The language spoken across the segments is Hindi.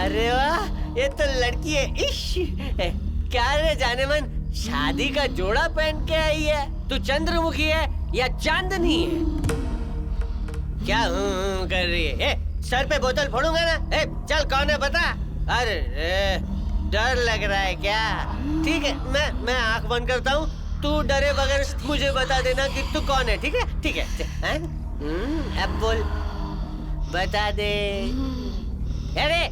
अरे वाह, ये तो लड़की है। इश, क्या रे जाने मन, शादी का जोड़ा पहन के आई है। तू चंद्रमुखी है या चांदनी है? क्या कर रही है? सर पे बोतल फोड़ूंगा ना। चल कौन है बता। अरे डर लग रहा है क्या? ठीक है, मैं आंख बंद करता हूँ, तू डरे बगैर मुझे बता देना कि तू कौन है। ठीक है ठीक है। अब बोल, बता दे। अरे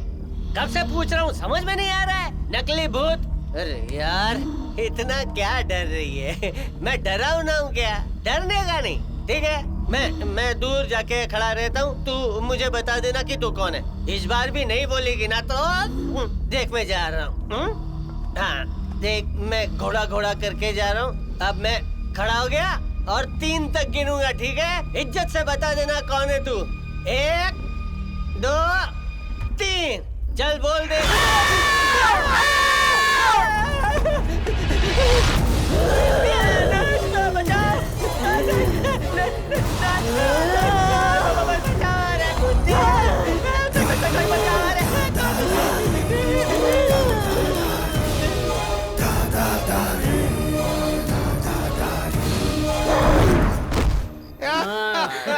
कब से पूछ रहा हूँ, समझ में नहीं आ रहा है? नकली भूत। अरे यार, इतना क्या डर रही है? मैं डरावना हूँ क्या? डरने का नहीं। ठीक है, मैं दूर जाके खड़ा रहता हूँ, तू मुझे बता देना कि तू कौन है। इस बार भी नहीं बोलेगी ना तो देख मैं जा रहा हूँ। हाँ देख, मैं घोड़ा घोड़ा करके जा रहा हूँ। अब मैं खड़ा हो गया और 3 तक गिनूंगा। ठीक है, इज्जत से बता देना कौन है तू। 1 2 3, चल बोल दे।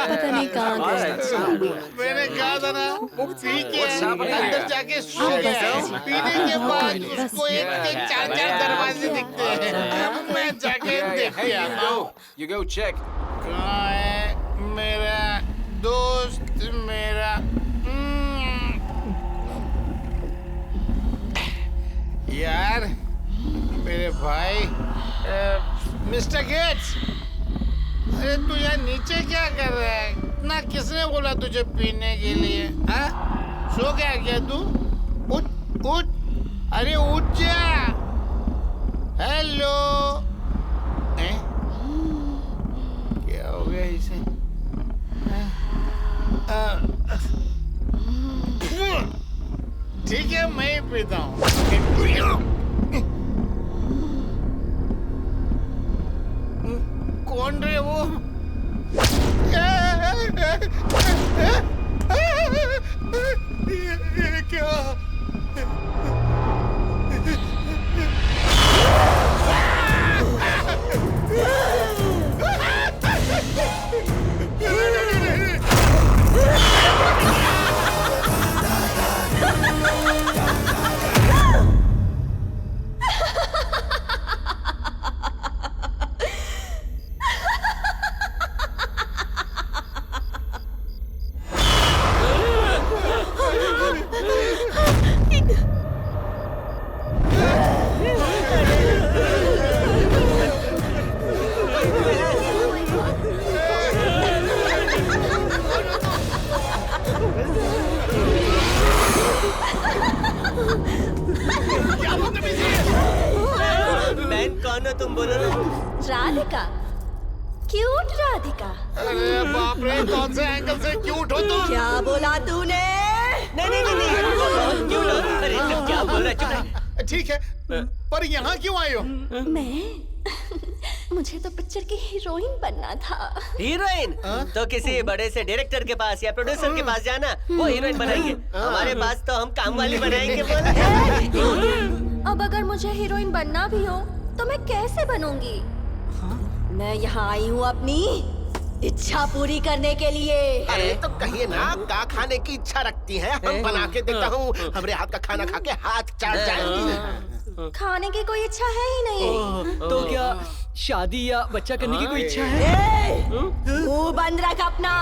पता नहीं कहाँ गए। मैंने कहा था ना, वो पी के अंदर जाके सो गया। पीने के बाद उसको एक से 4 दरवाजे दिखते हैं। अब मैं जाके देख के आता हूँ। You go check. कहाँ है मेरा दोस्त, मेरा यार, मेरे भाई मिस्टर गेट्स, अरे तू यहाँ नीचे क्या कर रहा है? इतना किसने बोला तुझे पीने के लिए? हाँ, सो गया क्या तू? उठ उठ, अरे उठ जा। हेलो, क्या हो गया इसे? ठीक है, मैं ही पीता हूँ। कौन रे वो? ये क्या? कौन हो तुम, बोलो ना। राधिका, क्यूट राधिका। अरे बाप रे, कौन से एंगल से क्यूट हो तुम? क्या बोला तूने? नहीं, क्यों लो? अरे क्या बोल रहा है? चुप रह। ठीक है, पर यहाँ क्यों आए हो? मैं मुझे तो पिक्चर की हीरोइन बनना था। हीरोइन? तो किसी बड़े से डायरेक्टर के पास या प्रोड्यूसर के पास जाना, वो हीरोइन बनाएंगे। हमारे पास तो हम काम वाली बनाएंगे। बोल। अब अगर मुझे हीरोइन बनना भी हो तो मैं कैसे बनूंगी? मैं यहाँ आई हूँ अपनी इच्छा पूरी करने के लिए। अरे तो कहिए ना, क्या खाने की इच्छा रखती है? हम बना के देता हूँ। हमारे हाथ का खाना खा के हाथ चाट जाएंगी। खाने की कोई इच्छा है ही नहीं। तो क्या शादी या बच्चा करने की कोई इच्छा है? मुंह बंद रख अपना।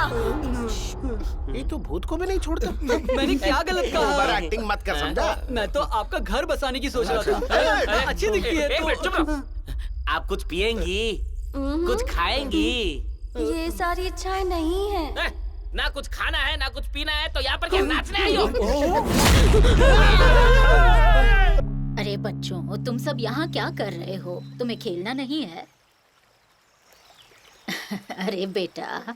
ये तो भूत को भी नहीं छोड़ता। मैंने क्या गलत कहा? ओवर एक्टिंग मत कर, समझा? मैं तो आपका घर बसाने की सोच रहा था। अच्छी दिखती है तो। आप कुछ पियेंगी, कुछ खाएंगी? ये सारी इच्छाएं नहीं है। ना कुछ खाना है ना कुछ पीना है, तो यहाँ पर क्या नाचने आई हो? अरे बच्चों, तुम सब यहाँ क्या कर रहे हो? तुम्हें खेलना नहीं है? अरे बेटा,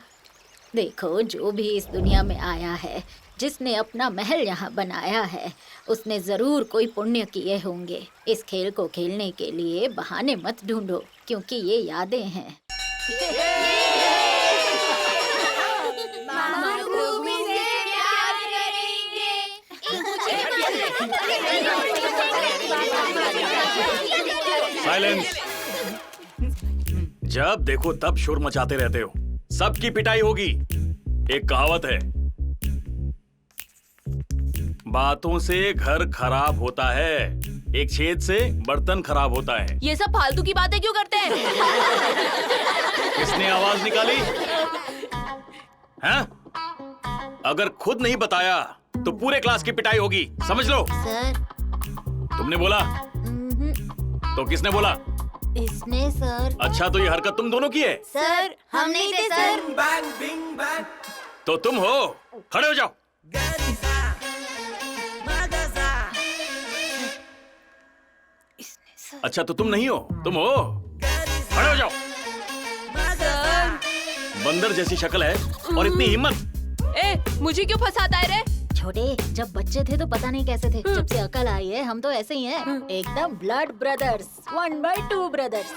देखो, जो भी इस दुनिया में आया है, जिसने अपना महल यहाँ बनाया है, उसने जरूर कोई पुण्य किए होंगे। इस खेल को खेलने के लिए बहाने मत ढूंढो, क्योंकि ये यादें हैं। साइलेंस। जब देखो तब शोर मचाते रहते हो, सबकी पिटाई होगी। एक कहावत है, बातों से घर खराब होता है, एक छेद से बर्तन खराब होता है। ये सब फालतू की बातें क्यों करते हैं? किसने आवाज निकाली? हैं? अगर खुद नहीं बताया तो पूरे क्लास की पिटाई होगी, समझ लो। सर। तुमने बोला? तो किसने बोला? इसने सर। अच्छा, तो ये हरकत तुम दोनों की है? सर हम नहीं थे सर। तो तुम हो, खड़े हो जाओ। अच्छा, तो तुम नहीं हो, तुम हो, खड़े हो जाओ। बंदर जैसी शक्ल है और इतनी हिम्मत। मुझे क्यों फंसाता है रे? छोटे, जब बच्चे थे तो पता नहीं कैसे थे, जब से अकल आई है हम तो ऐसे ही हैं, एकदम ब्लड ब्रदर्स, 1/2 ब्रदर्स।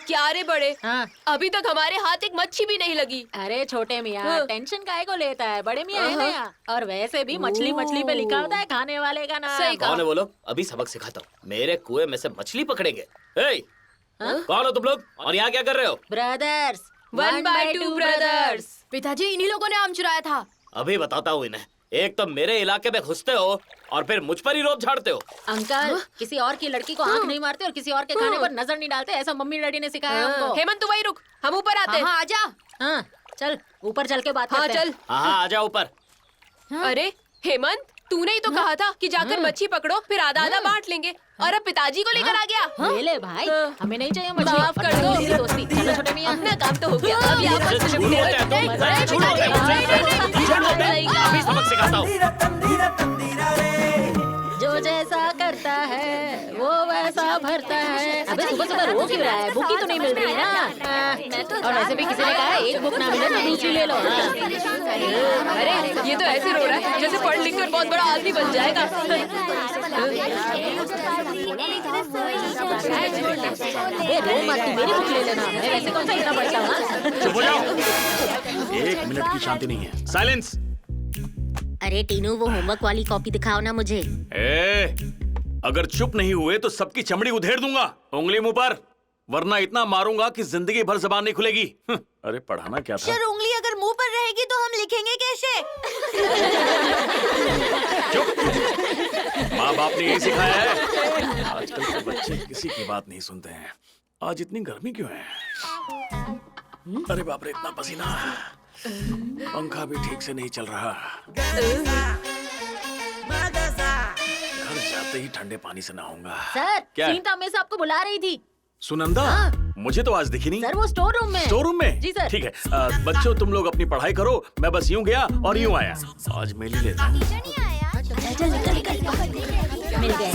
क्या रे बड़े? हाँ। अभी तक हमारे हाथ एक मच्छी भी नहीं लगी। अरे छोटे मियाँ, टेंशन काहे को लेता है, बड़े मियाँ है ना यहाँ। और वैसे भी मछली मछली पे लिखा होता है खाने वाले का नाम। सही कहा। कौन है बोलो? अभी सबक सिखाता हूँ। मेरे कुएं में से मछली पकड़ेंगे। कौन हो तुम लोग और यहाँ क्या कर रहे हो? Brothers, 1/2 brothers. पिताजी, इन्हीं लोगों ने आम चुराया था। अभी बताता हूँ इन्हें। एक तो मेरे इलाके में घुसते हो और फिर मुझ पर ही रोब झाड़ते हो। अंकल, किसी और की लड़की को आंख नहीं मारते और किसी और के खाने पर नजर नहीं डालते, ऐसा मम्मी डैडी ने सिखाया हमको। हेमंत, तू वहीं रुक, हम ऊपर आते हैं। हाँ, आजा। हाँ, चल ऊपर चल के बात करते हैं। चल। हाँ, आजा ऊपर। अरे हेमंत, तूने ही तो कहा था कि जाकर मच्छी पकड़ो, फिर आधा आधा बांट लेंगे, और अब पिताजी को लेकर आ गया। ले ले भाई, हमें नहीं चाहिए मछली। माफ कर दो। मेरी दोस्ती। चलो छोटे मियाँ, अपना काम तो हो गया, अब यहाँ पर झूठ बोलते हैं तुम। अभी सबक सिखाता हूँ। जो जैसा करता है वो वैसा भरता है। अबे सुबह सुबह रो क्यों रहा है? बुक ही तो नहीं मिल रही ना। और वैसे भी किसी ने कहा है एक बुक ना मिले तो दूसरी ले लो। अरे ये तो ऐसे रो रहा है जैसे पढ़ लिख कर बहुत बड़ा आदमी बन जाएगा। रो मत, तू मेरी बुक ले लेना, मैं वैसे कौन सा इतना पढ़ता हूँ। चुप हो जाओ, 1 मिनट की शांति नहीं है। साइलेंस। अरे टीनू, वो होमवर्क वाली कॉपी दिखाओ ना मुझे। अगर चुप नहीं हुए तो सबकी चमड़ी उधेड़ दूंगा, उंगली मुंह पर, वरना इतना मारूंगा कि जिंदगी भर जबान नहीं खुलेगी। अरे पढ़ाना क्या था? सर, उंगली अगर मुंह पर रहेगी तो हम लिखेंगे कैसे? चुप। माँ बाप ने यही सिखाया है। आजकल के बच्चे किसी की बात नहीं सुनते हैं। आज इतनी गर्मी क्यों है? अरे बाप रे, इतना पसीना, पंखा भी ठीक से नहीं चल रहा। घर जाते ही ठंडे पानी से नहाऊंगा। सर, क्या? सीता मिस आपको बुला रही थी। सुनंदा? मुझे तो आज दिखी नहीं। सर, वो स्टोर रूम में। स्टोर रूम में? जी सर। ठीक है, बच्चों तुम लोग अपनी पढ़ाई करो, मैं बस यूं गया और यूं आया। आज मेली लेता हूं। चल निकल। मिल गए।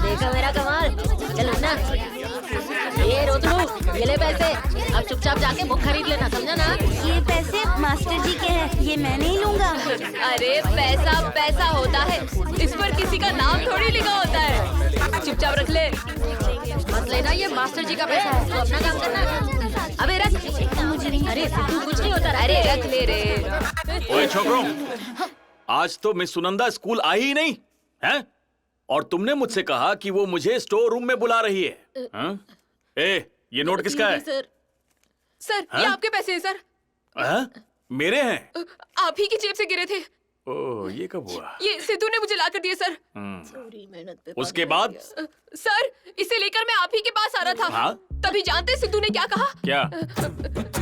देखा मेरा कमाल। चलो ना, ये रोतलू, ये ले पैसे, अब चुपचाप जाके बुक खरीद लेना, समझा ना? ये पैसे मास्टर जी के हैं, ये मैं नहीं लूंगा। अरे पैसा पैसा होता है, इस पर किसी का नाम थोड़ी लिखा होता है। चुपचाप रख ले। मत लेना, ये मास्टर जी का पैसा है, तू अपना काम करना। अबे रख। अरे सिद्धू, कुछ नहीं होता। अरे रख ले रे। ओए छोकरों, आज तो मिस सुनंदा स्कूल आई ही नहीं है, और तुमने मुझसे कहा कि वो मुझे स्टोर रूम में बुला रही है। ये नोट किसका है? सर, ये आपके पैसे हैं सर। मेरे हैं? आप ही की जेब से गिरे थे। ओह, ये कब हुआ? ये सिद्धू ने मुझे लाकर दिए सर। उसके बाद? सर, इसे लेकर मैं आप ही के पास आ रहा था। हाँ? तभी जानते सिद्धू ने क्या कहा? क्या?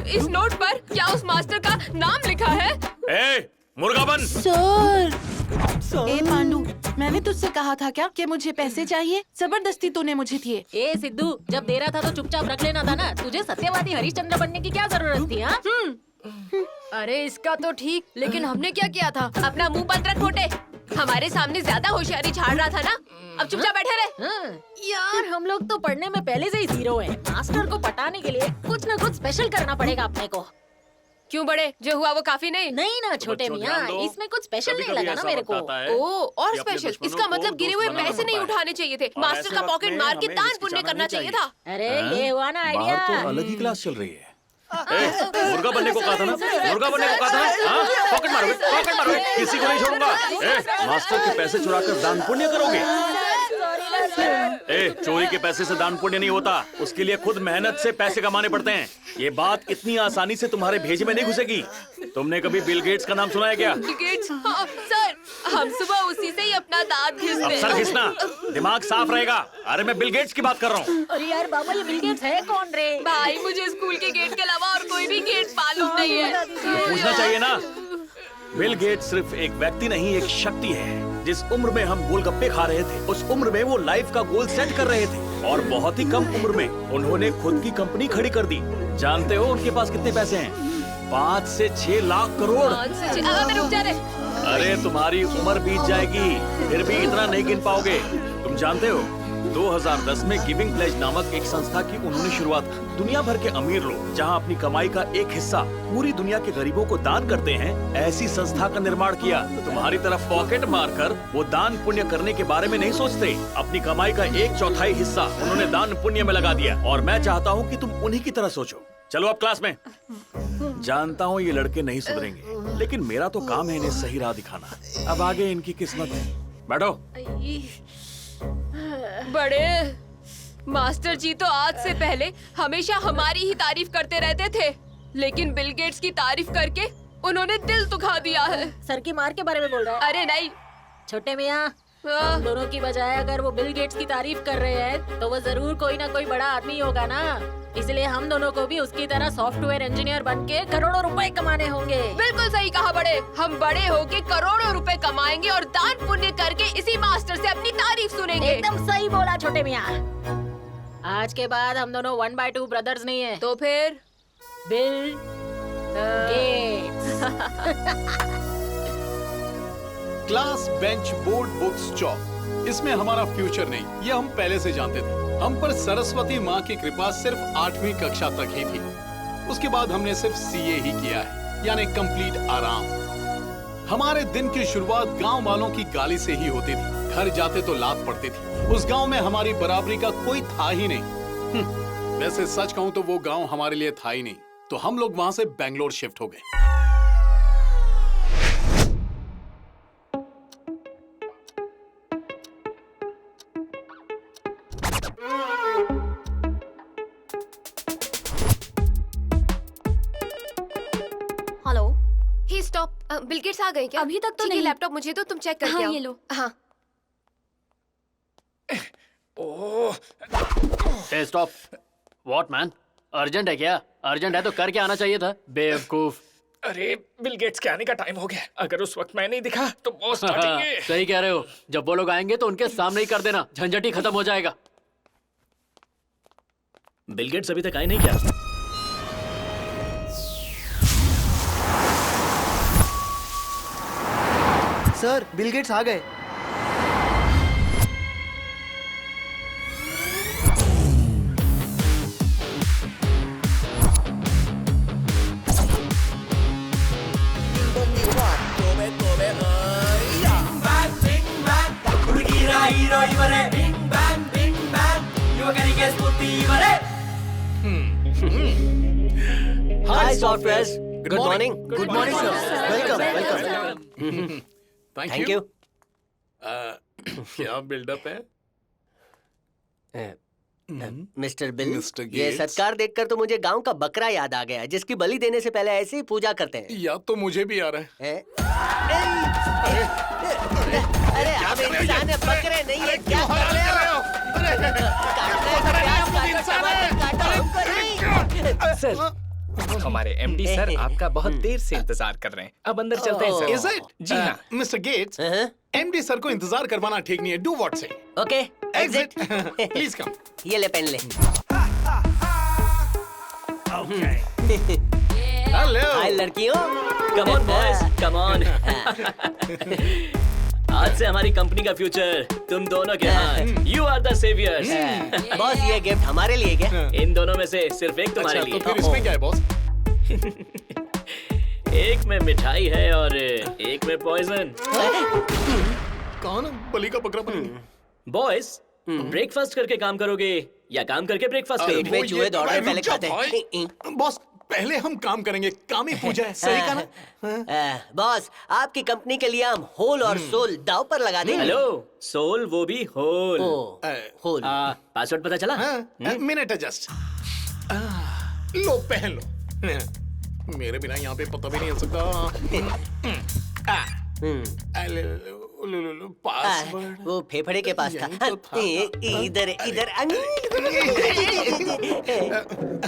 इस नोट पर क्या उस मास्टर का नाम लिखा है? मुर्गा बन। सर, ए पांडू, मैंने तुझसे कहा था क्या कि मुझे पैसे चाहिए? जबरदस्ती तूने मुझे दिए। ए सिद्धू, जब दे रहा था तो चुपचाप रख लेना था ना, तुझे सत्यवादी हरिश्चंद्र बनने की क्या जरूरत थी? हाँ? अरे इसका तो ठीक, लेकिन हमने क्या किया था? अपना मुंह बंद रख मोटे, हमारे सामने ज्यादा होशियारी झाड़ रहा था ना, अब चुपचाप बैठे रहे। यार, हम लोग तो पढ़ने में पहले से ही 0 हैं। मास्टर को पटाने के लिए कुछ न कुछ स्पेशल करना पड़ेगा अपने को। क्यों बड़े, जो हुआ वो काफी नहीं? नहीं ना छोटे मियाँ, इसमें कुछ स्पेशल नहीं लगा ना मेरे को। ओह, और स्पेशल? इसका मतलब गिरे हुए पैसे नहीं उठाने चाहिए थे, मास्टर का पॉकेट मार के दान पुण्य करना चाहिए था। अरे ये हुआ ना आइडिया। तो अलग ही क्लास चल रही है। मुर्गा बनने को कहा था ना, मुर्गा बनने को कहा था। पॉकेट मारोगे, पॉकेट मारोगे, किसी को नहीं छोड़ूंगा। मास्टर के पैसे चुराकर दान पुण्य करोगे? ए, चोरी के पैसे से दान पुण्य नहीं होता, उसके लिए खुद मेहनत से पैसे कमाने पड़ते हैं। ये बात इतनी आसानी से तुम्हारे भेजे में नहीं घुसेगी। तुमने कभी बिल गेट्स का नाम सुना है क्या? Bill Gates? हाँ, सर हम सुबह उसी से ही अपना दांत घिसते अब हैं। सर घिसना, दिमाग साफ रहेगा। अरे मैं बिल गेट्स की बात कर रहा हूँ। अरे यार बाबा, ये बिल गेट्स है कौन रे? भाई मुझे स्कूल के गेट के अलावा और कोई भी गेट मालूम नहीं है। पूछना चाहिए ना। बिल गेट्स सिर्फ एक व्यक्ति नहीं, एक शक्ति है। जिस उम्र में हम गोलगप्पे खा रहे थे, उस उम्र में वो लाइफ का गोल सेट कर रहे थे और बहुत ही कम उम्र में उन्होंने खुद की कंपनी खड़ी कर दी। जानते हो उनके पास कितने पैसे हैं? 5 से 6 लाख करोड़। रुक जा रे। अरे तुम्हारी उम्र बीत जाएगी, फिर भी इतना नहीं गिन पाओगे। तुम जानते हो 2010 में गिविंग प्लेज नामक एक संस्था की उन्होंने शुरुआत की। दुनिया भर के अमीर लोग जहां अपनी कमाई का एक हिस्सा पूरी दुनिया के गरीबों को दान करते हैं, ऐसी संस्था का निर्माण किया। तो तुम्हारी तरफ पॉकेट मारकर वो दान पुण्य करने के बारे में नहीं सोचते। अपनी कमाई का 1/4 हिस्सा उन्होंने दान पुण्य में लगा दिया। और मैं चाहता हूँ कि तुम उन्हीं की तरह सोचो। चलो अब क्लास में। जानता हूँ ये लड़के नहीं सुधरेंगे, लेकिन मेरा तो काम है इन्हें सही राह दिखाना। अब आगे इनकी किस्मत है। बैठो। बड़े मास्टर जी तो आज से पहले हमेशा हमारी ही तारीफ करते रहते थे, लेकिन बिल गेट्स की तारीफ करके उन्होंने दिल दुखा दिया है। सर की मार के बारे में बोल रहा है? अरे नहीं छोटे मियाँ, हम दोनों की बजाय अगर वो बिल गेट्स की तारीफ कर रहे हैं तो वो जरूर कोई ना कोई बड़ा आदमी होगा ना। इसलिए हम दोनों को भी उसकी तरह सॉफ्टवेयर इंजीनियर बनके करोड़ों रुपए कमाने होंगे। बिल्कुल सही कहा बड़े। हम बड़े होके करोड़ों रुपए कमाएंगे और दान पुण्य करके इसी मास्टर से अपनी तारीफ सुनेंगे। एकदम सही बोला छोटे मियाँ। आज के बाद हम दोनों 1/2 ब्रदर्स नहीं है, तो फिर Bill Gates. Class bench board books chalk, इसमें हमारा फ्यूचर नहीं, ये हम पहले से जानते थे। हम पर सरस्वती माँ की कृपा सिर्फ 8वीं कक्षा तक ही थी। उसके बाद हमने सिर्फ सीए ही किया है, यानी कंप्लीट आराम। हमारे दिन की शुरुआत गांव वालों की गाली से ही होती थी। घर जाते तो लात पड़ती थी। उस गांव में हमारी बराबरी का कोई था ही नहीं। वैसे सच कहूं तो वो गांव हमारे लिए था ही नहीं, तो हम लोग वहां से बेंगलोर शिफ्ट हो गए। हेलो। ही स्टॉप। बिल गेट्स आ गए क्या? अभी तक तो ठीक है, नहीं। लैपटॉप मुझे दो, तुम चेक करके हाँ, आओ। ये लो। हाँ। हे स्टॉप। What man? अर्जेंट है क्या? अर्जेंट है तो करके आना चाहिए था, बेवकूफ। अरे बिल गेट्स के आने का टाइम हो गया। अगर उस वक्त मैं नहीं दिखा तो बॉस डांटेंगे। सही कह रहे हो। जब वो लोग आएंगे तो उनके सामने ही कर देना, झंझट ही खत्म हो जाएगा। बिल गेट्स अभी तक आए नहीं क्या? सर, बिल गेट्स आ गए। Hi software. Good morning. Good morning sir. Welcome welcome. Thank you. क्या बिल्डअप है? मिस्टर बिल, मिस्टर ये गेट्स। सत्कार देखकर तो मुझे गांव का बकरा याद आ गया, जिसकी बलि देने से पहले ऐसे ही पूजा करते हैं। याद तो मुझे भी आ रहा है। अरे आप इंसान है, बकरे नहीं है। क्या कर रहे हो? सर, हमारे एमडी सर आपका बहुत देर से इंतजार कर रहे हैं। अब अंदर चलते हैं सर। Is it? जी हाँ। मिस्टर गेट्स, एमडी सर को इंतजार करवाना ठीक नहीं है। डू व्हाट से। Okay, exit. Please come. ये ले, पेन ले। हेलो। हाय लड़कियों। Come on boys, come on. आज से हमारी कंपनी का फ्यूचर तुम दोनों के हाथ। You are the saviours. Boss, ये गिफ्ट हमारे लिए क्या? इन दोनों में से सिर्फ एक तुम्हारे अच्छा, लिए। तो फिर इसमें क्या है बॉस? एक में मिठाई है और एक में पॉइजन। कौन बलि का बकरा बन? बॉयज, ब्रेकफास्ट करके काम करोगे या काम करके ब्रेकफास्ट पेट करोगे? में चूहे दौड़ रहे, पहले खाते हैं। बॉस, पहले हम काम करेंगे, काम ही पूजा है, सही कहा ना? बॉस, आपकी कंपनी के लिए हम होल और सोल दाव पर लगा देंगे। हेलो, सोल वो भी होल। होल। पासवर्ड पता चला? Minute just. लो पहन लो। मेरे बिना यहाँ पे पता भी नहीं चल सकता। पासवर्ड वो फेफड़े के पास था। इधर इधर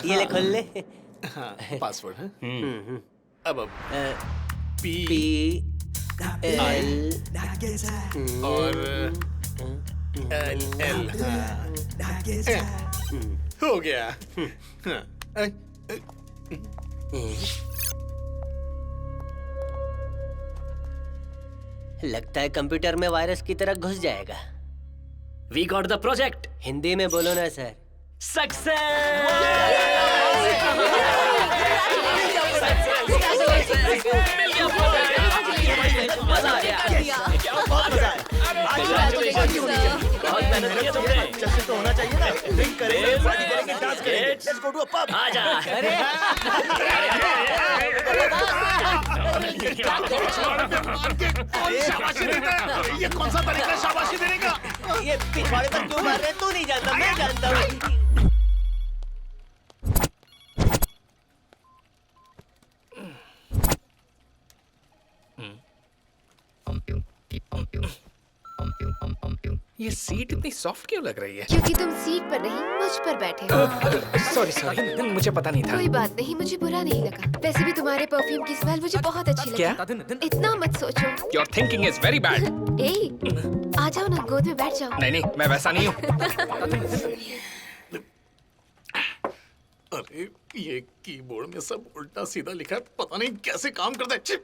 ये ले, खोल ले। हाँ, पासवर्ड है। अब पी एल और एल हो गया। लगता है कंप्यूटर में वायरस की तरह घुस जाएगा। We got the project. Hindi में बोलो ना सर। बहुत मेहनत किया तुमने। तो होना चाहिए ना। ड्रिंक करेंगे, पार्टी करेंगे, डांस करेंगे। Let's go to a pub. आजा। ये कौन सा तरीका है शाबाशी देने का? ये पिछवाड़े पर क्यों मार रहे? तू नहीं जानता, मैं जानता हूँ। ये सीट इतनी सॉफ्ट क्यों लग रही है? क्योंकि तुम सीट पर नहीं मुझ पर बैठे हो। सॉरी, मुझे पता नहीं था। कोई बात नहीं, मुझे बुरा नहीं लगा। वैसे भी तुम्हारे परफ्यूम की स्मेल मुझे बहुत अच्छी लगी। क्या? इतना मत सोचो। Your thinking is very bad. ए, आ जाओ ना, गोद में बैठ जाओ। नहीं, मैं वैसा नहीं हूँ। अरे ये कीबोर्ड में सब उल्टा सीधा लिखा है, पता नहीं कैसे काम करता है। Chip.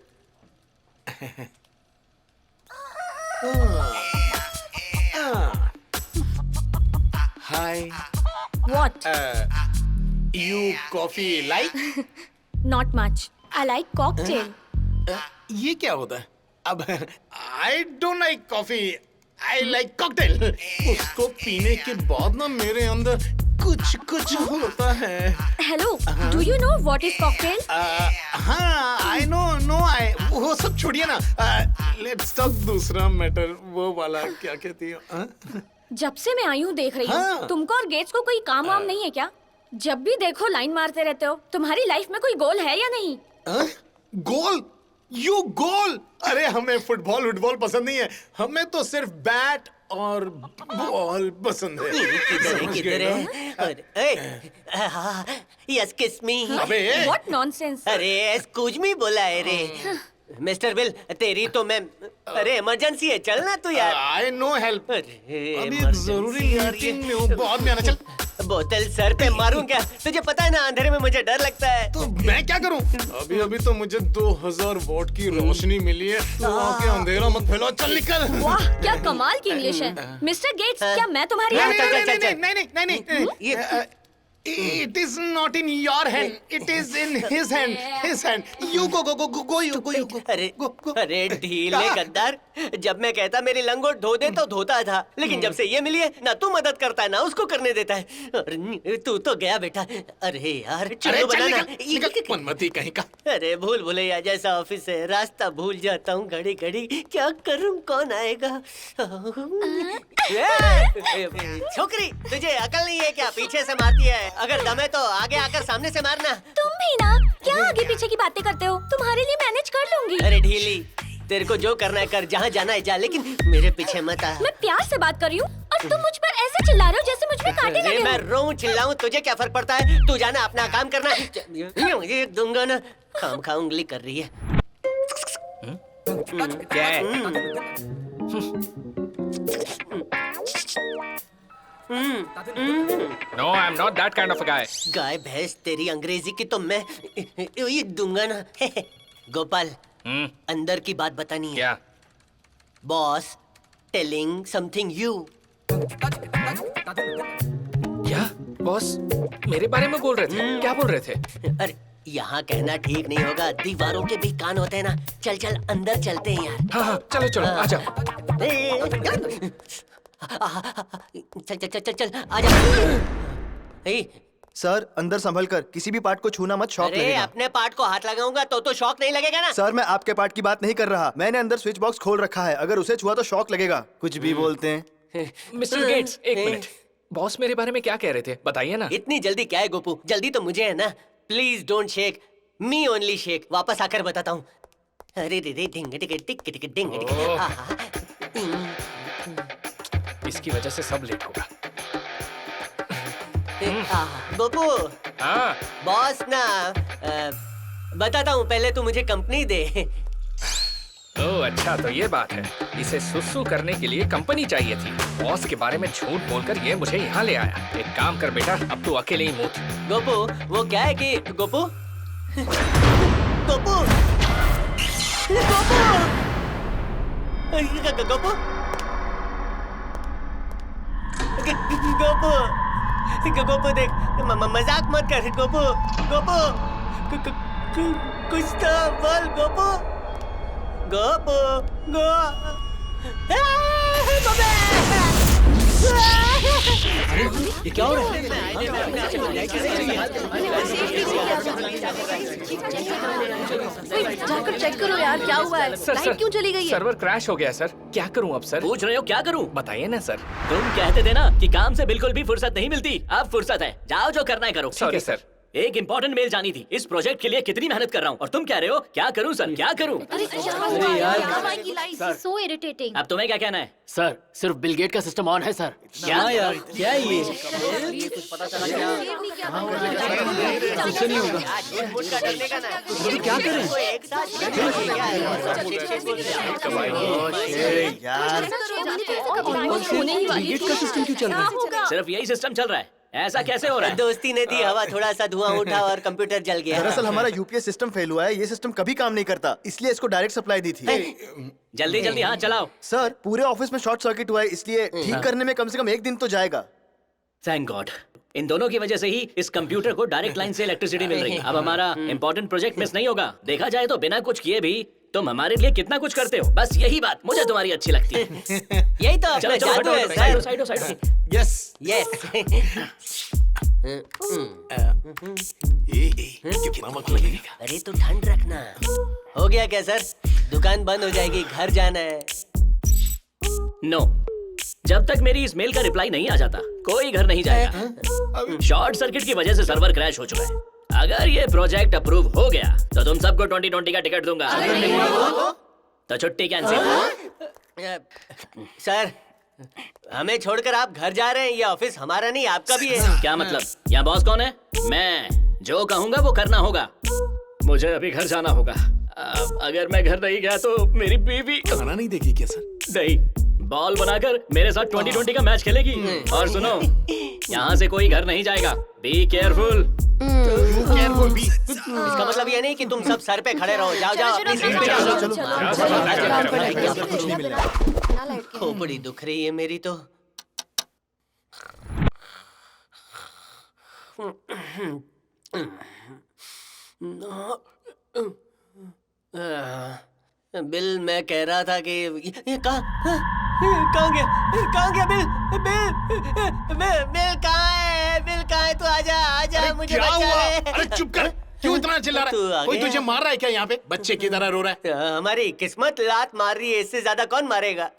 Hi. What? You coffee like? Not much. I like cocktail. ये क्या होता है? अब I don't like coffee. I like cocktail. उसको पीने के बाद ना मेरे अंदर कुछ होता है। Hello. Do you know what is cocktail? हाँ, I know. वो सब छोड़िए ना। Let's talk दूसरा मैटर, वो वाला क्या कहती हो? जब से मैं आई हूँ देख रही हूँ, तुमको और गेट्स को कोई काम वाम नहीं है क्या? जब भी देखो लाइन मारते रहते हो। तुम्हारी लाइफ में कोई गोल है या नहीं? गोल? यू गोल? अरे हमें फुटबॉल पसंद नहीं है, हमें तो सिर्फ बैट और बॉल पसंद है। किधर है? यस किस मी। अबे What nonsense? अरे एक्सक्यूज मी बोला है रे। मिस्टर बिल, तेरी तो मैं, अरे इमरजेंसी है, चलना तू यार। I know help. अभी जरूरी मीटिंग में हूँ, बाद में आना। चल। बोतल सर पे मारूं क्या? तुझे पता है ना अंधेरे में मुझे डर लगता है। तो मैं क्या करूं? अभी तो मुझे 2000 वॉट की रोशनी मिली है। तो आके अंधेरा मत फैलाओ, चल निकल। वाह, क्या कमाल की इंग्लिश है। मिस्टर गेट्स, क्या मैं तुम्हारी? नहीं। It is not in your hand. It is in his hand. His hand. You go. अरे ढीले गद्दार, जब मैं कहता मेरी लंगोट धो दे तो धोता था, लेकिन जब से ये मिली है ना तू मदद करता है ना उसको करने देता है। तू तो गया बेटा। अरे यार चलो बनाना। मनमती कहीं का। अरे भूल भुलैया जैसा ऑफिस है, रास्ता भूल जाता हूँ घड़ी क्या करूँ, कौन आएगा? छोकरी, तुझे अकल नहीं है क्या? पीछे से मारती है, अगर दम है तो आगे आकर सामने से मारना। तुम भी ना, क्या आगे पीछे की बातें करते हो? तुम्हारे लिए मैनेज कर लूंगी। अरे ढीली, तेरे को जो करना है कर, जहाँ जाना है जा, लेकिन मेरे पीछे मत आ। मैं प्यार से बात कर रही हूँ और तुम मुझ पर ऐसे चिल्ला रहे हो जैसे मुझ में कांटे लगे हो। मैं रोऊं चिल्लाऊं तुझे क्या फर्क पड़ता है? तू जाना अपना काम करना। ये दूंगा ना, खाम खा उंगली कर रही है। क्या है? No, I'm not that kind of a guy. गाय भैंस तेरी अंग्रेजी की तो मैं ये दूंगा ना। गोपाल, अंदर की बात बतानी है। क्या? Boss telling something you. क्या? बॉस मेरे बारे में बोल रहे थे? क्या बोल रहे थे? अरे यहाँ कहना ठीक नहीं होगा, दीवारों के भी कान होते हैं ना। चल अंदर चलते हैं यार। हाँ चलो आ जाओ। चल आजा। सर अंदर संभल कर, किसी भी पार्ट को छूना मत, शॉक अरे लगेगा। अपने पार्ट को हाथ लगाऊंगा तो शॉक नहीं लगेगा ना? सर मैं आपके पार्ट की बात नहीं कर रहा, मैंने अंदर स्विच बॉक्स खोल रखा है, अगर उसे छुआ तो शॉक लगेगा। कुछ भी बोलते हैं। मिस्टर गेट्स, एक मिनट। बॉस मेरे बारे में क्या कह रहे थे, बताइए ना। इतनी जल्दी क्या है गोपू? जल्दी तो मुझे है ना। Please don't shake, me only shake. वापस आकर बताता हूँ। अरे रे रे डिंग टिक टिक टिक डिंग टिक। इसकी वजह से सब लेट होगा। गोपू, हाँ बॉस ना बताता हूँ, पहले तू मुझे कंपनी दे। ओह अच्छा, तो ये बात है। इसे सुसु करने के लिए कंपनी चाहिए थी। बॉस के बारे में झूठ बोलकर ये मुझे यहाँ ले आया। एक काम कर बेटा, अब तू अकेले ही मूत। गोपू, वो क्या है कि गोपू गोपू गोपू गोपू गोपू गोपू देख, मजाक मत कर गोपू। गोपू कुछ तो बोल गोपू। गोपू गो ये क्या हो रहा है? जाकर चेक करो यार, क्या हुआ है? लाइट क्यों चली गई है? सर्वर क्रैश हो गया सर। क्या करूं अब सर? पूछ रहे हो क्या करूं? बताइए ना सर। तुम कहते थे ना कि काम से बिल्कुल भी फुर्सत नहीं मिलती, अब फुर्सत है। जाओ जो करना है करो। Sorry sir. एक इम्पोर्टेंट मेल जानी थी। इस प्रोजेक्ट के लिए कितनी मेहनत कर रहा हूँ और तुम कह रहे हो क्या करूँ सर, क्या करूँ? So irritating. अब तुम्हें क्या कहना है? सर सिर्फ बिल गेट का सिस्टम ऑन है सर। क्या यार, क्या है ये? कुछ पता चला क्या? कुछ नहीं होगा। क्या करें? बिल गेट का सिस्टम क्यों चल रहा है? सिर्फ यही सिस्टम चल रहा है, ऐसा कैसे हो रहा है? दोस्ती ने दी हवा, थोड़ा सा धुआं उठा और कंप्यूटर जल गया। दरअसल हमारा यूपीएस सिस्टम फेल हुआ है, ये सिस्टम कभी काम नहीं करता, इसलिए इसको डायरेक्ट सप्लाई दी थी। जल्दी जल्दी हाँ चलाओ। सर पूरे ऑफिस में शॉर्ट सर्किट हुआ है, इसलिए ठीक करने में कम से कम 1 दिन तो जाएगा। थैंक गॉड, इन दोनों की वजह से ही इस कंप्यूटर को डायरेक्ट लाइन से इलेक्ट्रिसिटी मिल रही है। अब हमारा इंपॉर्टेंट प्रोजेक्ट मिस नहीं होगा। देखा जाए तो बिना कुछ किए भी तुम हमारे लिए कितना कुछ करते हो। बस यही बात मुझे तुम्हारी अच्छी लगती है। यही तो अपना जादू है सर। Side yes yes. कितना वक्त लगेगा? अरे तो ठंड रखना। हो गया क्या सर? दुकान बंद हो जाएगी, घर जाना है। नो, जब तक मेरी इस मेल का रिप्लाई नहीं आ जाता कोई घर नहीं जाएगा। शॉर्ट सर्किट की वजह से सर्वर क्रैश हो चुका है। अगर ये प्रोजेक्ट अप्रूव हो गया तो तुम सबको 2020 का टिकट दूंगा। तो छुट्टी कैंसिल। सर हमें छोड़कर आप घर जा रहे हैं, ये ऑफिस हमारा नहीं आपका भी है। क्या मतलब? यहाँ बॉस कौन है? मैं। जो कहूंगा वो करना होगा। मुझे अभी घर जाना होगा। अगर मैं घर नहीं गया तो मेरी बीवी खाना नहीं देगी क्या सर? नहीं, बॉल बनाकर मेरे साथ 2020 का मैच खेलेगी। और सुनो, यहाँ से कोई घर नहीं जाएगा। Be careful. इसका मतलब ये नहीं कि तुम सब सर पे खड़े रहो। जाओ जाओ अपनी सीट पे जाओ। खोपड़ी दुख रही है मेरी तो। बिल, मैं कह रहा था कि ये कहाँ गया बिल? बिल कहाँ है? बिल कहाँ है? तू आजा आजा, मुझे क्या बचा हुआ? ले। अरे चुप कर, क्यों इतना चिल्ला रहा है? कोई तुझे मार रहा है क्या यहाँ पे? बच्चे की तरह रो रहा है। हमारी किस्मत लात मार रही है, इससे ज्यादा कौन मारेगा?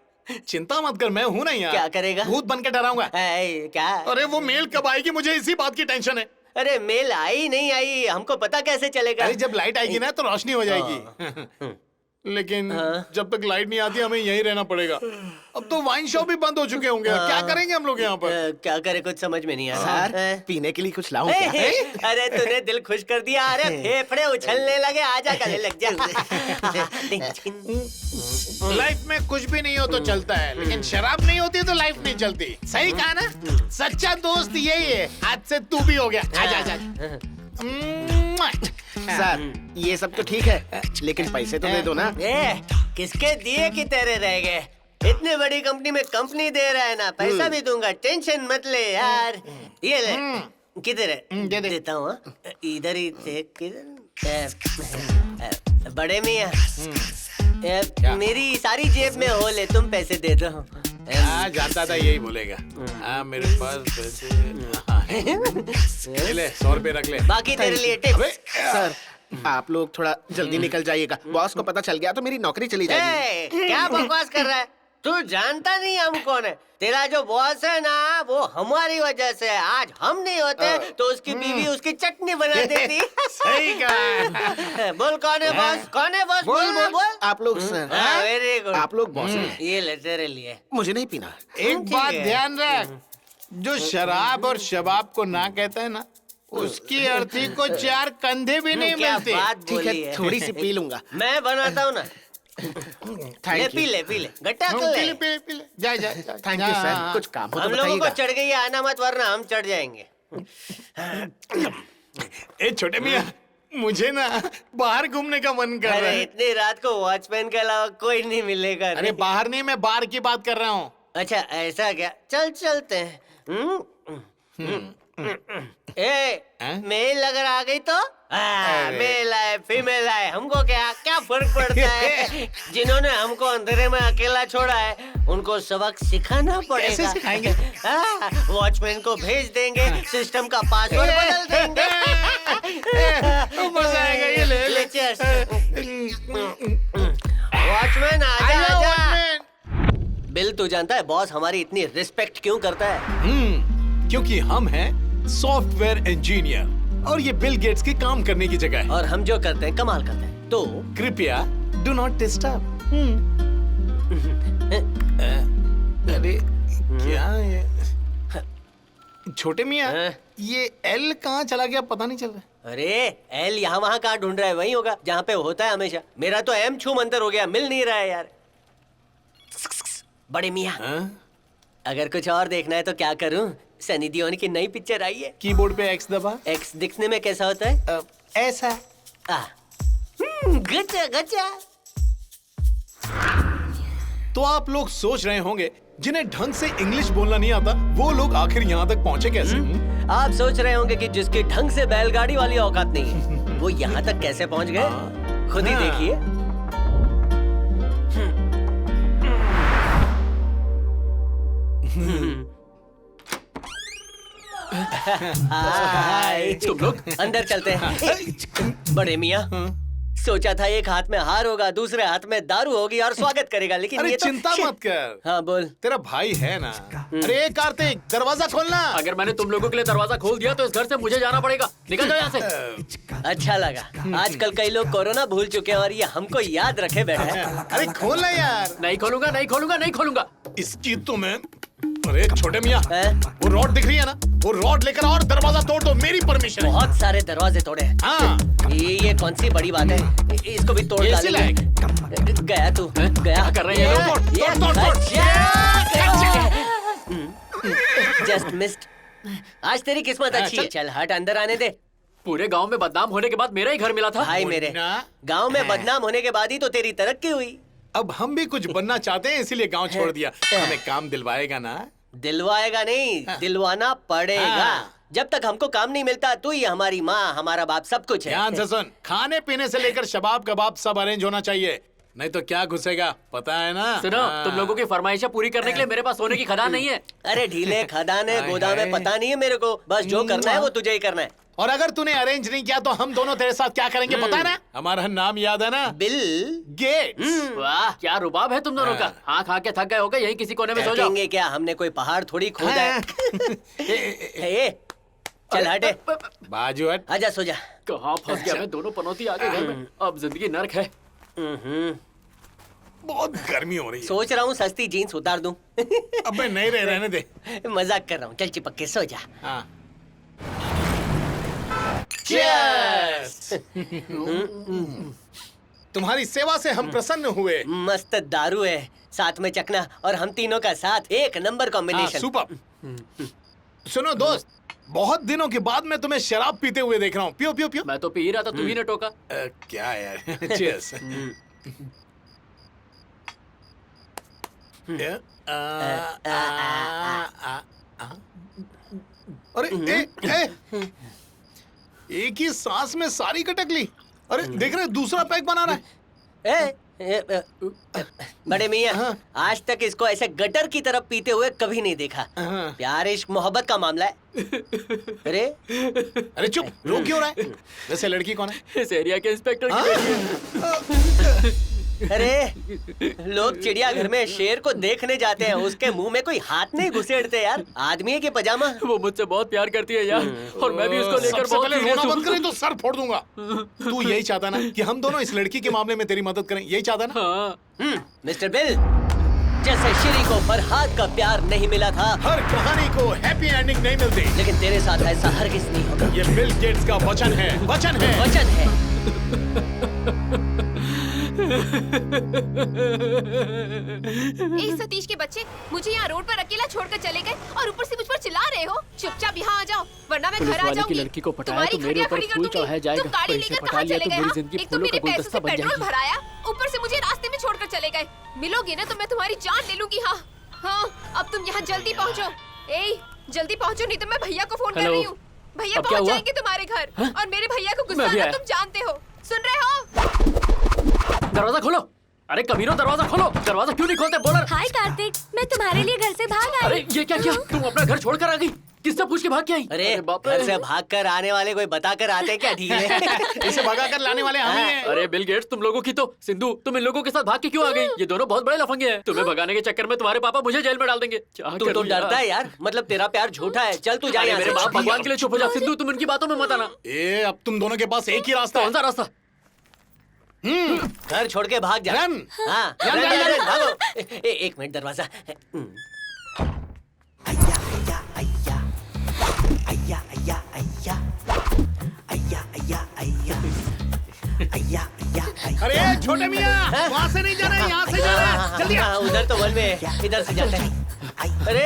चिंता मत कर, मैं हूं ना यहाँ। क्या करेगा? भूत बन के डराऊंगा। क्या? अरे वो मेल कब आएगी, मुझे इसी बात की टेंशन है। अरे मेल आई नहीं आई हमको पता कैसे चलेगा? अरे जब लाइट आएगी ना तो रोशनी हो जाएगी। लेकिन जब तक लाइट नहीं आती हमें यहीं रहना पड़ेगा। अब तो वाइन शॉप भी बंद हो चुके होंगे। क्या करेंगे हम लोग यहाँ पर? क्या करे कुछ समझ में नहीं आ रहा। सर पीने के लिए कुछ लाऊं क्या? अरे तूने दिल खुश कर दिया। अरे फेफड़े उछलने लगे, आजा गले लग जा। लाइफ में कुछ भी नहीं हो तो चलता है, लेकिन शराब नहीं होती तो लाइफ नहीं चलती। सही कहा ना? सच्चा दोस्त यही है। आज से तू भी हो गया। आजा आजा। सर ये सब तो ठीक है, लेकिन पैसे तो दे दो ना। किसके दिए कि तेरे रह गए? इतनी बड़ी कंपनी में कंपनी दे रहा है ना, पैसा भी दूंगा, टेंशन मत ले यार। ये ले। किधर है? देता हूँ। इधर ही थे। किधर? बड़े मियाँ, मेरी सारी जेब में हो ले, तुम पैसे दे दो। जानता था यही बोलेगा। मेरे पास पैसे। ले 100 रुपए रख ले। बाकी तेरे लिए टिप्स। सर आप लोग थोड़ा जल्दी निकल जाइएगा, बॉस को पता चल गया तो मेरी नौकरी चली जाएगी। क्या बकवास कर रहा है तू? जानता नहीं हम कौन है? तेरा जो बॉस है ना वो हमारी वजह से है। आज हम नहीं होते तो उसकी बीवी उसकी चटनी बना देती। सही कहा। बोल कौन है बॉस? कौन है बॉस? बोल ना बोल। आप लोग सर। Very good. आप लोग बॉस हैं। ये ले तेरे लिए। मुझे नहीं पीना। एक बात ध्यान रख, जो शराब और शबाब को ना कहता है ना, उसकी अर्थी को 4 कंधे भी नहीं क्या मिलते। बात ठीक बोली है, थोड़ी सी पी लूंगा। मैं बनाता हूँ ना। ले पी ले गट्टा कर ले। पी ले। जा जा। थैंक यू सर, कुछ काम हो तो हम लोगों को बताइएगा। चढ़ गई है, आना मत वरना हम चढ़ जाएंगे। ए छोटे मियाँ, मुझे ना बाहर घूमने का मन कर रहा अरे है। इतनी रात को वॉचमैन के अलावा कोई नहीं मिलेगा। अरे बाहर नहीं, मैं बार की बात कर रहा हूँ। अच्छा ऐसा क्या? चलते हैं। मेल अगर आ गई तो मेल आए फीमेल आए हमको क्या फर्क पड़ता है? जिन्होंने हमको अंधेरे में अकेला छोड़ा है उनको सबक सिखाना पड़ेगा। कैसे सिखाएंगे? वॉचमैन को भेज देंगे, सिस्टम का पासवर्ड बदल देंगे। मजा आएगा। ये ले चेयर्स। वॉचमैन आजा। बिल तू जानता है बॉस हमारी इतनी रिस्पेक्ट क्यों करता है? क्योंकि हम हैं सॉफ्टवेयर इंजीनियर और ये बिल गेट्स की काम करने की जगह है। और हम जो करते हैं कमाल करते हैं। तो कृपया डू नॉट डिस्टर्ब। अरे क्या ये? छोटे मियाँ, ये एल कहाँ चला गया पता नहीं चल रहा। अरे एल यहाँ वहाँ कहाँ ढूंढ रहा है? वही होगा जहाँ पे होता है हमेशा। मेरा तो एम छू मंतर हो गया, मिल नहीं रहा है यार। बड़े मियाँ, अगर कुछ और देखना है तो क्या करूँ? सनी दियोल की नई पिक्चर आई है। कीबोर्ड पे एक्स दबा। एक्स दिखने में कैसा होता है? ऐसा। गचा गचा। तो आप लोग सोच रहे होंगे जिन्हें ढंग से इंग्लिश बोलना नहीं आता वो लोग आखिर यहाँ तक पहुँचे कैसे? आप सोच रहे होंगे कि जिसके ढंग से बैलगाड़ी वाली औकात नहीं है वो यहाँ तक कैसे पहुँच गए? खुद ही देखिए। हाय। तुम लोग अंदर चलते हैं। बड़े मियाँ, सोचा था एक हाथ में हार होगा, दूसरे हाथ में दारू होगी और स्वागत करेगा, लेकिन अरे ये तो चिंता मत कर। हाँ बोल। तेरा भाई है ना। अरे कार्तिक, दरवाजा खोलना। अगर मैंने तुम लोगों के लिए दरवाजा खोल दिया तो इस घर से मुझे जाना पड़ेगा। निकल जाओ यहाँ से। अच्छा लगा। आजकल कई लोग कोरोना भूल चुके हैं और ये हमको याद रखे बैठे हैं। अरे खोलना यार। नहीं खोलूंगा, नहीं खोलूंगा, नहीं खोलूंगा। इसकी तो मैं। अरे छोटे मियाँ, वो रॉड दिख रही है ना, वो रॉड लेकर और दरवाजा तोड़ दो, मेरी परमिशन है। बहुत सारे दरवाजे तोड़े हैं। हाँ। ये कौन सी बड़ी बात है? इसको भी तोड़ डालेंगे। गया तू, गया। कर रहे हैं जस्ट मिस्ड। आज तेरी किस्मत अच्छी है। चल हट, अंदर आने दे। पूरे गांव में बदनाम होने के बाद मेरा ही घर मिला था। भाई मेरे, गांव में बदनाम होने के बाद ही तो तेरी तरक्की हुई। अब हम भी कुछ बनना चाहते हैं इसीलिए गांव छोड़ दिया। हमें काम दिलवाएगा ना? दिलवाएगा नहीं, दिलवाना पड़ेगा। जब तक हमको काम नहीं मिलता तू ही हमारी माँ, हमारा बाप, सब कुछ है। ध्यान से सुन, खाने पीने से लेकर शबाब कबाब सब अरेंज होना चाहिए, नहीं तो क्या घुसेगा पता है ना? सुनो, तुम लोगों की फरमाइशें पूरी करने के लिए मेरे पास सोने की खदान नहीं है। अरे ढीले खदान है, गोदाम है, पता नहीं है मेरे को। बस जो करना है वो तुझे ही करना है। और अगर तूने अरेंज नहीं किया तो हम दोनों तेरे साथ क्या करेंगे पता है ना? हमारा नाम याद है ना? Bill Gates. वाह, क्या रुबाब है तुम दोनों का। हाँ, खा के थक गए होगे, यहीं किसी कोने में सो जाओ। क्या हमने कोई पहाड़ थोड़ी खोदा है? चल हटे, बाजू हट। आजा सो जा। कहाँ फंस गया मैं, दोनों पनौती आ गए घर में। अब जिंदगी नर्क है। बहुत गर्मी हो रही है। सोच रहा हूँ सस्ती जीन्स उतार दूं। अबे नहीं रे, रहने दे। मजाक कर रहा हूँ, चल चिपक के सो जा। हाँ। Cheers! तुम्हारी सेवा से हम प्रसन्न हुए। मस्त दारू है, साथ में चखना, और हम तीनों का साथ एक नंबर कॉम्बिनेशन। सुपर। सुनो दोस्त, बहुत दिनों के बाद मैं तुम्हें शराब पीते हुए देख रहा हूँ। पियो पियो पियो। मैं तो पी ही रहा था, तू ही ने टोका। क्या यार। चीयर्स। अरे एक ही सांस में सारी कटक ली। अरे देख रहे, दूसरा पैक बना रहा है। बड़े मियाँ, आज तक इसको ऐसे गटर की तरफ पीते हुए कभी नहीं देखा। प्यार इश्क मोहब्बत का मामला है। अरे चुप, रो क्यों रहा है? वैसे लड़की कौन है? इस एरिया के इंस्पेक्टर की बेटी है। अरे लोग चिड़ियाघर में शेर को देखने जाते हैं, उसके मुंह में कोई हाथ नहीं घुसेड़ते यार। आदमी है कि पजामा। वो मुझसे बहुत प्यार करती है यार, और मैं भी उसको लेकर सबसे बहुत पहले सीरियस रोना हूँ। बंद करें तो सर फोड़ दूंगा। तू यही चाहता ना कि हम दोनों इस लड़की के मामले में तेरी मदद करें? यही चाहता ना? हाँ। मिस्टर बिल, जैसे श्री को फरहाद का प्यार नहीं मिला था, हर कहानी को हैप्पी एंडिंग नहीं मिलती, लेकिन तेरे साथ ऐसा हरगिज नहीं होगा। ये बिल गेट्स का वचन है, वचन है, वचन है। ए सतीश के बच्चे, मुझे यहाँ रोड पर अकेला छोड़कर चले गए और ऊपर से मुझ पर चिल्ला रहे हो। चुपचाप यहाँ आ जाओ, वरना मैं पुलिस घर आ वाले की जाऊंगी। लड़की को पटाया तुम्हारी तो मेरे खड़िया ऊपर खड़ी कर फूल दूंगी। चढ़ाया जाएगा। तुम गाड़ी पर इसे लेकर पटा कहाँ लिया चले तो गए? मेरी हाँ? जिंदगी एक तो फूलों का मेरे पैसों गुलदस्ता से बन पेट्रोल जाएगी। भराया, ऊपर से मुझे रास्ते में छोड़कर चले गए। मिलोगे ना तो मैं तुम्हारी जान ले लूंगी। हाँ हाँ, अब तुम यहाँ जल्दी पहुँचो। ए जल्दी पहुँचो, नहीं तो मैं भैया को फोन कर रही हूँ। भैया अब क्या पहुँच हुआ? जाएंगे तुम्हारे घर। हाँ? और मेरे भैया को मैं गुस्सा भी आना आया। तुम जानते हो। सुन रहे हो? दरवाजा खोलो। अरे कमीनों, दरवाजा खोलो। दरवाजा क्यों नहीं खोलते? बोलर। हाय कार्तिक, मैं तुम्हारे लिए घर से भाग आई। अरे ये क्या किया? तुम अपना घर छोड़कर आ गई? किससे पूछ के भाग के आई? अरे बाप रे। घर से भाग कर आने वाले कोई बता कर आते क्या? ठीक है। इसे भगा कर लाने वाले हम ही हैं। अरे बिल गेट्स, तुम लोगों की तो सिंधु, तुम इन लोगों के साथ भाग के क्यों आ गई? ये दोनों बहुत बड़े लफंगे हैं। तुम्हें भगाने के चक्कर में तुम्हारे पापा मुझे जेल में डाल देंगे। क्या तू तो डरता है यार, मतलब तेरा प्यार झूठा है। चल तू जा यहाँ मेरे से। बाप भगवान के लिए चुप हो जा। सिंधु, तुम इनकी बातों में मत आना। ए, अब तुम दोनों के पास एक ही रास्ता है। कौन सा रास्ता? घर छोड़ के भाग जा। रन। हाँ, run, run, run, run, run. भागो। एक मिनट, दरवाजा। अरे छोटे मियाँ, वहाँ से नहीं जा रहे, यहाँ से जा रहे हैं। जल्दी आ। उधर तो वन में है, इधर से जाते हैं। अरे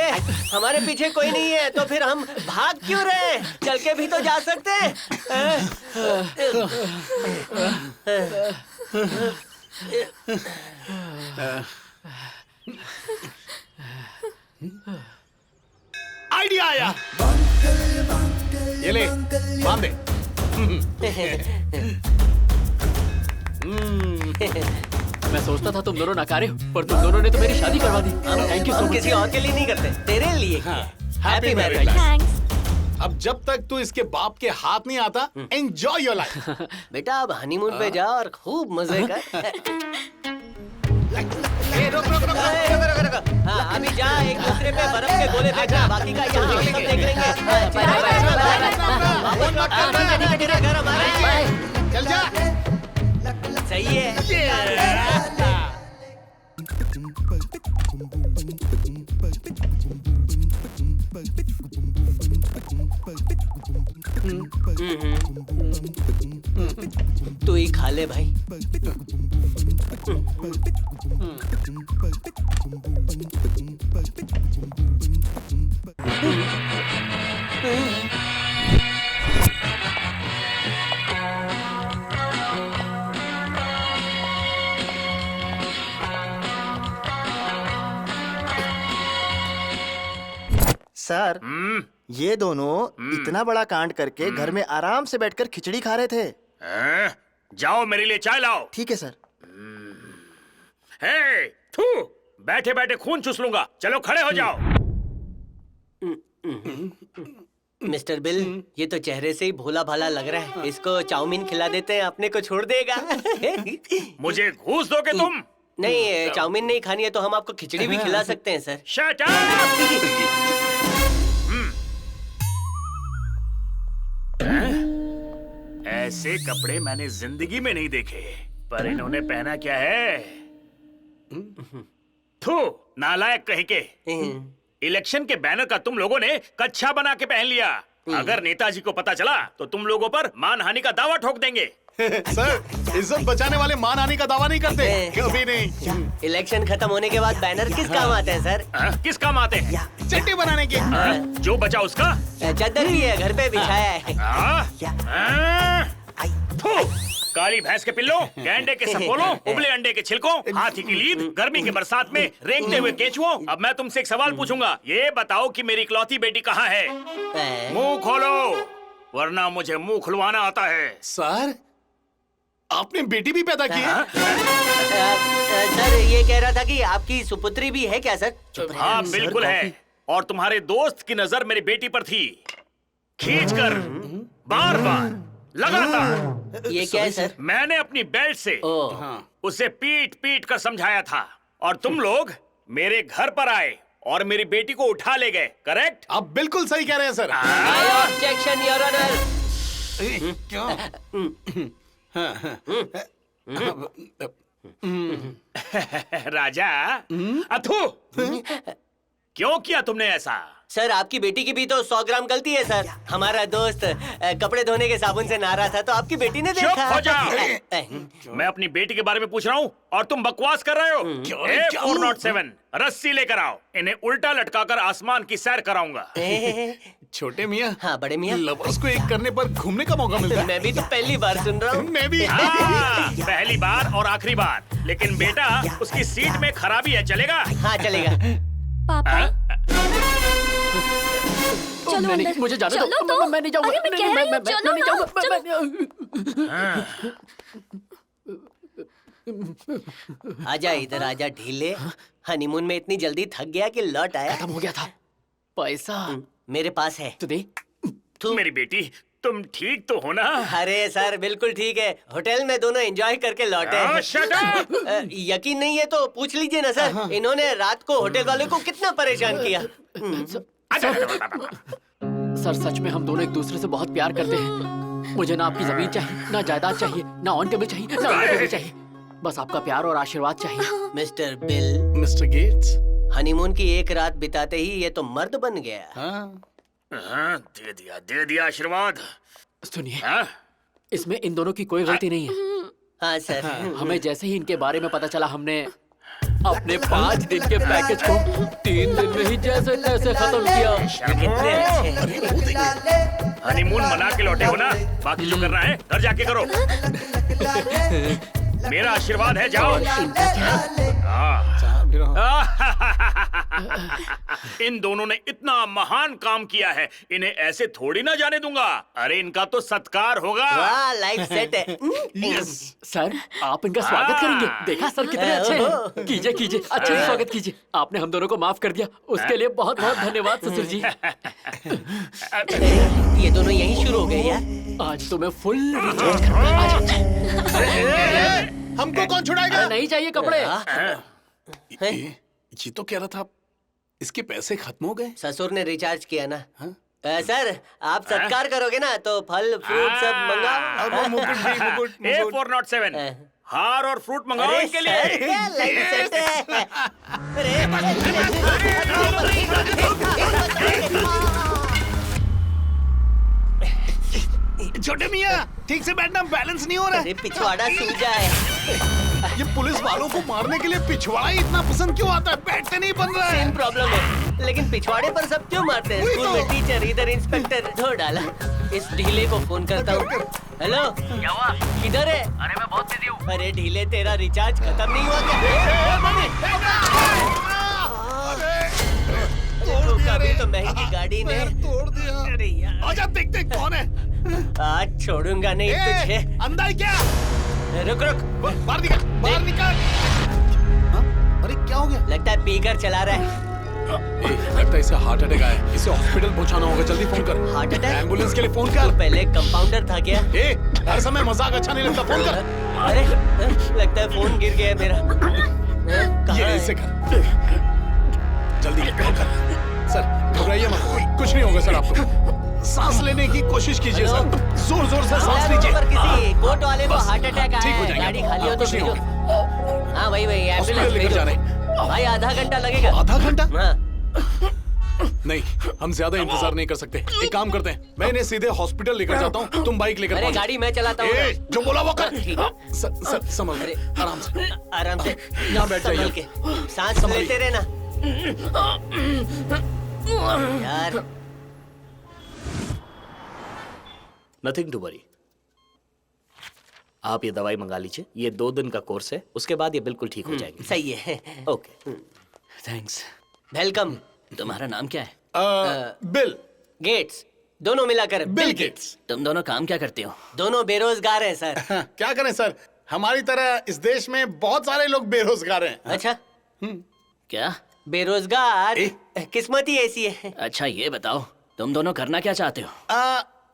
हमारे पीछे कोई नहीं है तो फिर हम भाग क्यों रहे? चल के भी तो जा सकते हैं। आइडिया आया। ये ले, बांध दे। मैं सोचता था तुम दोनों नकारे हो, पर तुम दोनों ने तो मेरी शादी करवा दी। थैंक यू सो हम मच। किसी और के लिए नहीं करते, तेरे लिए। Happy marriage. थैंक्स। अब जब तक तू इसके बाप के हाथ नहीं आता, एंजॉय योर लाइफ। बेटा अब हनीमून पे जा और खूब मजे कर। रुक। हाँ, अभी जा, एक दूसरे पे बर्फ के गोले फेंकना, बाकी का यहाँ हम सब देख लेंगे। तेरा घर हमारा है। चल जा। सही है। तू ही खा ले भाई। सर, ये दोनों इतना बड़ा कांड करके घर में आराम से बैठकर खिचड़ी खा रहे थे। जाओ मेरे लिए चाय लाओ। ठीक है सर। हे, थू, बैठे बैठे खून चूस लूंगा। चलो खड़े हो जाओ। मिस्टर बिल, ये तो चेहरे से ही भोला भाला लग रहा है। इसको चाउमीन खिला देते हैं, अपने को छोड़ देगा। मुझे घूस दोगे तुम? नहीं, चाउमीन नहीं खानी है तो हम आपको खिचड़ी भी खिला सकते हैं सर। Shut up! ऐसे कपड़े मैंने जिंदगी में नहीं देखे, पर इन्होंने पहना क्या है? थू, नालायक कहीं के। इलेक्शन के बैनर का तुम लोगों ने कच्छा बना के पहन लिया। अगर नेताजी को पता चला तो तुम लोगों पर मानहानि का दावा ठोक देंगे। सर, इज्जत बचाने वाले मानहानि का दावा नहीं करते, कभी नहीं। इलेक्शन खत्म होने के बाद बैनर किस काम आते हैं सर? किस काम आते हैं? चट्टी बनाने के। जो बचा उसका चादर भी है, घर पे बिछाया है। काली भैंस के पिल्लों, गैंडे के सपोलों, उबले अंडे के छिलकों, हाथी की लीद, गर्मी के बरसात में रेंगते हुए केंचुओं। अब मैं तुमसे एक सवाल पूछूंगा, ये बताओ कि मेरी इकलौती बेटी कहाँ है? मुंह खोलो, वरना मुझे मुंह खुलवाना आता है। सर, आपने बेटी भी पैदा की है? सर ये कह रहा था कि आपकी सुपुत्री भी है क्या सर? हाँ बिल्कुल है। और तुम्हारे दोस्त की नजर मेरी बेटी पर थी, खींचकर बार बार लगातार। ये क्या है सर? मैंने अपनी बेल्ट से उसे पीट पीट कर समझाया था और तुम लोग मेरे घर पर आए और मेरी बेटी को उठा ले गए, करेक्ट? आप बिल्कुल सही कह रहे हैं सर। Objection your honour. राजा अथू, क्यों किया तुमने ऐसा? सर आपकी बेटी की भी तो 100 ग्राम गलती है सर। हमारा दोस्त कपड़े धोने के साबुन से नहा रहा था तो आपकी बेटी ने देखा। चुप हो जाओ। मैं अपनी बेटी के बारे में पूछ रहा हूँ और तुम बकवास कर रहे हो। A407 रस्सी लेकर आओ, इन्हें उल्टा लटकाकर आसमान की सैर कराऊंगा। छोटे मियाँ। हाँ बड़े मियाँ। लवर्स को एक करने पर घूमने का मौका मिलता है। मैं भी तो पहली बार सुन रहा हूँ। मैं भी। हाँ, पहली बार और आखिरी बार। लेकिन बेटा उसकी सीट में खराबी है, चलेगा? हाँ चलेगा। पापा चलो नहीं, अंदर। मुझे जाने चलो दो। तो। मैं नहीं जाऊंगा। अरे मैं कह रही हूँ, चलो नहीं ना। आजा इधर आजा ढीले। हनीमून में इतनी जल्दी थक गया कि लौट आया। खत्म हो गया था पैसा। मेरे पास है। तो दे। मेरी बेटी तुम ठीक तो हो ना? अरे सर बिल्कुल ठीक है। होटल में दोनों एंजॉय करके लौटे हैं। shut up! यकीन नहीं है तो पूछ लीजिए ना सर। इन्होंने रात को होटल वाले को कितना परेशान किया। सर सच में हम दोनों एक दूसरे से बहुत प्यार करते हैं। मुझे ना आपकी जमीन चाहिए, ना जायदाद चाहिए, ना ऑन टेबल चाहिए, ना ऑन टेबल चाहिए। बस आपका प्यार और आशीर्वाद चाहिए। Mister Bill. Mister Gates. Honeymoon की एक रात बिताते ही ये तो मर्द बन गया। हाँ, दे दिया आशीर्वाद। सुनिए, इसमें इन दोनों की कोई गलती नहीं है। हाँ सर। हमें जैसे ही इनके बारे में पता चला, हमने अपने 5 दिन के पैकेज को 3 दिन में ही जैसे तैसे खत्म किया। हनीमून मना के लौटे हो ना? बाकी जो करना है घर जाके करो। मेरा आशीर्वाद है, जाओ। इन दोनों ने इतना महान काम किया है, इन्हें ऐसे थोड़ी ना जाने दूंगा। अरे इनका तो सत्कार होगा। वाह, लाइफ सेट है। सर आप इनका स्वागत करेंगे? देखा सर कितने अच्छे हैं। कीजिए कीजिए, अच्छे से स्वागत कीजिए। आपने हम दोनों को माफ कर दिया, उसके लिए बहुत बहुत धन्यवाद ससुर जी। ये दोनों यहीं शुरू हो गए यार। आज तो मैं फुल रिचार्ज करूंगा। हमको कौन छुड़ाएगा? नहीं चाहिए कपड़े। ये तो कह रहा था इसके पैसे खत्म हो गए। ससुर ने रिचार्ज किया ना। सर आप सत्कार करोगे ना तो फल फ्रूट सब मंगाओ। मुकुट A407 हार और फ्रूट मंगाओ इनके लिए। छोटे मियाँ ठीक से बैठना, बैलेंस नहीं हो रहा है। पिछवाड़ा सूजा है। ये पुलिस वालों को मारने के लिए पिछवाड़ा ही इतना पसंद क्यों आता है? बैठते नहीं बन रहा है। सेम प्रॉब्लम है, लेकिन पिछवाड़े पर सब क्यों मारते हैं? स्कूल में टीचर, इधर इंस्पेक्टर। धो डाला। इस ढीले को फोन करता हूँ। हेलो, क्या हुआ? किधर है? अरे मैं बहुत बिजी हूँ। अरे ढीले, तेरा रिचार्ज खत्म नहीं हुआ क्या? कभी तो महंगी गाड़ी ने तोड़ दिया। अरे यार, आजा देखते कौन है। आज छोड़ूंगा नहीं तुझे। अंदर क्या? रुक रुक, बाहर निकल, बाहर निकल। अरे क्या हो गया? लगता है पीकर चला रहा है। लगता है इसे हार्ट अटैक आया। इसे हॉस्पिटल पहुंचाना होगा, जल्दी फोन कर। Heart attack? एम्बुलेंस के लिए फोन कर। तो पहले कंपाउंडर था क्या? हर समय मजाक अच्छा नहीं लगता, फोन कर। अरे लगता है फोन गिर गया मेरा। ये ऐसे कर, जल्दी फोन कर। सर घबराइए मत, कुछ नहीं होगा सर। आपको सांस लेने की कोशिश कीजिए सर, जोर जोर से सांस लीजिए। किसी कोर्ट वाले को हार्ट अटैक आया ठीक हो है, जाएगा। गाड़ी खाली हो तो भेजो। हाँ वही हॉस्पिटल लेकर जा रहे हैं। भाई आधा घंटा लगेगा। आधा घंटा? हाँ। नहीं, हम ज्यादा इंतजार नहीं कर सकते। एक काम करते हैं, मैं इन्हें सीधे हॉस्पिटल लेकर जाता हूँ, तुम बाइक लेकर अरे पहुंचो। गाड़ी मैं चलाता हूँ। जो बोला वो कर। ठीक है। सर संभल के, आराम से, आराम से यहाँ बैठ संभल जाइए। के, सांस लेते रहना यार। Nothing to worry. आप ये दवाई मंगा लीजिए, ये 2 दिन का कोर्स है, उसके बाद ये बिल्कुल ठीक हो जाएगी। सही है। Okay, thanks. वेलकम। तुम्हारा नाम क्या है? Bill Gates. दोनों मिलाकर बिल गेट्स। तुम दोनों काम क्या करते हो? दोनों बेरोजगार हैं सर। क्या करें सर, हमारी तरह इस देश में बहुत सारे लोग बेरोजगार हैं। अच्छा, क्या बेरोजगार? किस्मत ही ऐसी है। अच्छा ये बताओ, तुम दोनों करना क्या चाहते हो?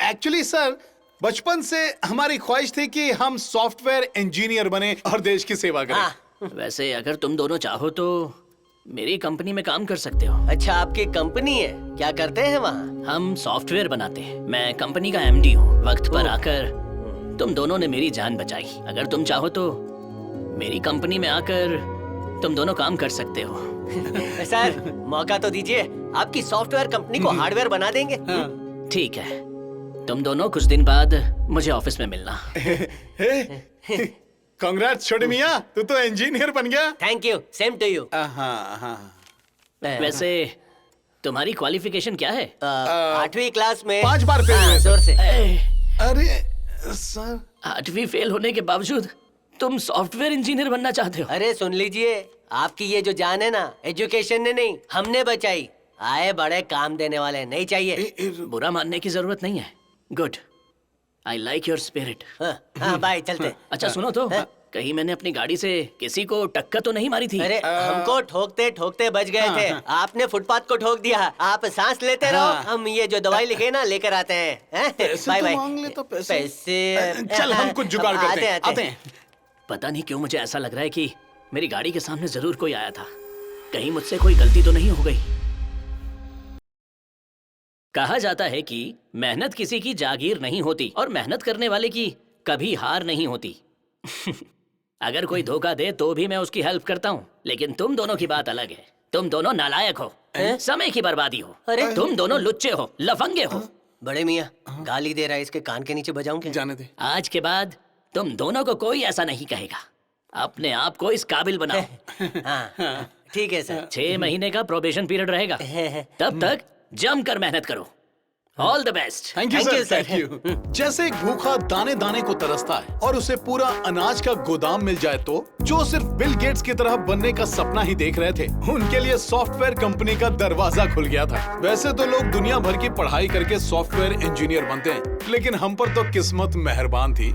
एक्चुअली सर, बचपन से हमारी ख्वाहिश थी कि हम सॉफ्टवेयर इंजीनियर बने और देश की सेवा करें। वैसे अगर तुम दोनों चाहो तो मेरी कंपनी में काम कर सकते हो। अच्छा, आपकी कंपनी है? क्या करते हैं वहाँ? हम सॉफ्टवेयर बनाते हैं। मैं कंपनी का एमडी हूँ। वक्त पर आकर तुम दोनों ने मेरी जान बचाई। अगर तुम चाहो तो मेरी कंपनी में आकर तुम दोनों काम कर सकते हो। सर, मौका तो दीजिए, आपकी सॉफ्टवेयर कंपनी को हार्डवेयर बना देंगे। ठीक है, तुम दोनों कुछ दिन बाद मुझे ऑफिस में मिलना। कांग्रेट्स छोटे मियां, तू तो इंजीनियर बन गया। Thank you, same to you. वैसे तुम्हारी क्वालिफिकेशन क्या है? 8वीं क्लास में 5 बार फेल हुए जोर से। अरे सर, 8वीं फेल होने के बावजूद तुम सॉफ्टवेयर इंजीनियर बनना चाहते हो? अरे सुन लीजिए, आपकी ये जो जान है ना, एजुकेशन ने नहीं, हमने बचाई। आए बड़े काम देने वाले नहीं चाहिए। बुरा मानने की जरूरत नहीं है। Good, I like your spirit. हाँ बाय, चलते। अच्छा सुनो तो, कहीं मैंने अपनी गाड़ी से किसी को टक्कर तो नहीं मारी थी? अरे हमको ठोकते ठोकते बच गए थे। आपने फुटपाथ को ठोक दिया। आप सांस लेते रहो, हम ये जो दवाई लिखे ना लेकर आते हैं। Bye bye. पैसे चल हम कुछ जुगाड़ करते हैं। आते हैं। पता नहीं क्यों मुझे ऐसा लग रहा है कि मेरी गाड़ी के सामने जरूर कोई आया था। कहीं मुझसे कोई गलती तो नहीं हो गई? कहा जाता है कि मेहनत किसी की जागीर नहीं होती और मेहनत करने वाले की कभी हार नहीं होती। अगर कोई धोखा दे तो भी मैं उसकी हेल्प करता हूँ, लेकिन तुम दोनों की बात अलग है। तुम दोनों नालायक हो, समय की बर्बादी हो। अरे तुम दोनों लुच्चे हो, लफंगे हो। बड़े मियाँ, गाली दे रहा है, इसके कान के नीचे बजाऊं क्या? जाने दे। आज के बाद तुम दोनों को कोई ऐसा नहीं कहेगा। अपने आप को इस काबिल बनाओ। हाँ, ठीक है सर। 6 महीने का प्रोबेशन पीरियड रहेगा, तब तक जमकर मेहनत करो। All the best. Thank you sir, thank you. जैसे एक भूखा दाने दाने को तरसता है और उसे पूरा अनाज का गोदाम मिल जाए, तो जो सिर्फ बिल गेट्स की तरह बनने का सपना ही देख रहे थे, उनके लिए सॉफ्टवेयर कंपनी का दरवाजा खुल गया था। वैसे तो लोग दुनिया भर की पढ़ाई करके सॉफ्टवेयर इंजीनियर बनते हैं, लेकिन हम पर तो किस्मत मेहरबान थी।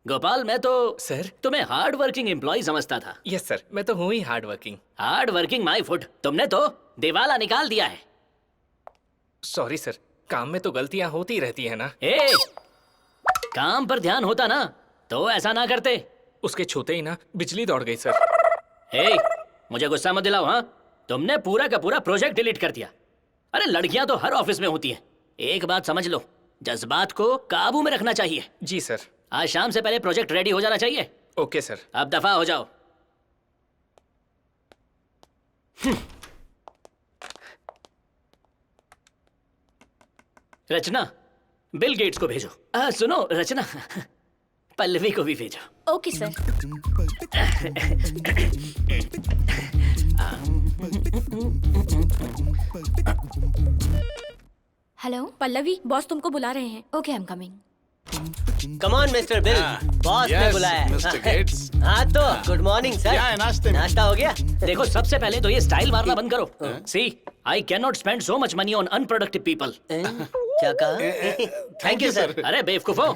गोपाल, मैं तो सर तुम्हें हार्ड वर्किंग एम्प्लॉय समझता था। यस सर, मैं तो हूँ ही hard working. Hard working my foot, तुमने तो दिवाला निकाल दिया है। सॉरी सर, काम में तो गलतियां होती रहती है ना। काम पर ध्यान होता ना तो ऐसा ना करते। उसके छूते ही ना बिजली दौड़ गई सर। मुझे गुस्सा मत दिलाओ। हाँ, तुमने पूरा का पूरा प्रोजेक्ट डिलीट कर दिया। अरे लड़कियां तो हर ऑफिस में होती हैं। एक बात समझ लो, जज्बात को काबू में रखना चाहिए। जी सर। आज शाम से पहले प्रोजेक्ट रेडी हो जाना चाहिए। Okay sir. अब दफा हो जाओ। रचना, बिल गेट्स को भेजो। सुनो रचना, पल्लवी को भी भेजो। Okay sir. Hello Pallavi, boss तुमको बुला रहे हैं। Okay, I am coming. Come on mister Bill, boss ने बुलाया है। Mister Gates. हाँ तो गुड मॉर्निंग सर। नाश्ता हो गया? देखो, सबसे पहले तो ये स्टाइल मारना बंद करो। See, I can not spend so much money on unproductive people. क्या कहा? Thank you sir. अरे बेवकूफो,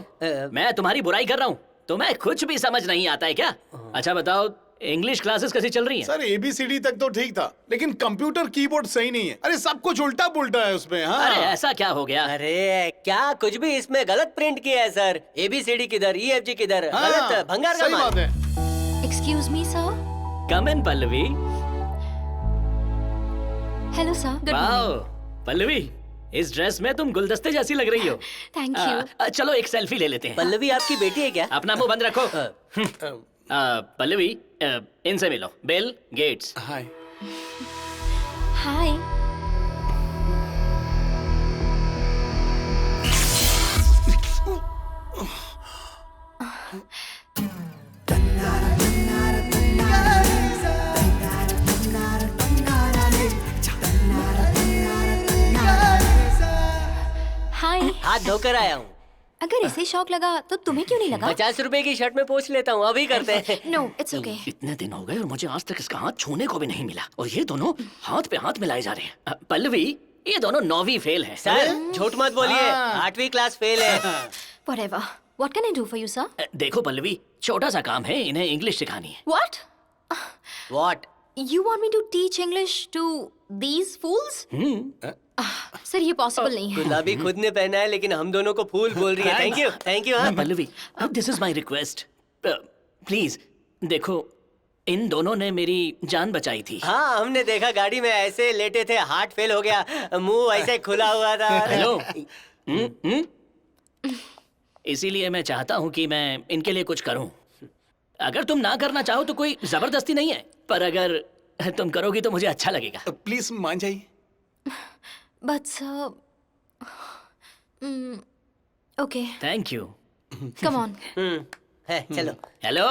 मैं तुम्हारी बुराई कर रहा हूँ, तुम्हें कुछ भी समझ नहीं आता है क्या? अच्छा बताओ, इंग्लिश क्लासेस कैसी चल रही हैं? सर ABCD तक तो ठीक था, लेकिन कंप्यूटर कीबोर्ड सही नहीं है। अरे सब कुछ उल्टा पुल्टा है उसमें। हाँ अरे ऐसा क्या हो गया? अरे क्या कुछ भी इसमें गलत प्रिंट किया है सर। ABCD किधर, EFG किधर, गलत भंगार का सही बात है। Excuse me sir. Come in Pallavi. Hello sir, good wow morning. Pallavi, इस ड्रेस में तुम गुलदस्ते जैसी लग रही हो। Thank you. चलो एक सेल्फी ले लेते हैं। पल्लवी आपकी बेटी है क्या? अपना मुंह बंद रखो। पल्लवी, इनसे मिलो। Bill Gates. Hi. Hi. Hi. हाथ धोकर आया हूँ। अगर इसे शौक लगा तो तुम्हें क्यों नहीं लगा? 50 रुपए की शर्ट में पोंछ लेता हूँ, अभी करते हैं। No it's okay. इतने दिन हो गए और मुझे आज तक इसका हाथ छूने को भी नहीं मिला, और ये दोनों हाथ पे हाथ मिलाए जा रहे हैं। पल्लवी, ये दोनों 9वीं फेल है। सर झूठ मत बोलिए, 8वीं क्लास फेल है। Whatever. What can I do for you, sir? देखो पल्लवी, छोटा सा काम है, इन्हें इंग्लिश सिखानी है। What? What? You want me to teach English to these fools? Sir ये पॉसिबल नहीं है। गुलाबी खुद ने पहना है, लेकिन हम दोनों को फूल बोल रही है। Thank you, thank you. Pallavi, this is my request, please. देखो, इन दोनों ने मेरी जान बचाई थी। हाँ, हमने देखा गाड़ी में ऐसे लेटे थे, हार्ट फेल हो गया, मुंह ऐसे खुला हुआ था। हेलो। इसीलिए मैं चाहता हूँ कि मैं इनके लिए कुछ करूँ। अगर तुम ना करना चाहो तो कोई जबरदस्ती नहीं है, पर अगर तुम करोगी तो मुझे अच्छा लगेगा। प्लीज मान जाइए। But sir, okay. Thank you. Come on. है, चलो। हेलो।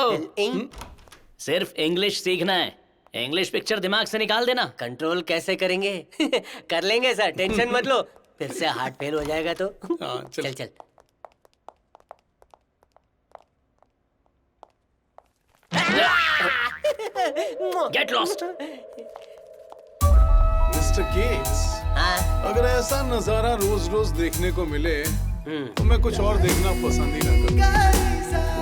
सिर्फ इंग्लिश सीखना है, इंग्लिश पिक्चर दिमाग से निकाल देना। कंट्रोल कैसे करेंगे? कर लेंगे सर, टेंशन मत लो। फिर से हार्ट फेल हो जाएगा तो। चल चल। Get lost. मिस्टर गेट्स, अगर ऐसा नजारा रोज रोज देखने को मिले तो मैं कुछ और देखना पसंद ही ना करूं।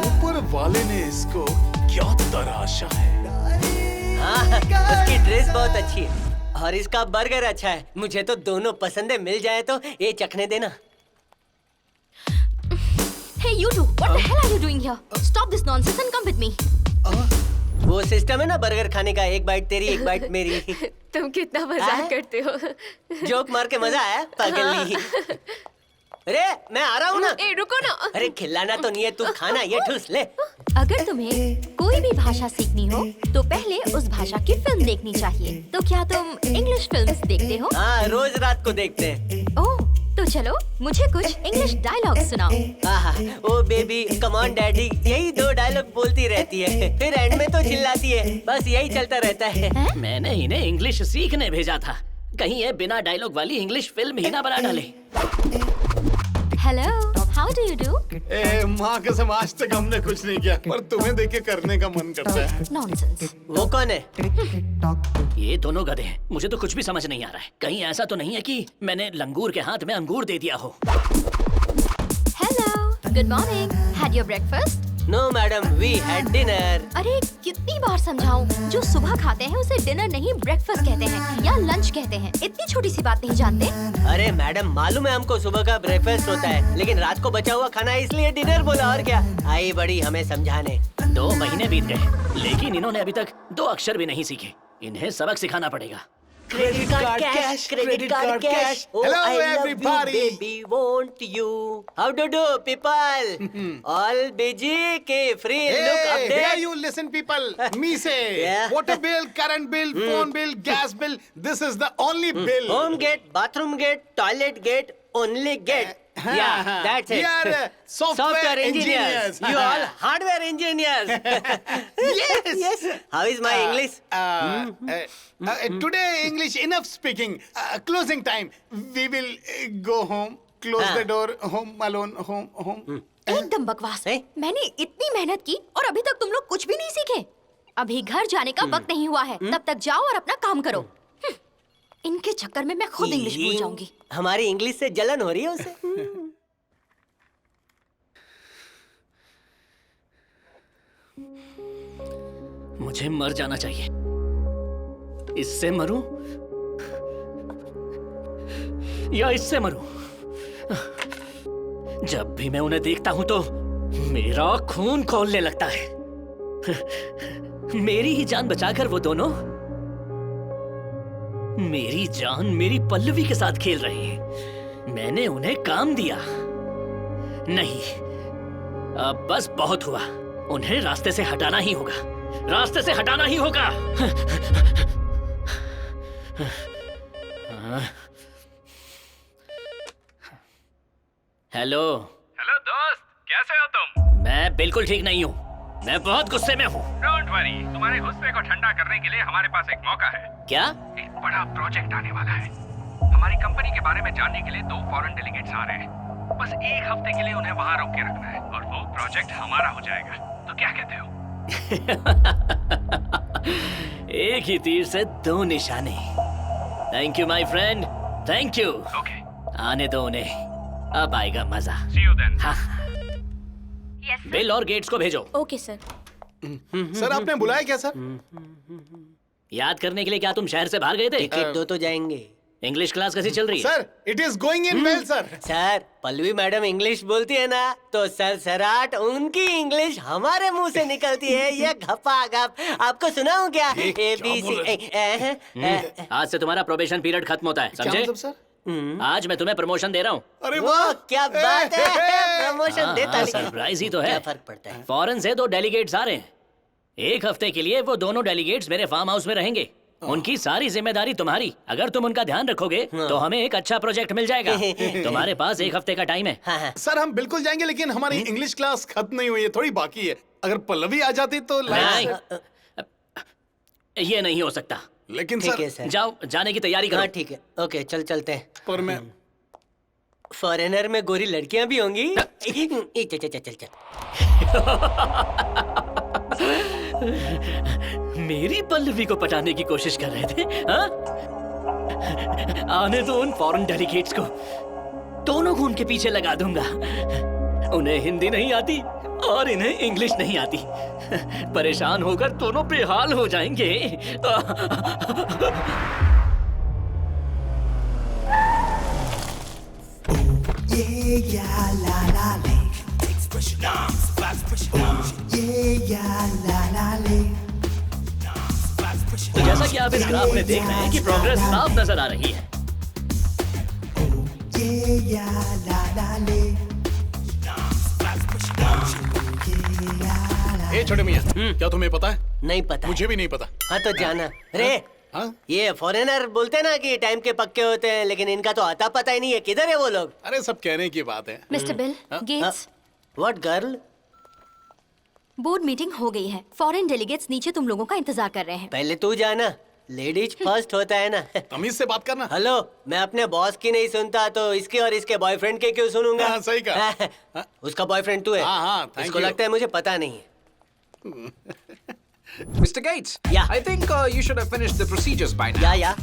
ऊपर वाले ने इसको क्या तराशा है। हाँ, उसकी ड्रेस बहुत अच्छी है और इसका बर्गर अच्छा है। मुझे तो दोनों पसंदें मिल जाए तो ये चखने देना। Hey you two, what the hell are you doing here? Stop this nonsense and come with me. वो सिस्टम है ना बर्गर खाने का, एक बाइट तेरी एक बाइट मेरी। तुम कितना मजाक करते हो। जोक मार के मजा आया पागल। अरे मैं आ रहा हूँ ना। ए रुको ना। अरे खिलाना तो नहीं है, तू खाना, ये ठूस ले। अगर तुम्हें कोई भी भाषा सीखनी हो तो पहले उस भाषा की फिल्म देखनी चाहिए। तो क्या तुम इंग्लिश फिल्म्स देखते हो? हाँ, रोज रात को देखते हैं। ओह, तो चलो मुझे कुछ इंग्लिश डायलॉग सुनाओ। ओ बेबी कम ऑन डैडी, यही 2 डायलॉग बोलती रहती है, फिर एंड में तो चिल्लाती है। बस यही चलता रहता है। मैंने इन्हें इंग्लिश सीखने भेजा था, कहीं ये बिना डायलॉग वाली इंग्लिश फिल्म ही ना बना डाले। Hello, how do you do? ए माँ कसम, आज तक हमने कुछ नहीं किया, पर तुम्हें देख के करने का मन करता है। नॉनसेंस। वो कौन है? ये दोनों गधे हैं, मुझे तो कुछ भी समझ नहीं आ रहा है। कहीं ऐसा तो नहीं है कि मैंने लंगूर के हाथ में अंगूर दे दिया हो। Hello, good morning. Had your breakfast? No madam, we had dinner. अरे कितनी बार समझाऊं, जो सुबह खाते हैं उसे डिनर नहीं ब्रेकफास्ट कहते हैं या लंच कहते हैं। इतनी छोटी सी बात नहीं जानते? अरे मैडम, मालूम है हमको सुबह का ब्रेकफास्ट होता है, लेकिन रात को बचा हुआ खाना है इसलिए डिनर बोला, और क्या। आई बड़ी हमें समझाने। 2 महीने बीत गए, लेकिन इन्होंने अभी तक 2 अक्षर भी नहीं सीखे। इन्हें सबक सिखाना पड़ेगा। Credit card cash, credit card cash. Oh, Hello, I love everybody. you, baby, won't you? How do you do, people? All busy, ke free look Hey, update. here you listen, people. Me say, Yeah. water bill, current bill, phone bill, gas bill. This is the only bill. Home gate, bathroom gate, toilet gate, only gate. Yeah, that's it. We are software engineers. You all hardware engineers. Yes. Yes. How is my English? Today English enough speaking. Closing time. We will go home. Close the door. Home alone. Home. एकदम बकवास। मैंने इतनी मेहनत की और अभी तक तुम लोग कुछ भी नहीं सीखे। अभी घर जाने का वक्त नहीं हुआ है, तब तक जाओ और अपना काम करो। इनके चक्कर में मैं खुद इंग्लिश भूल जाऊंगी। हमारी इंग्लिश से जलन हो रही है उसे। मुझे मर जाना चाहिए। इससे मरूं या इससे मरूं? जब भी मैं उन्हें देखता हूं तो मेरा खून खौलने लगता है। मेरी ही जान बचाकर वो दोनों मेरी जान मेरी पल्लवी के साथ खेल रहे हैं। मैंने उन्हें काम दिया नहीं, अब बस बहुत हुआ। उन्हें रास्ते से हटाना ही होगा, रास्ते से हटाना ही होगा। हेलो हेलो दोस्त, कैसे हो तुम? मैं बिल्कुल ठीक नहीं हूँ, मैं बहुत गुस्से में हूँ। डोंट वरी, तुम्हारे गुस्से को ठंडा करने के लिए हमारे पास एक मौका है। क्या? एक बड़ा प्रोजेक्ट आने वाला है। हमारी कंपनी के बारे में जानने के लिए 2 फॉरेन डेलीगेट्स आ रहे हैं। बस 1 हफ्ते के लिए उन्हें वहाँ रोक के रखना है और वो प्रोजेक्ट हमारा हो जाएगा। तो क्या कहते हो? एक ही तीर से 2 निशाने। Thank you my friend, thank you. Okay, आने दो उन्हें, अब आएगा मजा। सी यू देन। हाँ। बिल और गेट्स को भेजो। Okay sir. सर आपने बुलाया क्या सर? याद करने के लिए क्या तुम शहर से बाहर गए थे? टिकट दो तो जाएंगे। इंग्लिश क्लास कैसी चल रही है? Sir it is going in well sir. Sir Pallavi madam English बोलती है ना तो सरसराट उनकी इंग्लिश हमारे मुंह से निकलती है। ये घपाघप आपको सुनाऊं क्या? ABC। आज से तुम्हारा प्रोबेशन पीरियड खत्म होता है, समझे? मतलब सर? आज मैं तुम्हें प्रमोशन दे रहा हूँ। अरे वाह क्या बात है, प्रमोशन देता सरप्राइज ही तो है। क्या फर्क पड़ता है? फॉरेन से 2 डेलीगेट्स आ रहे हैं। 1 हफ्ते के लिए वो दोनों डेलीगेट्स मेरे फार्म हाउस में रहेंगे। उनकी सारी जिम्मेदारी तुम्हारी। अगर तुम उनका ध्यान रखोगे तो हमें एक अच्छा प्रोजेक्ट मिल जाएगा। तुम्हारे पास 1 हफ्ते का टाइम है। सर हम बिल्कुल जाएंगे, लेकिन हमारी इंग्लिश क्लास खत्म नहीं हुई है, थोड़ी बाकी है। अगर पल्लवी आ जाती तो ये नहीं हो सकता। लेकिन ठीक है सर, जाओ, जाने की तैयारी करो। हाँ ठीक है, ओके चलते हैं। पर मैं फॉरेनर में गोरी लड़कियां भी होंगी। चल। मेरी पल्लवी को पटाने की कोशिश कर रहे थे, हाँ? आने दो उन फॉरेन डेलीगेट्स को, दोनों को उनके पीछे लगा दूंगा। उन्हें हिंदी नहीं आती और इन्हें इंग्लिश नहीं आती। परेशान होकर दोनों बेहाल हो जाएंगे। तो जैसा कि आप इस ग्राफ में देख रहे हैं कि प्रोग्रेस साफ नजर आ रही है। ए छोटे मियां, क्या तुम्हें पता है? नहीं पता। मुझे भी नहीं पता। हाँ तो जाना रे। ये फॉरेनर बोलते ना कि टाइम के पक्के होते हैं, लेकिन इनका तो आता पता ही नहीं है। किधर है वो लोग? अरे सब कहने की बात है। Mister Bill Gates, what girl? Board meeting हो गई है। फॉरेन डेलीगेट्स नीचे तुम लोगों का इंतजार कर रहे हैं। पहले तू जाना, लेडीज फर्स्ट होता है ना। तमीज से बात करना। हेलो, मैं अपने बॉस की नहीं सुनता तो इसके और इसके बॉयफ्रेंड के क्यों सुनूंगा? हाँ, सही कहा। उसका बॉयफ्रेंड तू है। हाँ, इसको लगता है मुझे पता नहीं है। Mr. Gates, I think you should have finished the procedures by now. Yeah.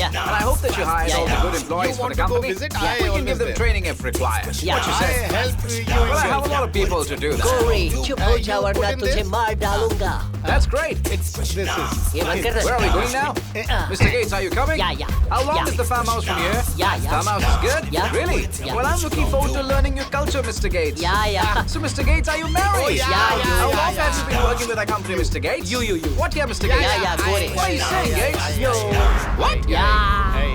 And I hope that you hired all the good employees for the company. We can give them training if required. What you say? Well, I have a lot of people to do that. Corey, चुप हो जा वरना तुझे मार डालूंगा। That's great. ये बंद कर दे। Where are we going now? Mr. Gates, are you coming? Yeah. How long is the farmhouse from here? Yeah. Farmhouse is good? Yeah. Really? Yeah. Well, I'm looking forward to learning your culture, Mr. Gates. Yeah. So, Mr. Gates, are you married? Oh, yeah. How long have you been working with our company, Mr. Gates? You. What here, Mr. Gates? Yeah, Corey. What are you saying, Gates? Yo. What? Yeah. Hey.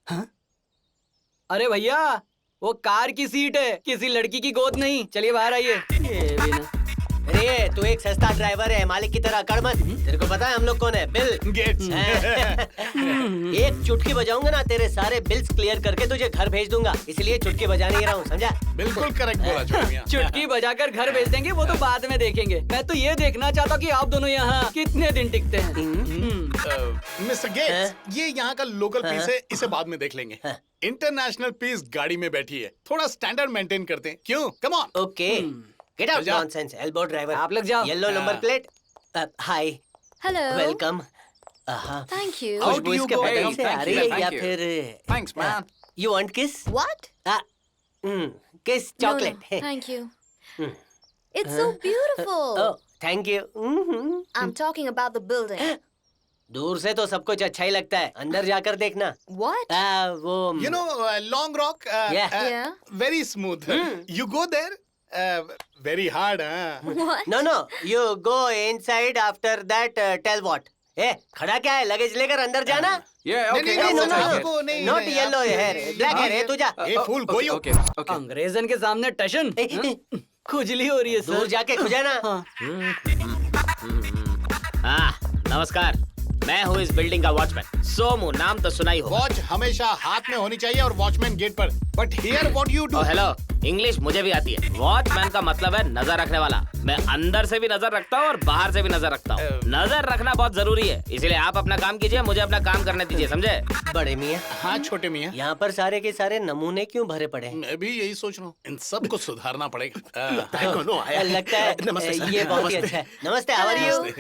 हाँ? अरे भैया, वो कार की सीट है, किसी लड़की की गोद नहीं। चलिए बाहर आइए। ये भी ना। अरे तू एक सस्ता ड्राइवर है, मालिक की तरह अकड़ मत। तेरे को पता है हम लोग कौन है? Bill Gates. एक चुटकी बजाऊंगा ना, तेरे सारे बिल्स क्लियर करके तुझे घर भेज दूंगा। इसलिए चुटकी बजाने ही रहा हूँ, समझा? बिल्कुल करेक्ट बोला छोटे मियां। चुटकी बजाकर घर भेज देंगे, वो तो बाद में देखेंगे। मैं तो ये देखना चाहता हूँ कि आप दोनों यहाँ कितने दिन टिकते हैं। मिस्टर गेट्स, ये यहाँ का लोकल पीस है, इसे बाद में देख लेंगे। इंटरनेशनल पीस गाड़ी में बैठी है, थोड़ा स्टैंडर्ड मेंटेन करते हैं। क्यों? Come on. Okay, get out nonsense, elbow driver. आप लोग जाओ। Yellow number plate. Hi, hello, welcome. Thank you. खुशबू इसके बदन से आ रही है या फिर? Thanks man. You want kiss? What? Kiss chocolate? Thank you. It's so beautiful. Oh, thank you. I'm talking about the building. दूर से तो सब कुछ अच्छा ही लगता है, अंदर जाकर देखना। What? वो You know, Long Rock. Yeah. Very smooth. You go there. Very hard, huh? What? No, you go inside. After that, tell what? खड़ा क्या है? लगेज लेकर अंदर जाना। Not yellow hair, black hair है। तू जा। फूल गोई। अंग्रेजन के सामने टशन। खुजली हो रही है सर। दूर जाके खुजाना। हाँ, नमस्कार, मैं हूँ इस बिल्डिंग का वॉचमैन। सोमू, नाम तो सुना ही होगा। वॉच हमेशा हाथ में होनी चाहिए और वॉचमैन गेट पर। But here what you do? Hello, English मुझे भी आती है। वॉचमैन का मतलब है नजर रखने वाला। मैं अंदर से भी नजर रखता हूँ और बाहर से भी नजर रखता हूँ। नजर रखना बहुत जरूरी है, इसलिए आप अपना काम कीजिए, मुझे अपना काम करने दीजिए, समझे? बड़े मियाँ। हाँ छोटे मियाँ। यहाँ पर सारे के सारे नमूने क्यों भरे पड़े हैं? मैं भी यही सोच रहा हूँ, इन सब को सुधारना पड़ेगा। लगता है ये बहुत ही अच्छा है। नमस्ते, हाउ आर यू?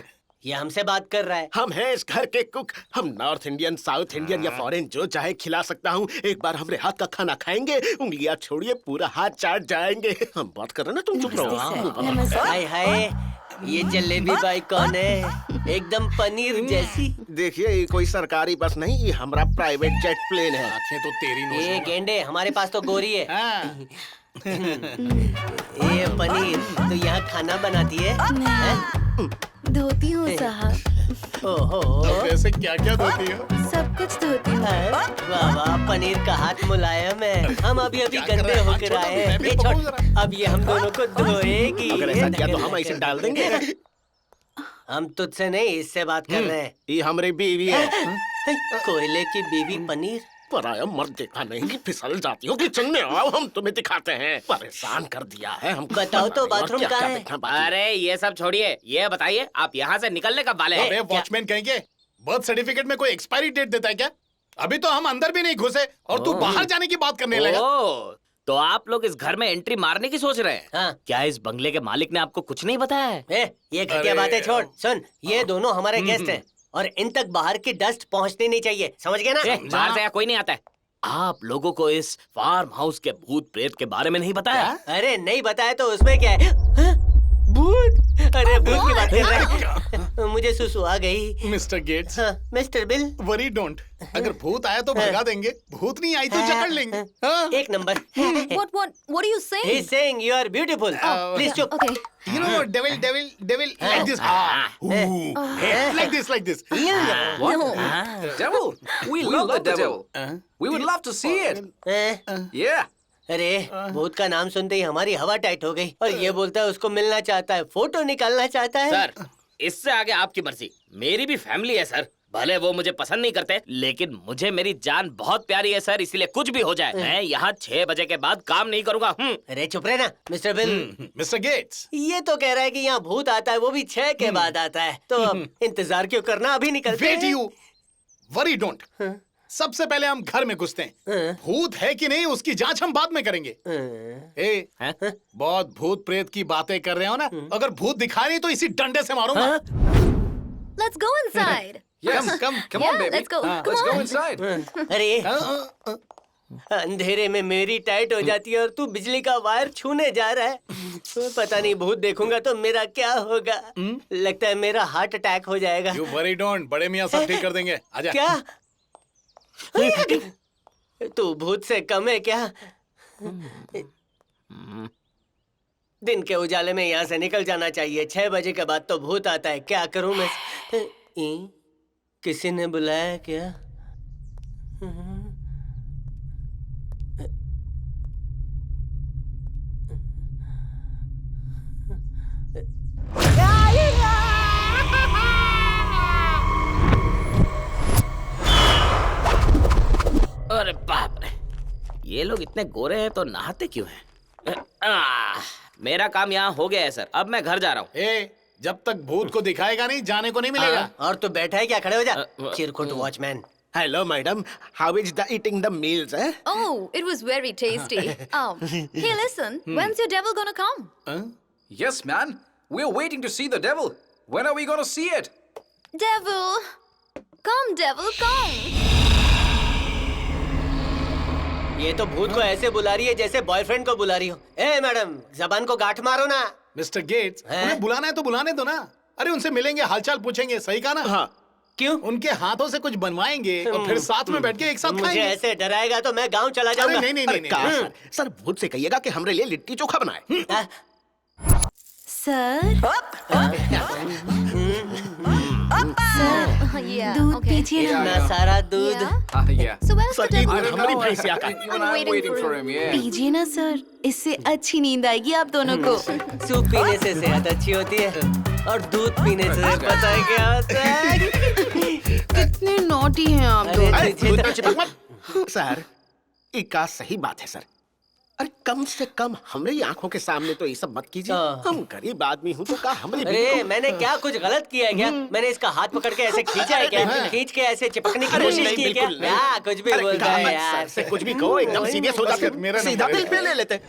ये हमसे बात कर रहा है। हम हैं इस घर के कुक। हम नॉर्थ इंडियन, साउथ इंडियन या फॉरेन जो चाहे खिला सकता हूँ। एक बार हमारे हाथ का खाना खाएंगे, उंगलियां छोड़िए पूरा हाथ चाट जाएंगे। हम बात कर रहे हैं ना, तुम चुप रहो। हाय हाय, ये जलेबी बाई कौन है? एकदम पनीर जैसी। देखिए, ये कोई सरकारी बस नहीं, ये हमारा प्राइवेट जेट प्लेन है। आंखें तो तेरी ये गेंडे, हमारे पास तो गोरी है। ये पनीर तो यहाँ खाना बनाती है? धोती हूँ साहब। ओहो, वैसे क्या क्या धोती हो? सब कुछ धोती हूँ। वाह वाह, पनीर का हाथ मुलायम है। हम अभी गंदे होकर आए हैं। ये छोड़, अब ये हम दोनों को धोएगी। अगर ऐसा किया तो हम इसे डाल देंगे। हम तुझसे नहीं, इससे बात कर रहे हैं। ये हमारी बीवी है। कोयले की बीवी पनीर। पराया मर्द देखा नहीं कि फिसल जाती हो। किचन में आओ, हम तुम्हें दिखाते हैं। परेशान कर दिया है हम। बताओ तो बाथरूम कहाँ है? अरे ये सब छोड़िए, ये बताइए आप यहाँ से निकलने कब वाले हैं? अबे वॉचमैन कहेंगे, बर्थ सर्टिफिकेट में कोई एक्सपायरी डेट देता है क्या? अभी तो हम अंदर भी नहीं घुसे और तू बाहर जाने की बात करने लगा। तो आप लोग इस घर में एंट्री मारने की सोच रहे हैं? हाँ। क्या इस बंगले के मालिक ने आपको कुछ नहीं बताया है? ये घटिया बातें छोड़। सुन, ये दोनों हमारे गेस्ट हैं और इन तक बाहर की डस्ट पहुंचनी नहीं चाहिए, समझ गए ना? बाहर से कोई नहीं आता है। आप लोगों को इस फार्म हाउस के भूत प्रेत के बारे में नहीं बताया? अरे नहीं बताया तो उसमें क्या है? भूत? अरे भूत की बात कर रहे हैं। मुझे सुसु आ गई। Mister Gates. Mister Bill. Worry don't. अगर भूत आया तो भगा देंगे, भूत नहीं आई तो जकड़ लेंगे। एक number. What are you saying? He's saying you are beautiful. Please चुप। Okay. You know, devil, like this. Like this. What? Devil? We love the devil. We would love to see it. Yeah. अरे भूत का नाम सुनते ही हमारी हवा टाइट हो गई। और ये बोलता है उसको मिलना चाहता है, फोटो निकालना चाहता है। सर, इससे आगे आपकी मर्जी। मेरी भी फैमिली है सर, भले वो मुझे पसंद नहीं करते, लेकिन मुझे मेरी जान बहुत प्यारी है सर, इसलिए कुछ भी हो जाए मैं यहाँ 6 बजे के बाद काम नहीं करूँगा। अरे चुप रहे ना मिस्टर बिल। मिस्टर गेट्स, ये तो कह रहा है कि यहाँ भूत आता है, वो भी 6 के बाद आता है। तो अब इंतजार क्यों करना, अभी निकलते हैं। Wait you, worry don't. सबसे पहले हम घर में घुसते हैं। भूत है कि नहीं उसकी जांच हम बाद में करेंगे। बहुत भूत प्रेत की बातें कर रहे हो ना, अगर भूत दिखा नहीं तो इसी डंडे से मारूंगा। Let's go inside. Yes, come on, baby. Let's go. Let's go inside. अरे अंधेरे में मेरी टाइट हो जाती है और तू बिजली का वायर छूने जा रहा है। पता नहीं भूत देखूंगा तो मेरा क्या होगा। लगता है मेरा हार्ट अटैक हो जाएगा। You worry don't, बड़े मियाँ सब ठीक कर देंगे। आजा। क्या? तू भूत से कम है क्या? दिन के उजाले में यहाँ से निकल जाना चाहिए। 6 बजे के बाद तो भूत आता है। क्या करूं मैं? किसी ने बुलाया क्या? अरे बाप रे, ये लोग इतने गोरे हैं तो नहाते क्यों हैं? मेरा काम यहाँ हो गया है सर, अब मैं घर जा रहा हूँ। जब तक भूत को दिखाएगा नहीं जाने को नहीं मिलेगा। और तू बैठा है क्या? खड़े हो जा, चिरकुट watchman. Hello madam, how is the eating the meals? Oh, it was very tasty. Hey, listen, when's your devil gonna come? Yes, man. We're waiting to see the devil. When are we gonna see it? Devil, come, come. ये तो भूत को ऐसे बुला रही है जैसे बॉयफ्रेंड को बुला रही हो। ए मैडम, जबान को गांठ मारो ना। मिस्टर गेट्स, उन्हें बुलाना है तो बुलाने दो ना। अरे उनसे मिलेंगे, हालचाल पूछेंगे, सही कहा ना? हाँ। क्यों? उनके हाथों से कुछ बनवाएंगे और फिर साथ में बैठ के एक साथ मुझे खाएंगे। ऐसे डराएगा तो मैं गांव चला जाऊंगा। अरे नहीं। सर भूत से कहिएगा कि हमरे लिए लिट्टी चोखा बनाए। सर, दूध पीजिए ना। इतना सारा दूध। So where's the devil? हमारी भैंसिया का। Even I'm waiting for him. Yeah. पीजिए ना सर, इससे अच्छी नींद आएगी आप दोनों को। सूप पीने से सेहत अच्छी होती है और दूध पीने से पता है क्या होता है? कितने नॉटी हैं आप दोनों। सर, इका सही बात है सर। अरे कम से कम हमारी आंखों के सामने तो ये सब मत कीजिए। हम गरीब आदमी हूँ तो क्या हमारे। अरे मैंने क्या कुछ गलत किया है क्या? मैंने इसका हाथ पकड़ के ऐसे खींचा है क्या? खींच के ऐसे चिपकने की कोशिश की है क्या? क्या कुछ भी बोलता है यार। से कुछ भी कहो, एकदम सीरियस हो जाते, सीधा दिल पे ले लेते।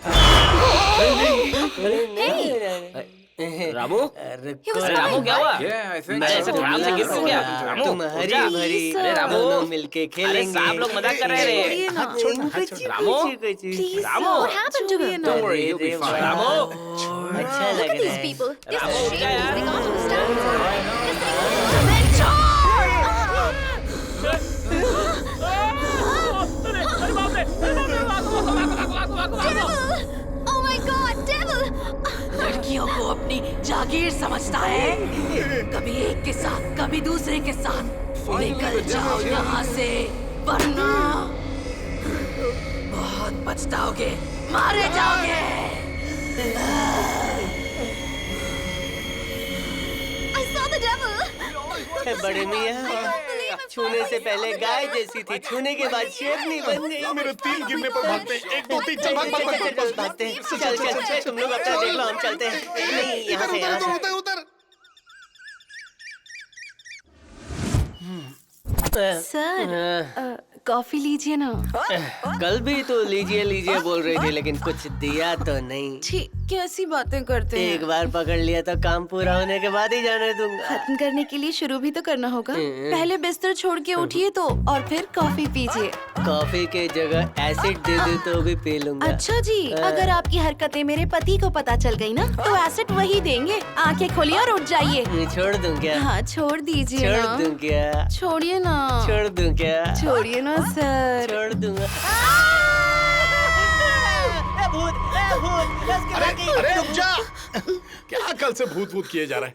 रामू, रामू क्या हुआ? मैं ऐसे ध्यान से गिर गया। रामू, तुम हरी भरी दोनों मिलके खेलेंगे। आप लोग मजाक कर रहे हैं। Ramu, Ramu, What happened to him? Don't worry, you'll be fine. Ramu, अच्छा Look लग at रहा these है। people. They're रामू, so क्या shameless. यार? They can't understand. Oh my God, devil! लड़कियों को अपनी जागीर समझता है। कभी एक के साथ, कभी दूसरे के साथ। निकल जाओ यहाँ से, वरना बहुत पछताओगे, मारे जाओगे। I saw the devil! बड़े मियाँ, छूने से पहले गाय जैसी थी, छूने के बाद शेरनी बन गई। मेरे 3 गिरने पर भागते हैं। 1 2 3 चल भाग भागते हैं। चल तुम लोग अपना देख लो, हम चलते हैं। नहीं, यहाँ से उधर। सर, कॉफी लीजिए ना। कल भी तो लीजिए बोल रही थी, लेकिन कुछ दिया तो नहीं। छी, कैसी बातें करते हैं। एक बार पकड़ लिया तो काम पूरा होने के बाद ही जाने दूंगा। खत्म करने के लिए शुरू भी तो करना होगा। पहले बिस्तर छोड़ के उठिए तो, और फिर कॉफी पीजिए। कॉफी के जगह एसिड दे दे तो भी पी लूंगा। अच्छा जी, अगर आपकी हरकतें मेरे पति को पता चल गई ना, तो एसिड वही देंगे। आंखें खोलिए और उठ जाइए। छोड़ दूं क्या? हाँ, छोड़ दीजिए छोड़ ना। दूं क्या? छोड़िए ना। छोड़ दूं क्या? छोड़िए ना सर। छोड़ दूंगा। अरे रुक जा। क्या कल से भूत किए जा रहा है?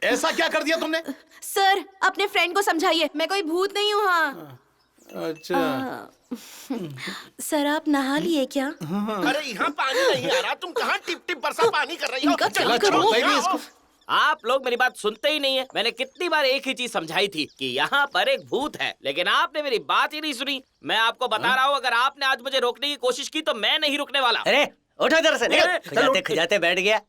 ऐसा क्या कर दिया तुमने? सर, अपने फ्रेंड को समझाइए, मैं कोई भूत नहीं हूँ। हाँ। अच्छा। सर, आप नहा लिए क्या? अरे यहाँ पानी नहीं आ रहा, तुम कहाँ टिप टिप बरसा पानी कर रही हो? इनका क्या करूं? आप लोग मेरी बात सुनते ही नहीं है। मैंने कितनी बार एक ही चीज समझाई थी कि यहाँ पर एक भूत है, लेकिन आपने मेरी बात ही नहीं सुनी। मैं आपको बता रहा हूँ, अगर आपने आज मुझे रोकने की कोशिश की तो मैं नहीं रुकने वाला। अरे उठो इधर से। खजाते खजाते बैठ गया।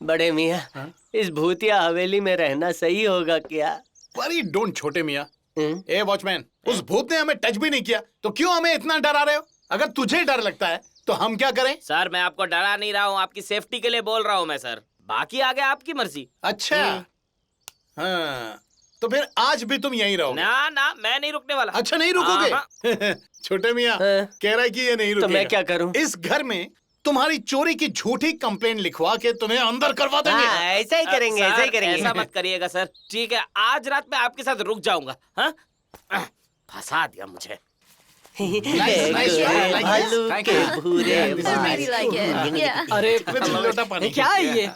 बड़े मियाँ, इस भूतिया हवेली में रहना सही होगा क्या? वेरी डोंट छोटे मियाँ। ए वॉचमैन, उस भूत ने हमें टच भी नहीं किया तो क्यों हमें इतना डरा रहे हो? अगर तुझे डर लगता है तो हम क्या करें? सर, मैं आपको डरा नहीं रहा हूँ, आपकी सेफ्टी के लिए बोल रहा हूँ मैं सर। बाकी आगे आपकी मर्जी। अच्छा। हाँ, तो फिर आज भी तुम यहीं रहोगे? ना, मैं नहीं रुकने वाला। अच्छा, नहीं रुकोगे? छोटे मियाँ कह रहा है कि ये नहीं रुकेगा। तो मैं क्या करूं? इस घर में तुम्हारी चोरी की झूठी कंप्लेंट लिखवा के तुम्हें अंदर करवा देंगे। ऐसा ही करेंगे, ऐसा ही करेंगे। ऐसा मत करिएगा सर। ठीक है, आज रात में आपके साथ रुक जाऊंगा। हाँ, फंसा दिया मुझे। भालू के भूरे अरे क्या है ये?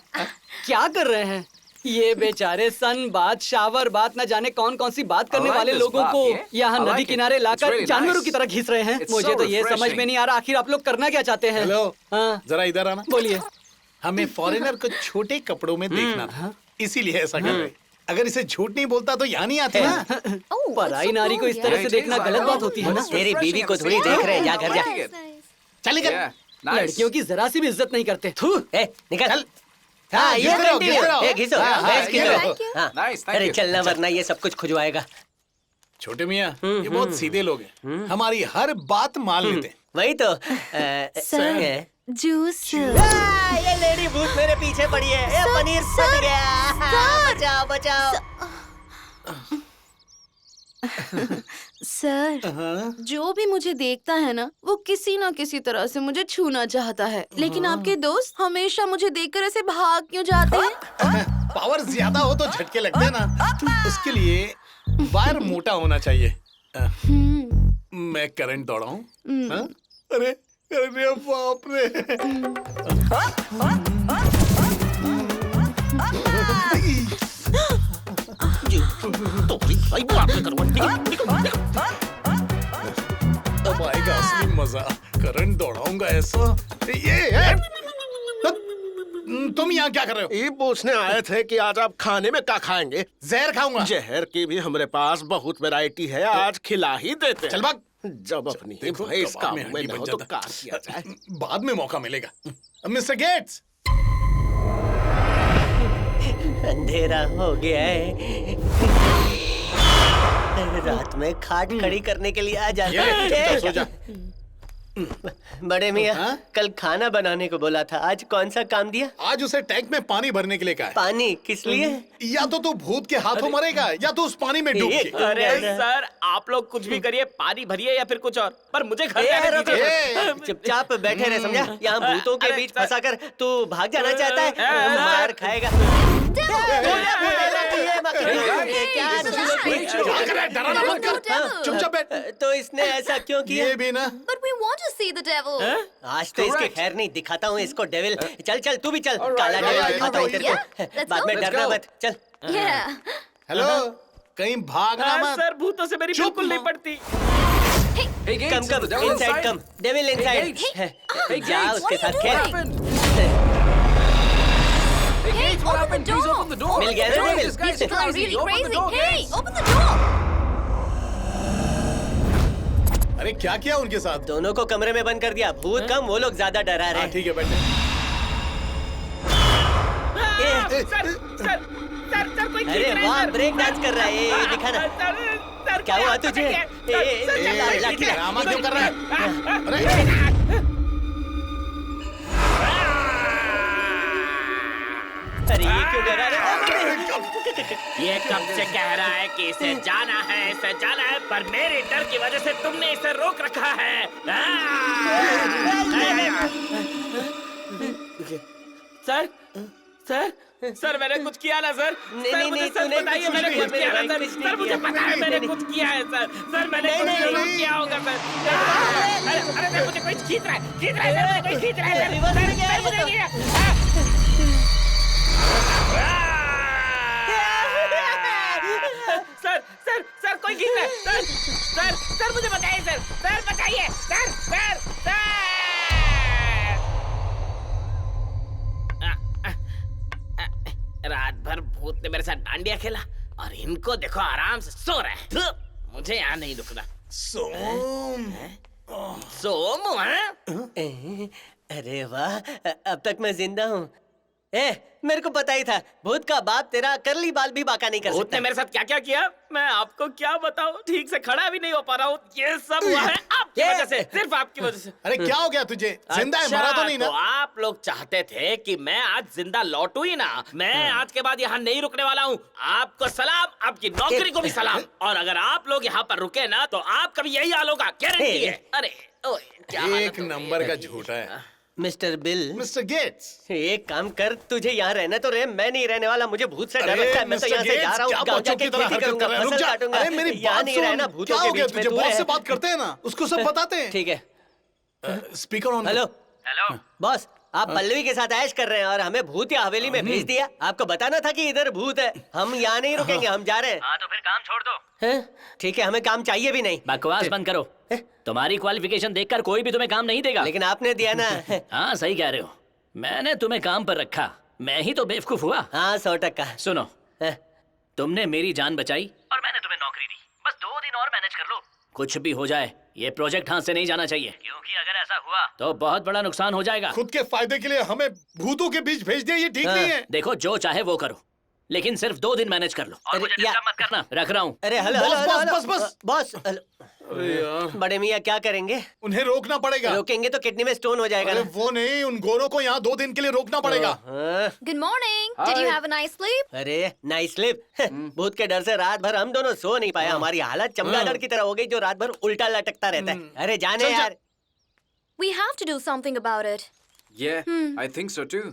क्या कर रहे हैं ये बेचारे? सन बात, शावर बात, न जाने कौन कौन सी बात करने वाले लोगों को यहाँ नदी किनारे लाकर जानवरों की तरह घिस रहे हैं। मुझे तो ये समझ में नहीं आ रहा आखिर आप लोग करना क्या चाहते हैं? हेलो, हाँ जरा इधर आना। बोलिए। हमें फॉरेनर को छोटे कपड़ों में देखना था, इसीलिए ऐसा कर रहे। अगर इसे झूठ नहीं बोलता तो यहाँ नहीं आते ना। पराई नारी को इस तरह से देखना गलत बात होती है ना। तेरी बीवी को थोड़ी देख रहे हैं, जा घर जा। चल निकल। लड़कियों की जरा सी भी इज्जत नहीं करते। थू, निकल। हाँ, ये घिसो, अरे चलना वरना ये सब कुछ खुजवाएगा। छोटे मियाँ, ये बहुत सीधे लोग हैं, हमारी हर बात मान लेते हैं। वही तो जूस। ये लेडी भूत मेरे पीछे पड़ी है। ये पनीर फट गया। बचाओ बचाओ। सर, जो भी मुझे देखता है ना, वो किसी ना किसी तरह से मुझे छूना चाहता है, लेकिन आपके दोस्त हमेशा मुझे देखकर ऐसे भाग क्यों जाते हैं? पावर ज्यादा हो तो झटके लगते हैं ना, उसके लिए वायर मोटा होना चाहिए। मैं करंट दौड़ाऊं? अरे अरे बाप रे। अब आएगा असली मजा, करंट दौड़ाऊंगा ऐसा। ये तुम यहाँ क्या कर रहे हो? ये पूछने आए थे कि आज आप खाने में क्या खाएंगे? जहर खाऊंगा। जहर की भी हमारे पास बहुत वैरायटी है, आज खिला ही देते हैं। चल भाग। जब अपनी भैंस काम में न हो तो क्या किया जाए? बाद में मौका मिलेगा। मिस्टर गेट्स, अंधेरा हो गया है, रात में खाट खड़ी करने के लिए आ जाना। सो जा। बड़े मियाँ, कल खाना बनाने को बोला था, आज कौन सा काम दिया? आज उसे टैंक में पानी भरने के लिए कहा है। पानी किस लिए? या तो तू भूत के हाथों मरेगा या तो उस पानी में डूब के। अरे सर, आप लोग कुछ भी करिए, पानी भरिए या फिर कुछ और, पर मुझे घर जाने दीजिए। चुपचाप बैठे रहे, समझा? यहाँ भूतों के बीच फंसाकर तू भाग जाना चाहता है, मार खाएगा। डराना मत कर, चुपचाप बैठ। तो इसने ऐसा क्यों किया? ये भी ना। But we want to see the devil. आज तो इसके खैर नहीं, दिखाता हूँ इसको डेविल। चल चल तू भी चल, काला डेविल दिखाता हूँ तेरे को। बाद में डरना मत, चल। हेलो, कहीं भागना मत। सर, भूतों से मेरी बिल्कुल नहीं पड़ती। कम कम, इनसाइड कम, डेविल इनसाइड। जा उसके साथ खेल। Hey, open the door. मिल गया ना devil? These people are really crazy. Hey, open the door. अरे क्या किया उनके साथ? दोनों को कमरे में बंद कर दिया। भूत कम, वो लोग ज्यादा डरा रहे हैं। ठीक है, बैठे। अरे वाह, ब्रेक डांस कर रहा है। ये दिखा ना। क्या हुआ तुझे? ड्रामा क्यों कर रहा है? अरे ये क्यों डरा रहा है? ये कब से कह रहा है कि इसे जाना है, पर मेरे डर की वजह से तुमने इसे रोक रखा है। सर, सर, सर मैंने कुछ किया ना सर? नहीं नहीं, सर बताइए मैंने कुछ किया ना सर? सर मुझे पता है मैंने कुछ किया है सर। सर मैंने कुछ जरूर किया होगा सर। अरे मुझे कोई खींच रहा है, सर, मुझे कोई खींच रहा है। सर कोई खींच रहा है। सर मुझे बचाइए सर बचाइए सर। रात भर भूत ने मेरे साथ डांडिया खेला और इनको देखो आराम से सो रहे हैं। मुझे यहाँ नहीं रुकना। सोम अरे वाह, अब तक मैं जिंदा हूँ। मेरे को पता ही था, भूत का बाप तेरा करली बाल भी बाका नहीं कर सकता। भूत ने मेरे साथ क्या क्या किया मैं आपको क्या बताऊं? ठीक से खड़ा भी नहीं हो पा रहा हूँ। ये सब हुआ है आपकी वजह से, सिर्फ आपकी वजह से। अरे क्या हो गया तुझे? जिंदा है, मरा तो नहीं ना? तो आप लोग चाहते थे कि मैं आज जिंदा लौटूं ही ना। मैं आज के बाद यहाँ नहीं रुकने वाला हूँ। आपको सलाम, आपकी नौकरी को भी सलाम। और अगर आप लोग यहाँ पर रुके ना तो आपका भी यही हाल होगा, गारंटी है। अरे एक नंबर का झूठा है। Mister Bill. Mister Gates. एक काम कर, तुझे यहाँ रहना तो रहे, मैं नहीं रहने वाला, मुझे भूत से डर लगता है। मैं तो यहाँ से जा रहा हूँ, गाँव जाके खेती करूंगा, फसल काटूंगा। अरे मेरी यहाँ बात नहीं सुन। रहना भूतों क्या के हो गया बीच में, तुझे? तू बॉस रह। से बात करते हैं ना, उसको सब बताते हैं। ठीक है। Speaker on. Hello hello boss, आप पल्लवी के साथ ऐश कर रहे हैं और हमें भूत या हवेली में भेज दिया। आपको बताना था कि इधर भूत है। हम यहाँ नहीं रुकेंगे, हम जा रहे हैं। हाँ तो फिर काम छोड़ दो। ठीक है, हमें काम चाहिए भी नहीं। बकवास बंद करो। तुम्हारी क्वालिफिकेशन देखकर कोई भी तुम्हें काम नहीं देगा। लेकिन आपने दिया ना। हाँ सही कह रहे हो, मैंने तुम्हें काम पर रखा, मैं ही तो बेवकूफ हुआ। हाँ 100%। सुनो, तुमने मेरी जान बचाई और मैंने तुम्हें नौकरी दी। बस 2 दिन और मैनेज कर लो। कुछ भी हो जाए, ये प्रोजेक्ट हाथ से नहीं जाना चाहिए, क्योंकि अगर ऐसा हुआ तो बहुत बड़ा नुकसान हो जाएगा। खुद के फायदे के लिए हमें भूतों के बीच भेज दिया, ये ठीक नहीं है। देखो, जो चाहे वो करो, लेकिन सिर्फ 2 दिन मैनेज कर लो और मुझे डिस्टर्ब मत करना। रख रहा हूँ। अरे हेलो बॉस। बड़े मियाँ क्या करेंगे? उन्हें रोकना पड़ेगा। रोकेंगे तो किडनी में स्टोन हो जाएगा। अरे वो नहीं, उन गोरों को यहाँ 2 दिन के लिए रोकना पड़ेगा। Good morning. Did you have a nice sleep? अरे नाइस स्लीप? भूत के डर से रात भर हम दोनों सो नहीं पाए। हमारी हालत चमगादड़ की तरह हो गई, जो रात भर उल्टा लटकता रहता है। अरे जाने यार। We have to do something about it. Yeah, I think so too.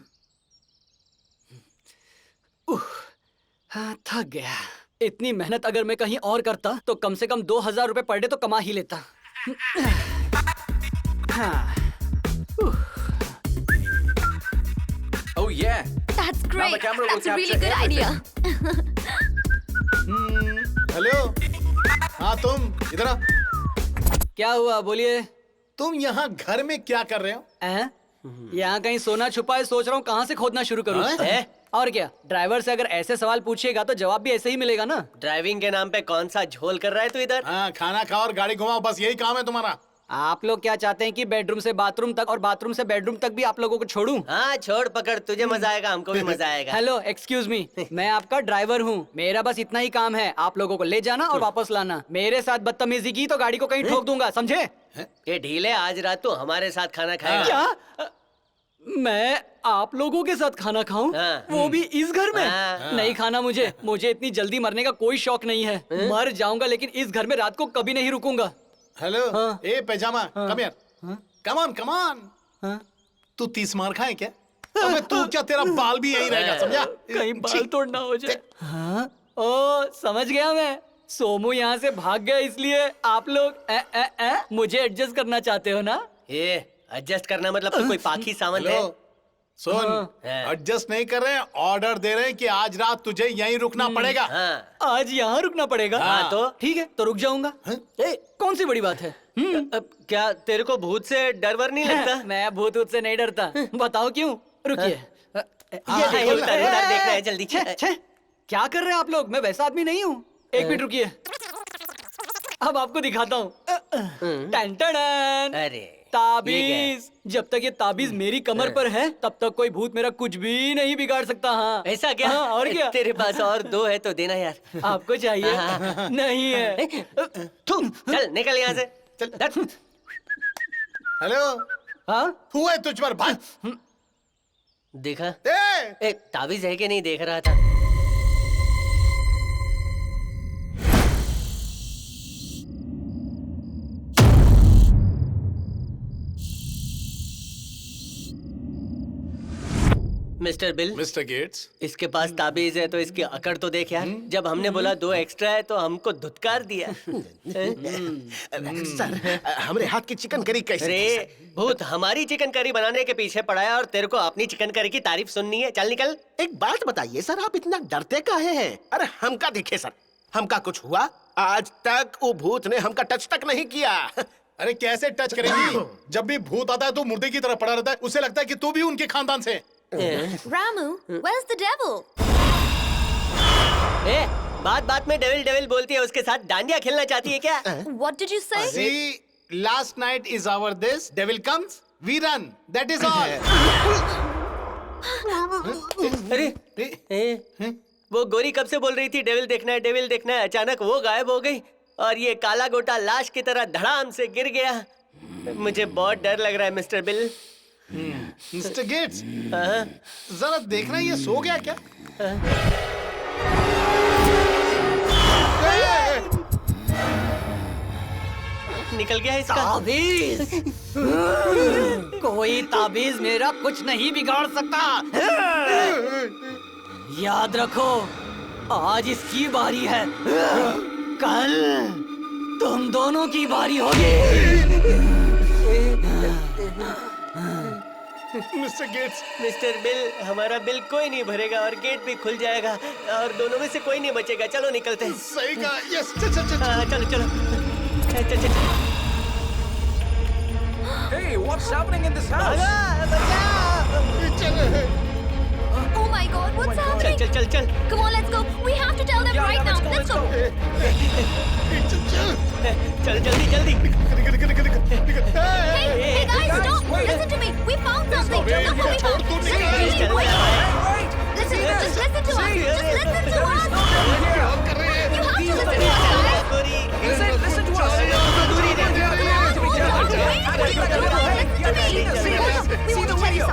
हाँ, थक गया। इतनी मेहनत अगर मैं कहीं और करता तो कम से कम 2000 रुपए पर डे तो कमा ही लेता। हाँ। Oh yeah. That's great. Now the camera will That's a really capture good idea. Hello. हाँ तुम इधर आ। क्या हुआ, बोलिए। तुम यहाँ घर में क्या कर रहे हो? यहाँ कहीं सोना छुपा है, सोच रहा हूँ कहाँ से खोदना शुरू करूँ। और क्या, ड्राइवर से अगर ऐसे सवाल पूछेगा तो जवाब भी ऐसे ही मिलेगा ना। ड्राइविंग के नाम पे कौन सा झोल कर रहा है तू इधर? हाँ, खाना खाओ और गाड़ी घुमाओ, बस यही काम है तुम्हारा। आप लोग क्या चाहते हैं कि बेडरूम से बाथरूम तक और बाथरूम से बेडरूम तक भी आप लोगों को छोड़ूं? हाँ छोड़ पकड़, तुझे मजा आएगा, हमको भी मजा आएगा। हेलो एक्सक्यूज मी, मैं आपका ड्राइवर हूँ। मेरा बस इतना ही काम है, आप लोगों को ले जाना और वापस लाना। मेरे साथ बदतमीजी की तो गाड़ी को कहीं ठोक दूंगा, समझे? ये ढीले, आज रात तो हमारे साथ खाना खाएगा। क्या मैं आप लोगों के साथ खाना खाऊं? वो भी इस घर में? नहीं खाना मुझे। मुझे इतनी जल्दी मरने का कोई शौक नहीं है। मर जाऊंगा लेकिन इस घर में रात को कभी नहीं रुकूंगा। हेलो। ए पैजामा, कम यार। Come on come on. तू 30 मार खाए क्या? अबे तू क्या, तेरा बाल भी यहीं रहेगा, समझा? कहीं बाल तोड़ना हो जाए। ओ समझ गया मैं। सोमू यहाँ से भाग गया इसलिए आप लोग मुझे एडजस्ट करना चाहते हो ना? ये एडजस्ट करना मतलब तो कोई पाखी सावन है? सुन, एडजस्ट नहीं कर रहे हैं, ऑर्डर दे रहे हैं कि आज रात तुझे यहीं रुकना पड़ेगा। आज यहाँ रुकना पड़ेगा? हाँ तो ठीक है, तो रुक जाऊंगा। कौन सी बड़ी बात है? अब क्या तेरे को भूत से डर वर नहीं लगता? मैं भूत से नहीं डरता। बताओ क्यों? रुकिए। ये उधर देखना है, जल्दी। क्या कर रहे हैं आप लोग? मैं वैसा आदमी नहीं हूँ। एक मिनट रुकिए, अब आपको दिखाता हूँ। अरे ताबीज। जब तक ये ताबीज मेरी कमर पर है तब तक कोई भूत मेरा कुछ भी नहीं बिगाड़ सकता। हाँ ऐसा क्या? हाँ, और क्या? तेरे पास और 2 है तो देना यार। आपको चाहिए? नहीं है। चल निकल यहाँ से, चल। हेलो। हाँ हुआ है तुझ पर भाई? देखा? ताबीज है कि नहीं देख रहा था। Mister Bill. Mister Gates. इसके पास ताबीज है तो इसकी अकड़ तो देख यार। जब हमने बोला 2 एक्स्ट्रा है तो हमको धुतकार दिया। सर, हमारे हाथ की चिकन करी कैसी? अरे भूत हमारी चिकन करी बनाने के पीछे पड़ा है और तेरे को अपनी चिकन करी की तारीफ सुननी है। चल निकल। एक बात बताइए सर, आप इतना डरते काहे हैं? अरे हमका दिखे सर, हमका कुछ हुआ? आज तक वो भूत ने हमका टच तक नहीं किया। अरे कैसे टच करेंगी? जब भी भूत आता है तो मुर्दे की तरह पड़ा रहता है, उसे लगता है कि तू भी उनके खानदान से। Ramu, where's the devil? बात बात में डेविल डेविल बोलती है, उसके साथ डांडिया खेलना चाहती है क्या? What did you say? See, last night is our this. Devil comes, we run. That is all. अरे वो गोरी कब से बोल रही थी डेविल देखना है, डेविल देखना है। अचानक वो गायब हो गई और ये काला गोटा लाश की तरह धड़ाम से गिर गया। मुझे बहुत डर लग रहा है मिस्टर बिल। मिस्टर गेट्स, जरा देखना ये सो गया क्या? निकल गया इसका। ताबीज कोई ताबीज मेरा कुछ नहीं बिगाड़ सकता। याद रखो, आज इसकी बारी है, कल तुम दोनों की बारी होगी। मिस्टर गेट्स, मिस्टर बिल, हमारा बिल कोई नहीं भरेगा और गेट भी खुल जाएगा और दोनों में से कोई नहीं बचेगा। चलो निकलते हैं। सही कहा। यस, चल चल चल। हाँ, चलो चलो चल चल चल। Hey, what's happening in this house? Oh my God, what's happening? चल चल चल। Come on, let's go. We have to tell them right now. Let's go. चल जल्दी जल्दी। Hey guys, stop! Listen to me. We found something. Look what we found. Listen, wait. Listen, just listen to us. Just listen to us. You have to listen to us, guys. Listen to us. See the video.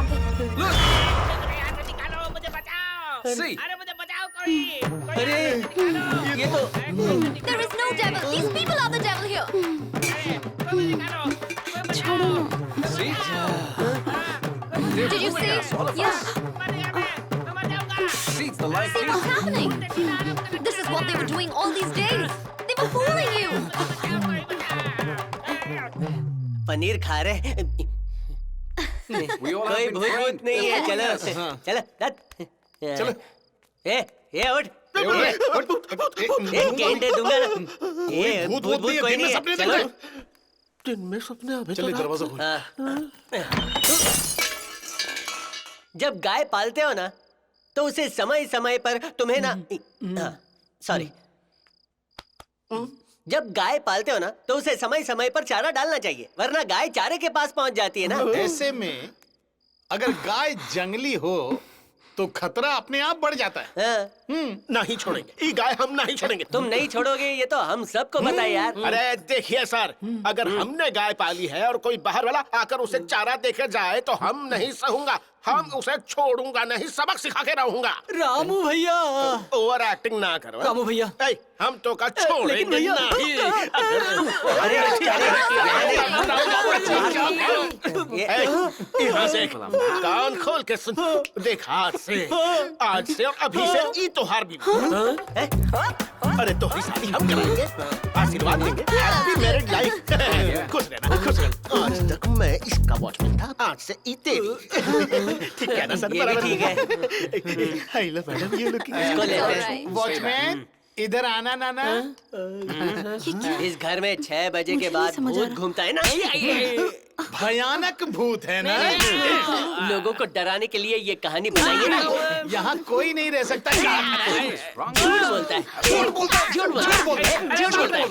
See. अरे ये तो There is no devil. These people are the devil here. See? Did you see? Yeah. See, the light See what's happening? This is what they were doing all these days. They were fooling you. Paneer खा रहे। कोई भूत भूत नहीं है। चलो चलो चलो। ए उठ। गेंडे दूंगा ना। ये भूत भूत कोई नहीं है। चलो। दिन में सपने आवे। चलिए दरवाजा खोल। जब गाय पालते हो ना तो उसे समय समय पर तुम्हें ना सॉरी जब गाय पालते हो ना तो उसे समय समय पर चारा डालना चाहिए, वरना गाय चारे के पास पहुंच जाती है ना। ऐसे में अगर गाय जंगली हो तो खतरा अपने आप बढ़ जाता है। नहीं छोड़ेंगे ये गाय, हम नहीं छोड़ेंगे। तुम नहीं छोड़ोगे ये तो हम सबको पता है यार। अरे देखिए सर, अगर हमने गाय पाली है और कोई बाहर वाला आकर उसे चारा देके जाए तो हम नहीं सहूंगा। हम उसे छोड़ूंगा नहीं, सबक सिखा के रहूंगा। रामू भैया, ओवर एक्टिंग ना करो। रामू भैया, हम तो का छोड़ेंगे नहीं। यहाँ से कान खोल के सुन, देख आज से और अभी से ई त्योहार भी। अरे तुम्हारी शादी हम कराएंगे, आशीर्वाद देंगे। Happy married life. खुश रहना, खुश रहना। आज तक मैं इसका वॉचमैन था, आज से ई तेरी। ठीक है ना सर? ये भी ठीक है। हाय लो मैडम, ये लुकिंग। इसको लेते हैं। वॉचमैन इधर आना नाना। इस घर में 6 बजे के बाद भूत घूमता है ना। भयानक भूत है ना। लोगों को डराने के लिए ये कहानी बनाई है ना। यहाँ कोई नहीं रह सकता। झूठ बोलता है, झूठ बोलता है।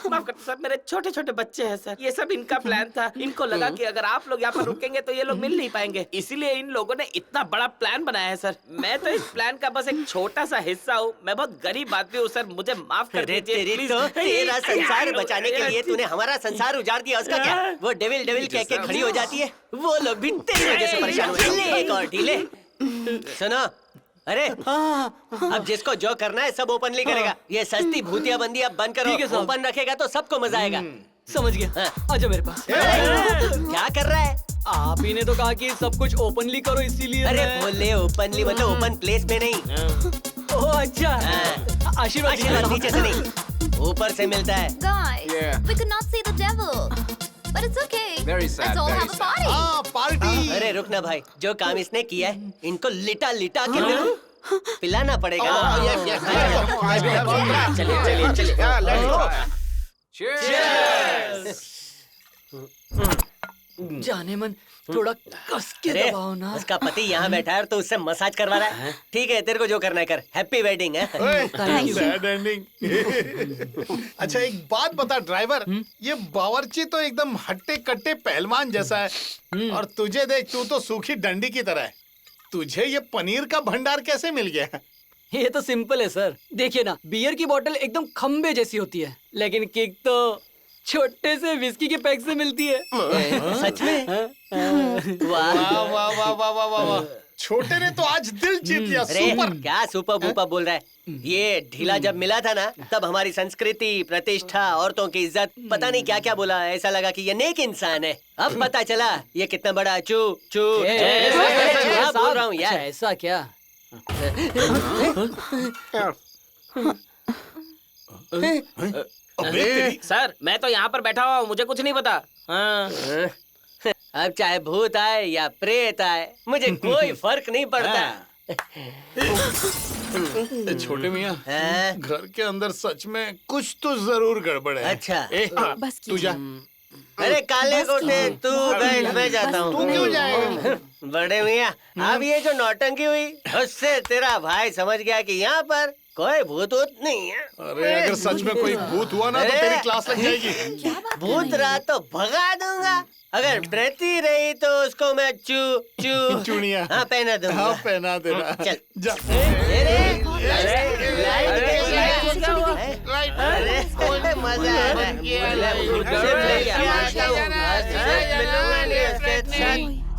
माफ कर सर, मेरे छोटे छोटे बच्चे हैं सर। ये सब इनका प्लान था। इनको लगा कि अगर आप लोग यहाँ पर रुकेंगे तो ये लोग मिल नहीं पाएंगे, इसीलिए इन लोगों ने इतना बड़ा प्लान बनाया है सर। मैं तो इस प्लान का बस एक छोटा सा हिस्सा हूँ। मैं बहुत गरीब आदमी हूँ सर, मुझे माफ कर दीजिए। तो तेरा संसार बचाने के लिए तूने हमारा संसार उजाड़ दिया, उसका क्या? वो डेविल डेविल कह के खड़ी हो जाती है। वो लोग भी तेरी वजह से परेशान हुए। ले एक और ढीले। सुनो, अरे अब जिसको जो करना है सब ओपनली करेगा। ये सस्ती भूतिया बंदी अब बंद करो। ओपन रखेगा तो सबको मजा आएगा। समझ गया। आजा मेरे पास। क्या कर रहा है? आप ही ने तो कहा कि सब कुछ ओपनली करो, इसीलिए। अरे बोले ओपनली मतलब ओपन प्लेस में नहीं। ओह अच्छा। आशीर्वाद नीचे से नहीं, ऊपर से मिलता है। Guys, we could not see the devil, but it's okay. Very sad, Let's all very have a party. Party. अरे रुक ना भाई, जो काम इसने किया है इनको लिटा लिटा के पिलाना पड़ेगा। चलिए चलिए जाने मन थोड़ा कस के दबाओ ना। उसका पति यहाँ बैठा है तो उससे मसाज करवा रहा है। ठीक है, तेरे को जो करना है कर। हैप्पी वेडिंग है। Sad ending. अच्छा एक बात बता ड्राइवर, ये बावर्ची तो एकदम हट्टे कट्टे पहलवान जैसा है और तुझे देख, तू तो सूखी डंडी की तरह है। तुझे ये पनीर का भंडार कैसे मिल गया? ये तो सिंपल है सर। देखिए ना, बियर की बोतल एकदम खंबे जैसी होती है, लेकिन किक तो छोटे से विस्की के पैक से मिलती है। सच में? वाह वाह वाह वाह वाह वाह। छोटे ने तो आज दिल जीत लिया। अरे सुपर। क्या सुपर बुपर बोल रहा है? ये ढीला जब मिला था ना, तब हमारी संस्कृति, प्रतिष्ठा, औरतों की इज्जत, पता नहीं क्या क्या बोला। ऐसा लगा कि ये नेक इंसान है। अब पता चला ये कितना बड़ा चू चू बोल रहा हूँ यार। ऐसा क्या? सर मैं तो यहाँ पर बैठा हुआ हूँ, मुझे कुछ नहीं पता। हाँ। अब चाहे भूत आए या प्रेत आए, मुझे कोई फर्क नहीं पड़ता। छोटे मियाँ, घर के अंदर सच में कुछ तो जरूर गड़बड़ है। अच्छा। बस तू जा। अरे काले कोटे, तू बैठ, मैं जाता हूँ। तू क्यों जाएगा? बड़े मियाँ, अब ये जो नौटंकी हुई, उससे तेरा भाई समझ गया कि यहाँ पर कोई भूत नहीं है। अरे अगर सच में कोई भूत हुआ ना तो तेरी क्लास लग जाएगी। भूत रहा तो भगा दूंगा, अगर प्रेती रही तो उसको मैं चूड़ियाँ हाँ पहना दूंगा। हाँ पहना देना। चल जा। मजा आ रहा है।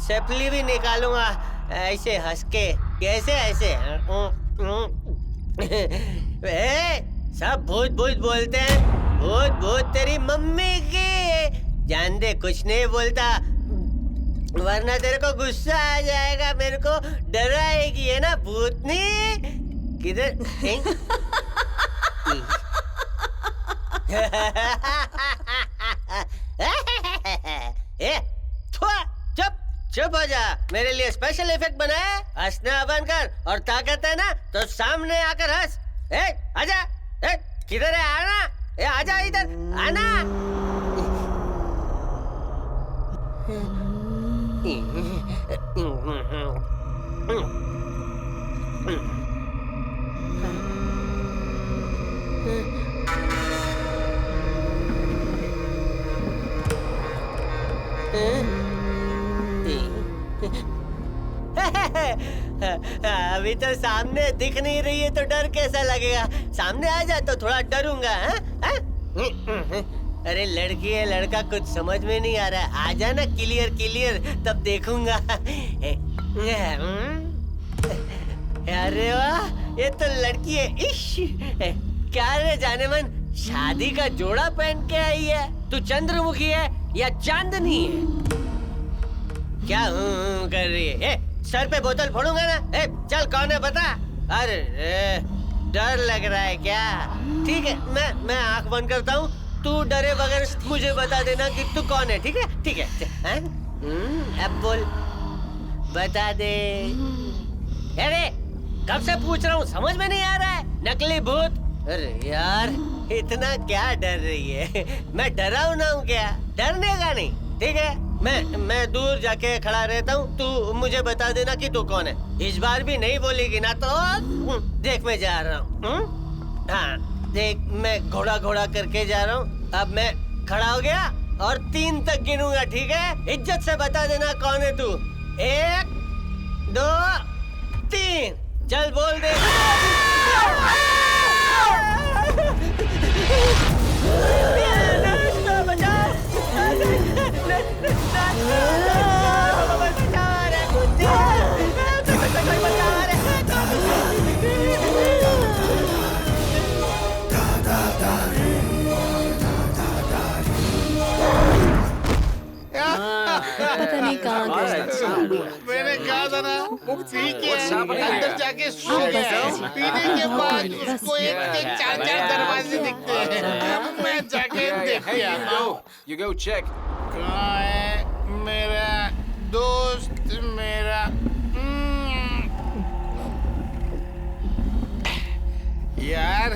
सेफली भी निकालूंगा ऐसे हंस के। कैसे ऐसे? सब भूत भूत बोलते हैं। भूत भूत तेरी मम्मी की। जान दे, कुछ नहीं बोलता, वरना तेरे को गुस्सा आ जाएगा। मेरे को डराएगी है ना भूतनी। किधर? चुप चुप हो जा। मेरे लिए स्पेशल इफेक्ट बनाया, हंसना बंद कर और ताकत है ना तो सामने आकर हंस। आजा। किधर है? आना। आजा इधर आना। अभी तो सामने दिख नहीं रही है तो डर कैसा लगेगा? सामने आ जा तो थोड़ा डरूंगा। अरे लड़की है लड़का कुछ समझ में नहीं आ रहा है। आ जाना क्लियर क्लियर, तब देखूंगा। अरे वाह, ये तो लड़की है। इश, क्या रे जाने मन, शादी का जोड़ा पहन के आई है। तू चंद्रमुखी है या चांदनी है? क्या कर रही है? सर पे बोतल फोड़ूंगा ना। चल कौन है बता। अरे डर लग रहा है क्या? ठीक है, मैं आंख बंद करता हूँ। तू डरे बगैर मुझे बता देना कि तू कौन है। ठीक है ठीक है। अब बोल, बता दे। अरे कब से पूछ रहा हूँ, समझ में नहीं आ रहा है? नकली भूत। अरे यार इतना क्या डर रही है? मैं डराऊं ना हूँ क्या? डरने का नहीं। ठीक है, मैं दूर जाके खड़ा रहता हूँ। तू मुझे बता देना कि तू कौन है। इस बार भी नहीं बोलेगी ना तो देख मैं जा रहा हूँ। हाँ देख, मैं घोड़ा घोड़ा करके जा रहा हूँ। अब मैं खड़ा हो गया और 3 तक गिनूंगा। ठीक है, इज्जत से बता देना कौन है तू। 1 2 3 चल बोल दे। पता नहीं कहाँ गए। मैंने कहा था ना, वो पी के अंदर जाके सो गया। पीने के बाद उसको 1-4 दरवाजे दिखते हैं। मैं जाके देख के आता हूँ। You go check. कहाँ है मेरा दोस्त? मेरा यार,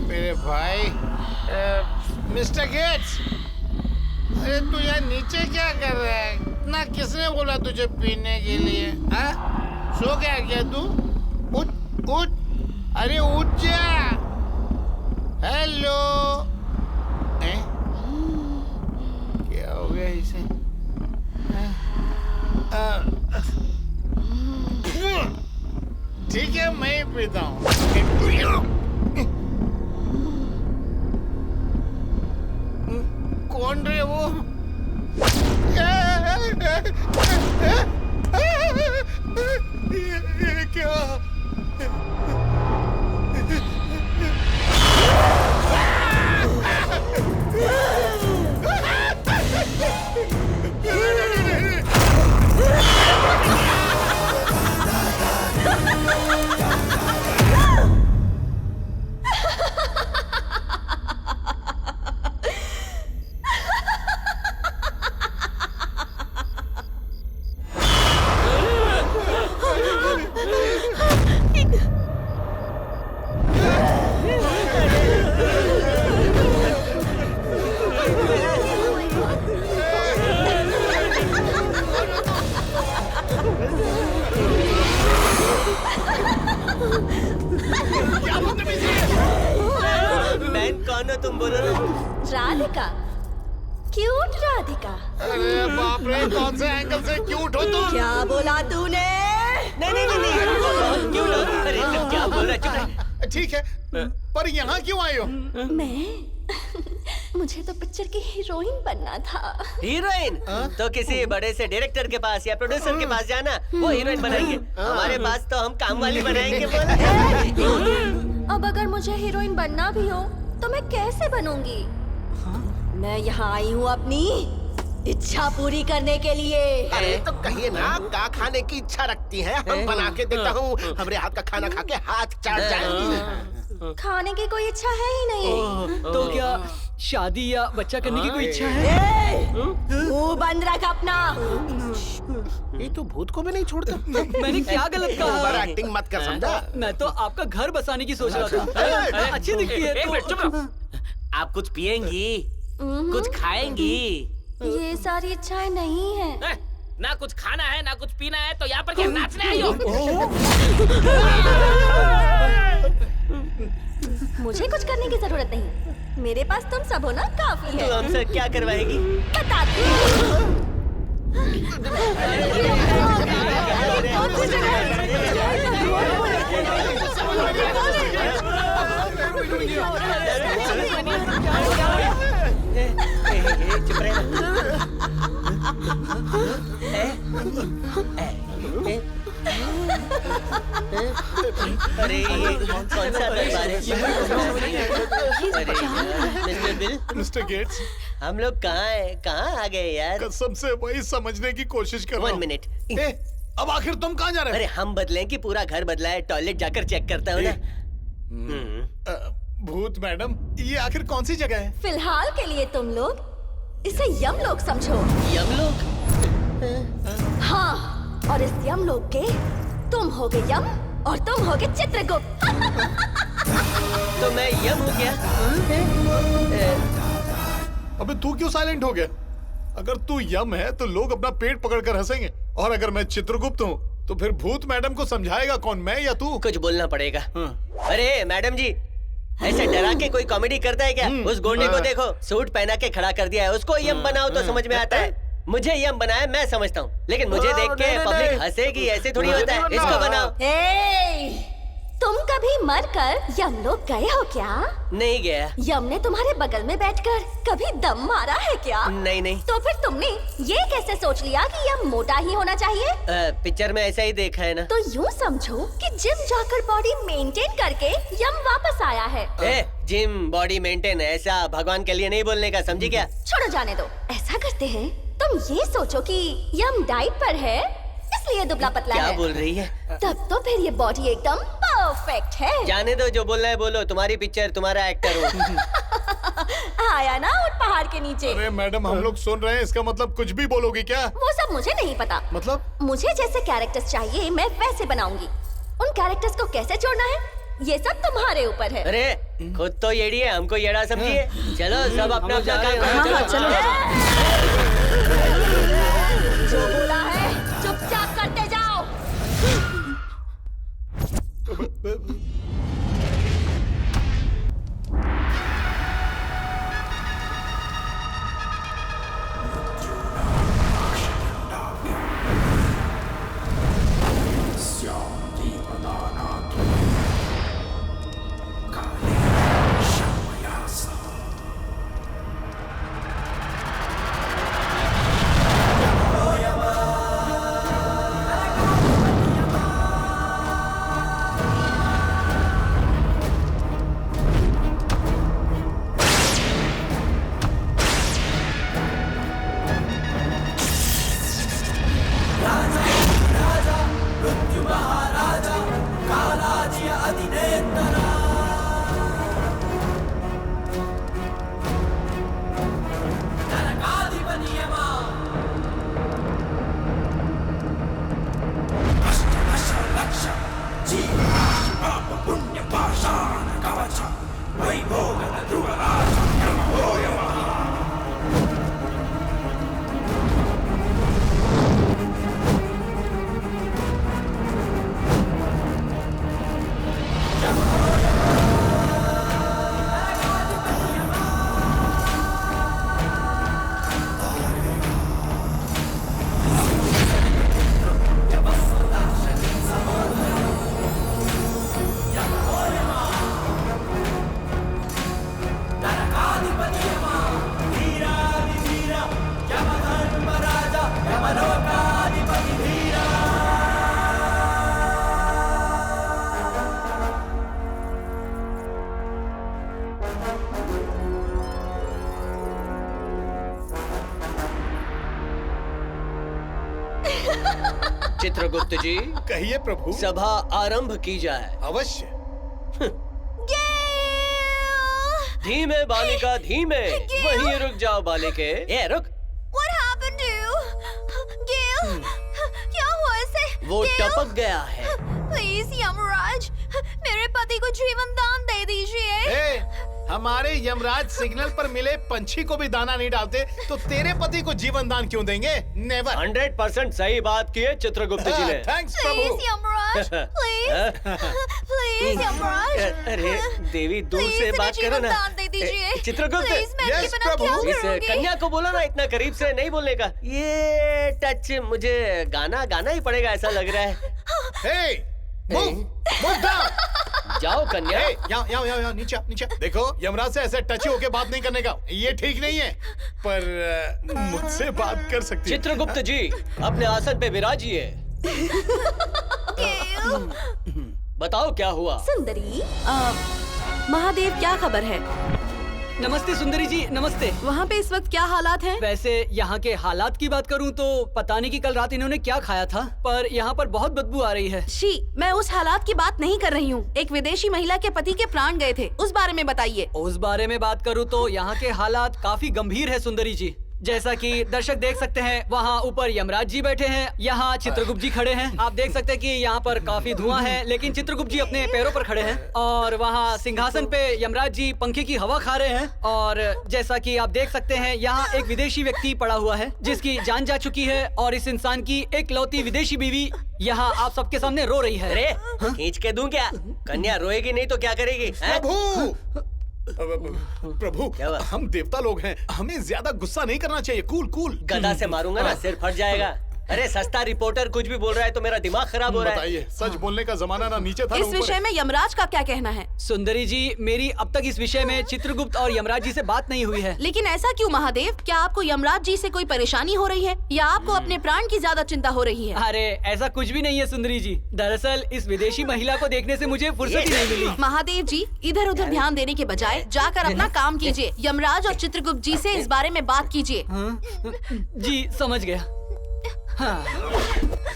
मेरे भाई मिस्टर गेट्स, अरे तू यार नीचे क्या कर रहा है? इतना किसने बोला तुझे पीने के लिए? हाँ, सो गया क्या तू? उठ उठ, अरे उठ जा। हेलो, क्या हो गया इसे? ठीक है, मैं ही पीता हूँ। कौन रे वो? राधिका, क्यूट राधिका। अरे बाप रे, कौन से एंगल से क्यूट हो तुम? क्या बोला तूने? नहीं क्यूट हो। अरे तुम क्या बोल रहे? चुप रहे। ठीक है, पर यहाँ क्यों आए हो? मैं मुझे तो पिक्चर की हीरोइन बनना था। हीरोइन? तो किसी बड़े से डायरेक्टर के पास या प्रोड्यूसर के पास जाना, वो हीरोइन बनाएंगे। हमारे पास तो हम काम वाली बनाएंगे। अब अगर मुझे हीरोइन बनना भी हो तो मैं कैसे बनूंगी? मैं यहाँ आई हूँ अपनी इच्छा पूरी करने के लिए। अरे तो कहिए ना, क्या खाने की इच्छा रखती है? हम बना के देता हूँ। हमरे हाथ का खाना खा के हाथ चाट जाएंगी। खाने की कोई इच्छा है ही नहीं। तो क्या शादी या बच्चा करने की कोई इच्छा है? मुंह बंद रख अपना। ये तो भूत को भी नहीं छोड़ता। मैंने क्या गलत कहा? ओवर एक्टिंग मत कर, समझा? मैं तो आपका घर बसाने की सोच रहा था। अच्छी दिखती है एक मिनट, चुप रहो। आप कुछ पिएंगी, कुछ खाएंगी? ये सारी इच्छाएं नहीं है। ना कुछ खाना है ना कुछ पीना है, तो यहाँ पर क्या नाचने आई हो? मुझे कुछ करने की जरूरत नहीं। मेरे पास तुम सब हो ना, काफी है। तो हमसे क्या करवाएगी? बताती हूँ। चुप रहे। अरे ये कौन सा दरबार है? मिस्टर बिल, मिस्टर गेट्स, हम लोग कहाँ आ गए यार? कसम से वही समझने की कोशिश कर रहा हूँ। 1 मिनट। अब आखिर तुम कहाँ जा रहे हो? अरे हम बदले कि पूरा घर बदला है, टॉयलेट जाकर चेक करता हूँ ना। भूत मैडम, ये आखिर कौन सी जगह है? फिलहाल के लिए तुम लोग इसे यमलोक समझो। यमलोक? हाँ, और इस यमलोक के तुम होगे यम और तुम होगे चित्रगुप्त। तो मैं यम हो गया? अबे तू क्यों साइलेंट हो गया? अगर तू यम है तो लोग अपना पेट पकड़कर हंसेंगे, और अगर मैं चित्रगुप्त हूँ तो फिर भूत मैडम को समझाएगा कौन, मैं या तू? कुछ बोलना पड़ेगा। अरे मैडम जी, ऐसे डरा के कोई कॉमेडी करता है क्या? उस गोंडे को देखो, सूट पहना के खड़ा कर दिया है। उसको यम बनाओ तो समझ में आता है। मुझे यम बनाया मैं समझता हूँ, लेकिन मुझे देख के पब्लिक हंसेगी, ऐसे थोड़ी होता है। इसको बनाओ। तुम कभी मरकर यमलोक गए हो क्या? नहीं गया। यम ने तुम्हारे बगल में बैठकर कभी दम मारा है क्या? नहीं। तो फिर तुमने ये कैसे सोच लिया कि यम मोटा ही होना चाहिए? पिक्चर में ऐसा ही देखा है ना। तो यूँ समझो कि जिम जाकर बॉडी मेंटेन करके यम वापस आया है। जिम बॉडी मेंटेन, ऐसा भगवान के लिए नहीं बोलने का, समझी क्या? छोड़ो, जाने दो। ऐसा करते हैं, तुम ये सोचो कि यम डाइट पर है इसलिए दुबला पतला है। क्या बोल रही है? तब तो फिर ये बॉडी एकदम परफेक्ट है। जाने दो, जो बोलना है बोलो। तुम्हारी पिक्चर, तुम्हारा एक्टर हो। आया ना उठ पहाड़ के नीचे। अरे मैडम, हम लोग सुन रहे हैं, इसका मतलब कुछ भी बोलोगी क्या? वो सब मुझे नहीं पता। मतलब? मुझे जैसे कैरेक्टर्स चाहिए मैं वैसे बनाऊंगी। उन कैरेक्टर्स को कैसे जोड़ना है ये सब तुम्हारे ऊपर है। अरे खुद तो येड़ी है, हमको येड़ा समझिए। चलो सब अपना अपना काम करो। चलो। जो बोला है चुपचाप करते जाओ। चित्रगुप्त जी, कहिए प्रभु। सभा आरंभ की जाए। अवश्य। धीमे बालिका धीमे, वहीं रुक जाओ बालिके। ए रुक। What happened to you? Gail, क्या हुआ इसे? वो टपक गया है। Please, यमराज, मेरे पति को जीवन दान दे दीजिए। हमारे यमराज सिग्नल पर मिले पंछी को भी दाना नहीं डालते, तो तेरे पति को जीवन दान क्यों देंगे? नेवर। 100% सही बात की है चित्रगुप्त जी ने। Thanks Prabhu. Please, Yamraj, please Yamraj. अरे देवी, दूर से बात करो ना। दान दे दीजिए। चित्रगुप्त, Please, मैं इनके बिना क्या इस करूंगी? कन्या को बोला ना इतना करीब से नहीं बोलने का। ये टच मुझे गाना ही पड़ेगा ऐसा लग रहा है। Hey, move down. जाओ कन्या। यहाँ नीचे। देखो, यमराज से ऐसे टची होके बात नहीं करने का, ये ठीक नहीं है। पर मुझसे बात कर सकती है। चित्रगुप्त जी, अपने आसन पे विराजिए। बताओ क्या हुआ? सुंदरी, महादेव क्या खबर है? नमस्ते सुंदरी जी, नमस्ते। वहाँ पे इस वक्त क्या हालात हैं? वैसे यहाँ के हालात की बात करूँ तो पता नहीं कि कल रात इन्होंने क्या खाया था, पर यहाँ पर बहुत बदबू आ रही है। शी, मैं उस हालात की बात नहीं कर रही हूँ। एक विदेशी महिला के पति के प्राण गए थे, उस बारे में बताइए। उस बारे में बात करूँ तो यहाँ के हालात काफी गंभीर है सुंदरी जी। जैसा कि दर्शक देख सकते हैं, वहाँ ऊपर यमराज जी बैठे हैं, यहाँ चित्रगुप्त जी खड़े हैं। आप देख सकते हैं कि यहाँ पर काफी धुआं है, लेकिन चित्रगुप्त जी अपने पैरों पर खड़े हैं। और वहाँ सिंहासन पे यमराज जी पंखे की हवा खा रहे हैं। और जैसा कि आप देख सकते हैं, यहाँ एक विदेशी व्यक्ति पड़ा हुआ है जिसकी जान जा चुकी है, और इस इंसान की एकलौती विदेशी बीवी यहाँ आप सबके सामने रो रही है। अरे खींच के दूं क्या? कन्या रोएगी नहीं तो क्या करेगी? प्रभु, हम देवता लोग हैं, हमें ज्यादा गुस्सा नहीं करना चाहिए। कूल। गदा से मारूंगा ना, सिर फट जाएगा। अरे सस्ता रिपोर्टर कुछ भी बोल रहा है तो मेरा दिमाग खराब हो रहा है। बताइए, सच बोलने का जमाना ना नीचे था इस विषय में यमराज का क्या कहना है? सुंदरी जी, मेरी अब तक इस विषय में चित्रगुप्त और यमराज जी से बात नहीं हुई है। लेकिन ऐसा क्यों महादेव? क्या आपको यमराज जी से कोई परेशानी हो रही है, या आपको अपने प्राण की ज्यादा चिंता हो रही है? अरे ऐसा कुछ भी नहीं है सुंदरी जी। दरअसल इस विदेशी महिला को देखने से मुझे फुर्सत ही नहीं मिली। महादेव जी, इधर उधर ध्यान देने के बजाय जाकर अपना काम कीजिए। यमराज और चित्रगुप्त जी से इस बारे में बात कीजिए। जी समझ गया। हाँ।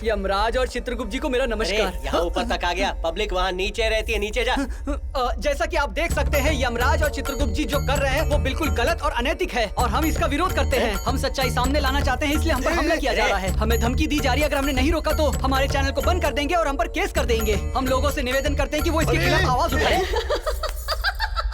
यमराज और चित्रगुप्त जी को मेरा नमस्कार। यहाँ ऊपर तक आ गया, पब्लिक वहाँ नीचे रहती है, नीचे जा। जैसा कि आप देख सकते हैं, यमराज और चित्रगुप्त जी जो कर रहे हैं वो बिल्कुल गलत और अनैतिक है, और हम इसका विरोध करते हैं। हम सच्चाई सामने लाना चाहते हैं, इसलिए हम पर हमला किया जा रहा है। हमें धमकी दी जा रही है, अगर हमने नहीं रोका तो हमारे चैनल को बंद कर देंगे और हम पर केस कर देंगे। हम लोगों से निवेदन करते हैं कि वो इसके खिलाफ आवाज उठाएं।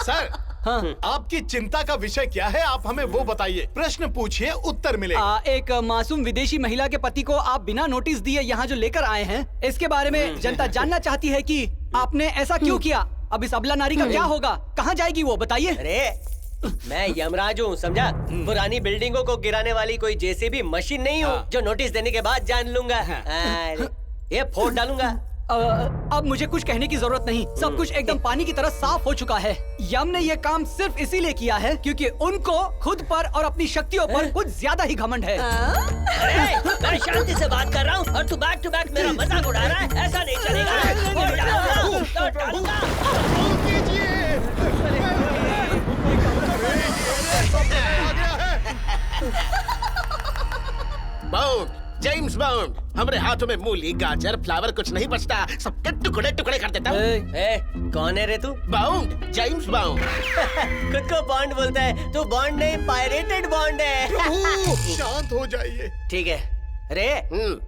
सर, आपकी चिंता का विषय क्या है? आप हमें वो बताइए। प्रश्न पूछिए, उत्तर मिलेगा। एक मासूम विदेशी महिला के पति को आप बिना नोटिस दिए यहाँ जो लेकर आए हैं, इसके बारे में जनता जानना चाहती है कि आपने ऐसा क्यों किया। अब इस अबला नारी का क्या होगा, कहाँ जाएगी वो, बताइए। अरे मैं यमराज हूँ, समझा? पुरानी बिल्डिंगों को गिराने वाली कोई जेसीबी मशीन नहीं हूँ जो नोटिस देने के बाद जान लूंगा। ये फोड़ डालूंगा। अब मुझे कुछ कहने की जरूरत नहीं, सब कुछ एकदम पानी की तरह साफ हो चुका है। यम ने ये काम सिर्फ इसीलिए किया है क्योंकि उनको खुद पर और अपनी शक्तियों पर कुछ ज्यादा ही घमंड है। अरे मैं शांति से बात कर रहा हूँ और तू बैक टू बैक मेरा मजाक उड़ा रहा है, ऐसा नहीं चलेगा। बाउंड, जेम्स बाउंड, हमारे हाथों में मूली, गाजर, फ्लावर कुछ नहीं बचता, सबके टुकड़े टुकड़े कर देता हूँ। कौन है रे तू? Bound, James bound. खुद को बॉन्ड बोलता है, तू बॉन्ड नहीं, पायरेटेड बॉन्ड है। शांत हो जाइए। ठीक है। अरे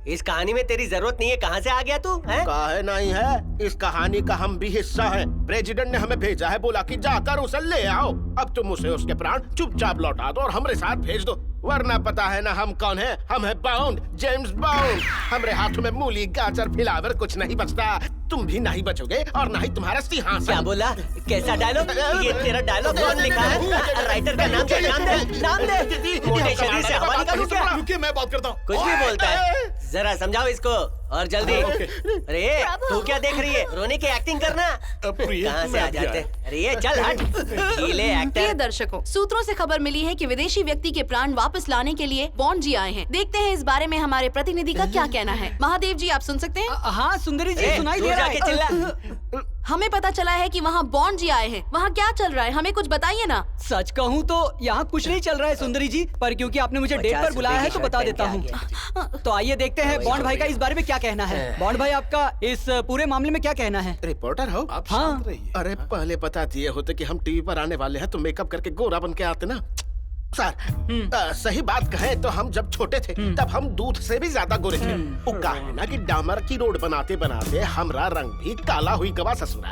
इस कहानी में तेरी जरूरत नहीं है, कहाँ से आ गया तू? काहे नहीं है, इस कहानी का हम भी हिस्सा हैं। प्रेसिडेंट ने हमें भेजा है, बोला कि जाकर उसे ले आओ। अब तुम उसे उसके प्राण चुपचाप लौटा दो और हमारे साथ भेज दो, वरना पता है ना हम कौन हैं? हम हैं बाउंड, जेम्स बाउंड। हमारे हाथों में मूली, गाजर, फ्लावर कुछ नहीं बचता। तुम भी नहीं बचोगे और ना ही तुम्हारा सिंहासन। क्या बोला? कैसा डायलॉग? ये तेरा डायलॉग कौन लिखा है? राइटर का नाम क्या? नाम दे। मोटे शरीर से हवा निकालूं क्या? रुकिए, मैं बात करता हूँ। कुछ भी बोलता है, जरा समझाओ इसको और जल्दी। अरे तू क्या देख रही है? रोने की एक्टिंग करना। कहाँ से आ जाते? अरे चल हट, गीले एक्टर। प्रिय दर्शकों, सूत्रों से खबर मिली है कि विदेशी व्यक्ति के प्राण वापस लाने के लिए बॉन्ड जी आए हैं। देखते हैं इस बारे में हमारे प्रतिनिधि का क्या कहना है। महादेव जी, आप सुन सकते हैं? हाँ सुंदरी जी, सुनाई दे रहा है। चिल्ला। हमें पता चला है कि वहाँ बॉन्ड जी आए हैं। वहाँ क्या चल रहा है, हमें कुछ बताइए ना। सच कहूँ तो यहाँ कुछ नहीं चल रहा है सुंदरी जी, पर क्योंकि आपने मुझे डेट पर बुलाया है तो बता देता हूँ। तो आइए देखते हैं बॉन्ड भाई का इस बारे में क्या कहना है। बॉन्ड भाई, आपका इस पूरे मामले में क्या कहना है? रिपोर्टर हो? हाँ। अरे पहले बता दिए होते कि हम टीवी पर आने वाले हैं तो मेकअप करके गोरा बन के आते ना। सर, सही बात कहें तो हम जब छोटे थे तब हम दूध से भी ज्यादा गोरे थे। वो कहा है ना कि डामर की रोड बनाते बनाते हमारा रंग भी काला हुई गवा ससुरा।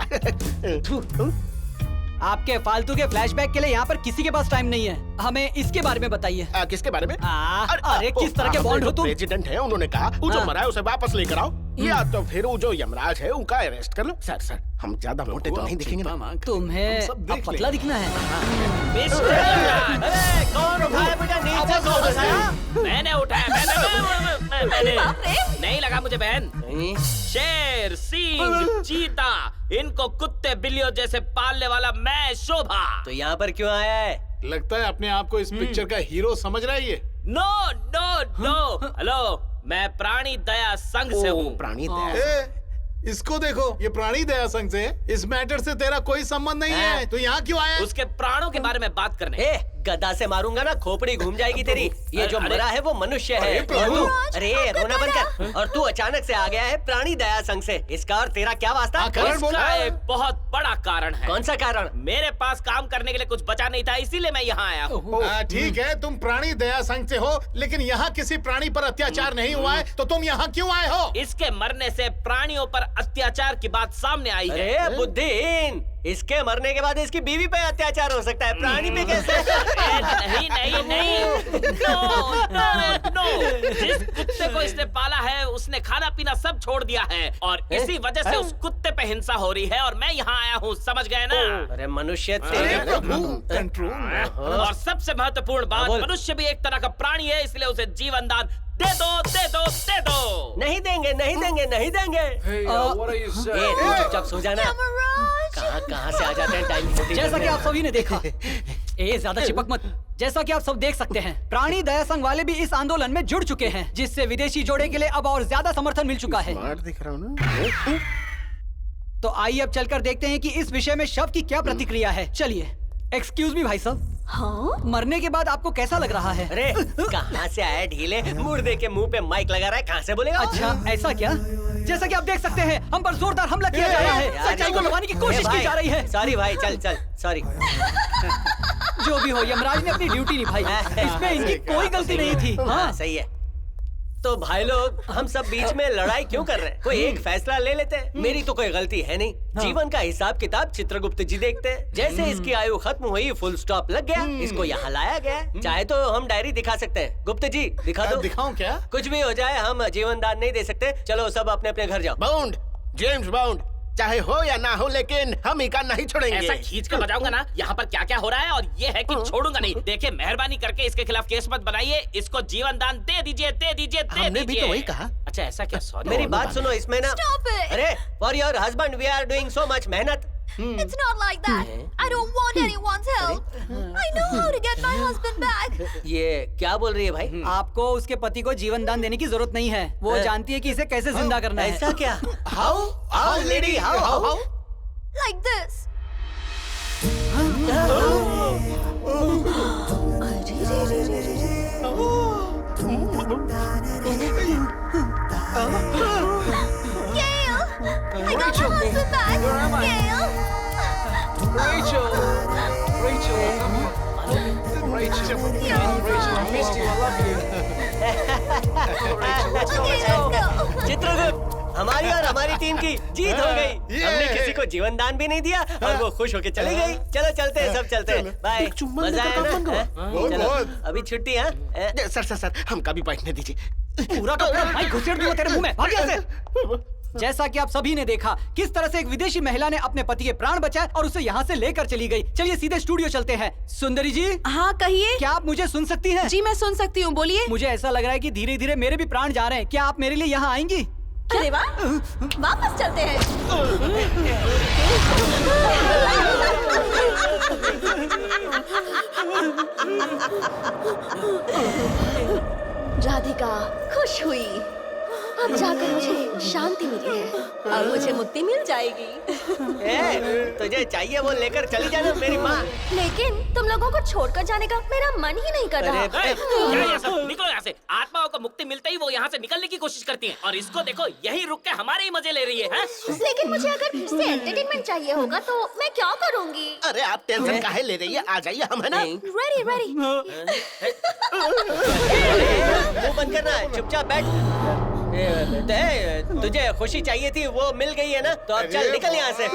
आपके फालतू के फ्लैशबैक के लिए यहाँ पर किसी के पास टाइम नहीं है। हमें इसके बारे में बताइए। किसके बारे में? अरे किस तरह के बॉन्ड हो तुम? प्रेसिडेंट है, उन्होंने कहा वो जो मरा है उसे वापस लेकर आओ, या तो फिर वो जो यमराज है उनका अरेस्ट कर लो। सर हम ज्यादा मोटे तो नहीं दिखेंगे ना। तुम्हें अब पतला दिखना है। कौन उठाया बेटा? नीचे कौन उठाया? मैंने उठाया। मैंने नहीं लगा मुझे बहन। शेर, सिंह, चीता, इनको कुत्ते बिल्लियों जैसे पालने वाला मैं शोभा। तो यहाँ पर क्यों आया है? लगता है अपने आप को इस पिक्चर का हीरो समझ रहा है ये। नो नो नो, हेलो, मैं प्राणी दया संघ से हूँ। प्राणी दया? इसको देखो, ये प्राणी दया संघ से। इस मैटर से तेरा कोई संबंध नहीं है। तो यहाँ क्यों आया? उसके प्राणों के बारे में बात करने। गदा से मारूंगा ना, खोपड़ी घूम जाएगी तेरी। ये जो मरा है वो मनुष्य है। अरे रोना बंद कर। और तू अचानक से आ गया है प्राणी दया संघ से। इसका और तेरा क्या वास्ता? इसका एक बहुत बड़ा कारण है। कौन सा कारण? मेरे पास काम करने के लिए कुछ बचा नहीं था, इसीलिए मैं यहाँ आया हूँ। ठीक है, तुम प्राणी दया संघ से हो, लेकिन यहाँ किसी प्राणी पर अत्याचार नहीं हुआ है, तो तुम यहाँ क्यों आए हो? इसके मरने से प्राणियों पर अत्याचार की बात सामने आई है। अरे बुद्धिहीन, इसके मरने के बाद इसकी बीवी पे अत्याचार हो सकता है, प्राणी पे कैसे? नहीं नहीं नहीं, नो नो नो। जिस कुत्ते को इसने पाला है उसने खाना पीना सब छोड़ दिया है, और इसी वजह से उस कुत्ते पे हिंसा हो रही है, और मैं यहाँ आया हूँ, समझ गए ना? अरे मनुष्य कंट्रोल। और सबसे महत्वपूर्ण बात, मनुष्य भी एक तरह का प्राणी है, इसलिए उसे जीवन दान दे दो दे दो दे दो। नहीं देंगे नहीं देंगे नहीं देंगे। चुपचाप सो जाना। कहाँ से आ जाते हैं टाइम। जैसा कि आप सभी ने देखा, ज्यादा चिपक मत। जैसा कि आप सब देख सकते हैं, प्राणी दया संघ वाले भी इस आंदोलन में जुड़ चुके हैं, जिससे विदेशी जोड़े के लिए अब और ज्यादा समर्थन मिल चुका है। दिख रहा हूँ ना। तो आइए अब चलकर देखते हैं कि इस विषय में शव की क्या प्रतिक्रिया है। चलिए। एक्सक्यूज मी भाई साहब। हाँ? मरने के बाद आपको कैसा लग रहा है? अरे कहाँ से आया ढीले, मुर्दे के मुंह पे माइक लगा रहा है, कहाँ से बोलेगा? अच्छा ऐसा क्या? जैसा कि आप देख सकते हैं, हम पर जोरदार हमला किया जा रहा है, सच्चाई को दबाने की कोशिश की जा रही है। सॉरी भाई, चल चल सॉरी। जो भी हो, यमराज ने अपनी ड्यूटी निभाई, इसमें इनकी कोई गलती नहीं थी। हाँ सही है। तो भाई लोग, हम सब बीच में लड़ाई क्यों कर रहे हैं? कोई एक फैसला ले लेते हैं। मेरी तो कोई गलती है नहीं। जीवन का हिसाब किताब चित्रगुप्त जी देखते हैं। जैसे इसकी आयु खत्म हुई, फुल स्टॉप लग गया, इसको यहाँ लाया गया। चाहे तो हम डायरी दिखा सकते हैं। गुप्त जी दिखा दो। दिखाऊं क्या? कुछ भी हो जाए, हम जीवन दान नहीं दे सकते। चलो सब अपने अपने घर जाओ। बाउंड, जेम्स बाउंड, चाहे हो या ना हो, लेकिन हम ही का नहीं छोड़ेंगे। ऐसा खींच कर बजाऊंगा ना, यहाँ पर क्या क्या हो रहा है, और ये है कि छोड़ूंगा नहीं। देखिए, मेहरबानी करके इसके खिलाफ केस मत बनाइए, इसको जीवन दान दे दीजिए दे दीजिए दे हमने भी तो वही कहा। अच्छा ऐसा क्या? सॉरी। मेरी बात सुनो, इसमें ना, अरे for your husband we are doing so much मेहनत। It's not like that. I don't want anyone's help. I know how to get my husband back. ये क्या बोल रही है भाई? आपको उसके पति को जीवन दान देने की जरूरत नहीं है। वो जानती है कि इसे कैसे जिंदा करना है। ऐसा क्या? How lady, how? Like this. Gail, I got my husband back. Gail. Rachel, I missed you. I love you. Chitragupta, हमारी और हमारी टीम की जीत हो गई। हमने किसी को जीवन दान भी नहीं दिया और वो खुश होके चली गई। चलो चलते हैं, सब चलते हैं। बाय। मजा आया ना? चलो, अभी छुट्टी है। सर हमका भी बैठने दीजिए। पूरा का पूरा माइक घुसेड़ दूंगा तेरे मुंह में। भाग यहाँ से। जैसा कि आप सभी ने देखा, किस तरह से एक विदेशी महिला ने अपने पति के प्राण बचाए और उसे यहाँ से लेकर चली गई। चलिए सीधे स्टूडियो चलते हैं। सुंदरी जी। हाँ कहिए। क्या आप मुझे सुन सकती हैं? जी मैं सुन सकती हूँ, बोलिए। मुझे ऐसा लग रहा है कि धीरे धीरे मेरे भी प्राण जा रहे हैं। क्या आप मेरे लिए यहाँ आएंगी? अरे वाह, वापस चलते हैं। राधिका खुश हुई। अब जाकर मुझे शांति मिली है। अब मुझे मुक्ति मिल जाएगी। तुझे चाहिए वो लेकर चली जाना मेरी माँ। लेकिन तुम लोगों को छोड़कर जाने का मेरा मन ही नहीं कर रहा। क्या ये सब? निकलो यहाँ से। आत्माओं को मुक्ति मिलते ही वो यहाँ से निकलने की कोशिश करती हैं। और इसको देखो, यहीं रुक के हमारे ही मजे ले रही है। लेकिन मुझे अगर फिर से एंटरटेनमेंट चाहिए होगा तो मैं क्या करूँगी? अरे आप टेंशन काहे ले रही है? आ जाइए, हम है ना। Ready ready. मुंह बंद करना, चुपचाप बैठ। तुझे खुशी चाहिए थी, वो मिल गई है ना, तो अब चल निकल यहाँ से।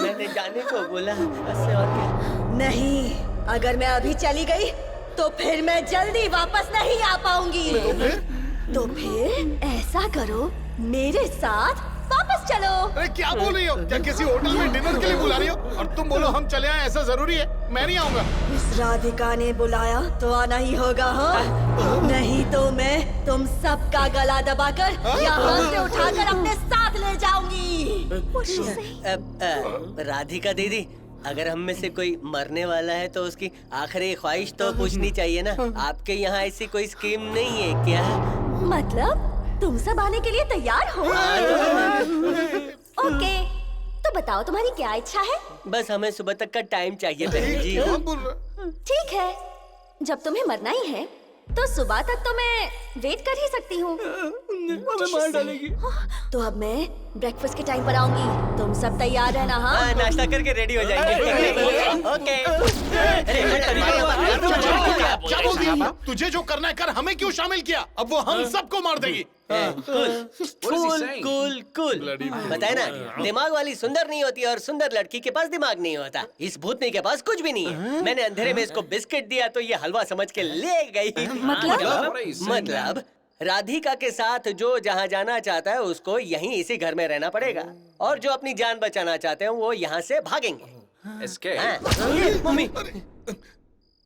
मैंने जाने को बोला। नहीं, अगर मैं अभी चली गई तो फिर मैं जल्दी वापस नहीं आ पाऊंगी। तो फिर ऐसा करो, मेरे साथ वापस चलो। अरे क्या बोल रही हो? क्या किसी होटल में डिनर के लिए बुला रही हो? और तुम बोलो हम चले आए, ऐसा जरूरी है? मैं नहीं आऊंगा। इस राधिका ने बुलाया तो आना ही होगा, हाँ? नहीं तो मैं तुम सबका गला दबाकर यहाँ से उठाकर अपने साथ ले जाऊंगी। राधिका दीदी, अगर हम में से कोई मरने वाला है तो उसकी आखिरी ख्वाहिश तो पूछनी चाहिए ना। आपके यहाँ ऐसी कोई स्कीम नहीं है क्या? मतलब तुम सब आने के लिए तैयार हो? ओके, तो बताओ तुम्हारी क्या इच्छा है? बस हमें सुबह तक का टाइम चाहिए बहन जी। ठीक है, जब तुम्हें मरना ही है तो सुबह तक तो मैं वेट कर ही सकती हूँ। मार डालेगी। तो अब मैं ब्रेकफास्ट के टाइम पर आऊंगी, तुम सब तैयार रहना। हाँ, नाश्ता करके रेडी हो जाएंगे। ओके। क्या बोल रही? तुझे जो करना है कर, हमें क्यों शामिल किया? अब वो हम सबको मार देगी। कूल। बताए ना, दिमाग वाली सुंदर नहीं होती और सुंदर लड़की के पास दिमाग नहीं होता। इस भूतनी के पास कुछ भी नहीं है। मैंने अंधेरे में इसको बिस्किट दिया तो ये हलवा समझ के ले गई। मतलब राधिका के साथ जो जहाँ जाना चाहता है उसको यहीं इसी घर में रहना पड़ेगा, और जो अपनी जान बचाना चाहते हैं वो यहाँ से भागेंगे। मम्मी,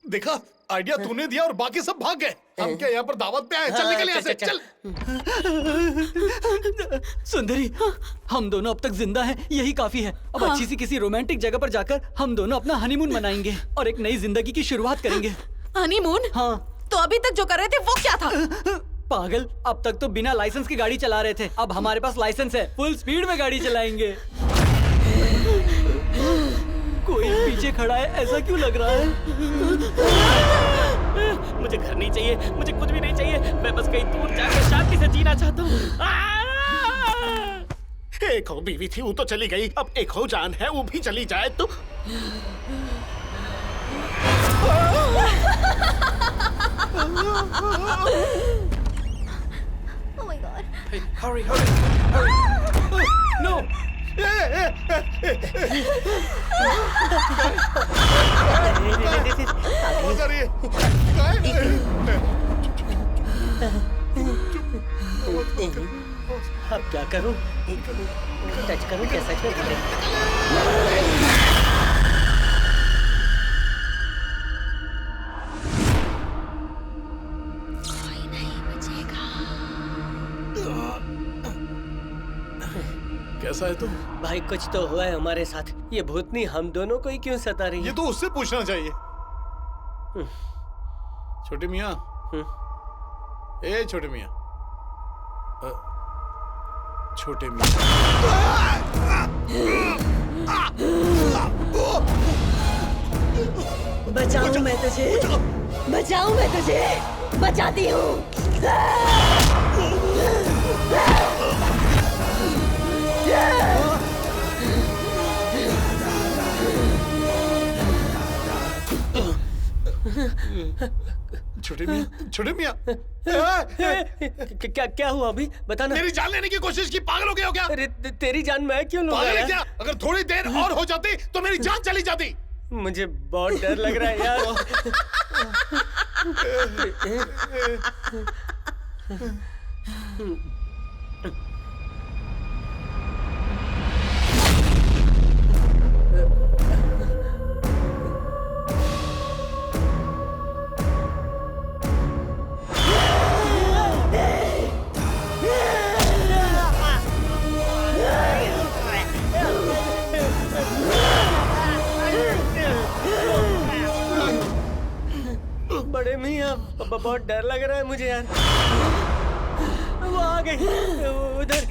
देखा, आइडिया तूने दिया और बाकी सब भाग गए। हम क्या यहाँ पर दावत पे आए? चल निकल यहाँ से, चल। सुंदरी, हम दोनों अब तक जिंदा हैं, यही काफी है। अब अच्छी सी किसी रोमांटिक जगह पर जाकर हम दोनों अपना हनीमून मनाएंगे और एक नई जिंदगी की शुरुआत करेंगे। हनीमून? हाँ। तो अभी तक जो कर रहे थे वो क्या था? पागल, अब तक तो बिना लाइसेंस की गाड़ी चला रहे थे, अब हमारे पास लाइसेंस है, फुल स्पीड में गाड़ी चलाएंगे। कोई पीछे खड़ा है, ऐसा क्यों लग रहा है? मुझे घर नहीं चाहिए, मुझे कुछ भी नहीं चाहिए। मैं बस कहीं दूर जाकर शांति से जीना चाहता हूँ। एक हो बीवी थी, वो तो चली गई। अब एक हो जान है, वो भी चली जाए तो। Oh my God. Hey, hurry. No. अब क्या करूं? टच करूं क्या सच में? कैसा है तू? भाई कुछ तो हुआ है हमारे साथ। ये भूतनी हम दोनों को ही क्यों सता रही है? ये तो उससे पूछना चाहिए। छोटे मियाँ, ए छोटे मियाँ, छोटे मियाँ, बचाऊं मैं तुझे, बचाऊं मैं तुझे, बचाती हूँ। छोटे मियाँ, छोटे मियाँ, क्या हुआ अभी? बताना। मेरी जान लेने की कोशिश की, पागल हो गया हो क्या? अरे तेरी जान मैं क्यों लूंगा? पागल है क्या? अगर थोड़ी देर और हो जाती तो मेरी जान चली जाती। मुझे बहुत डर लग रहा है यार। बड़े मियाँ, बहुत डर लग रहा है मुझे यार। वो आ गई उधर।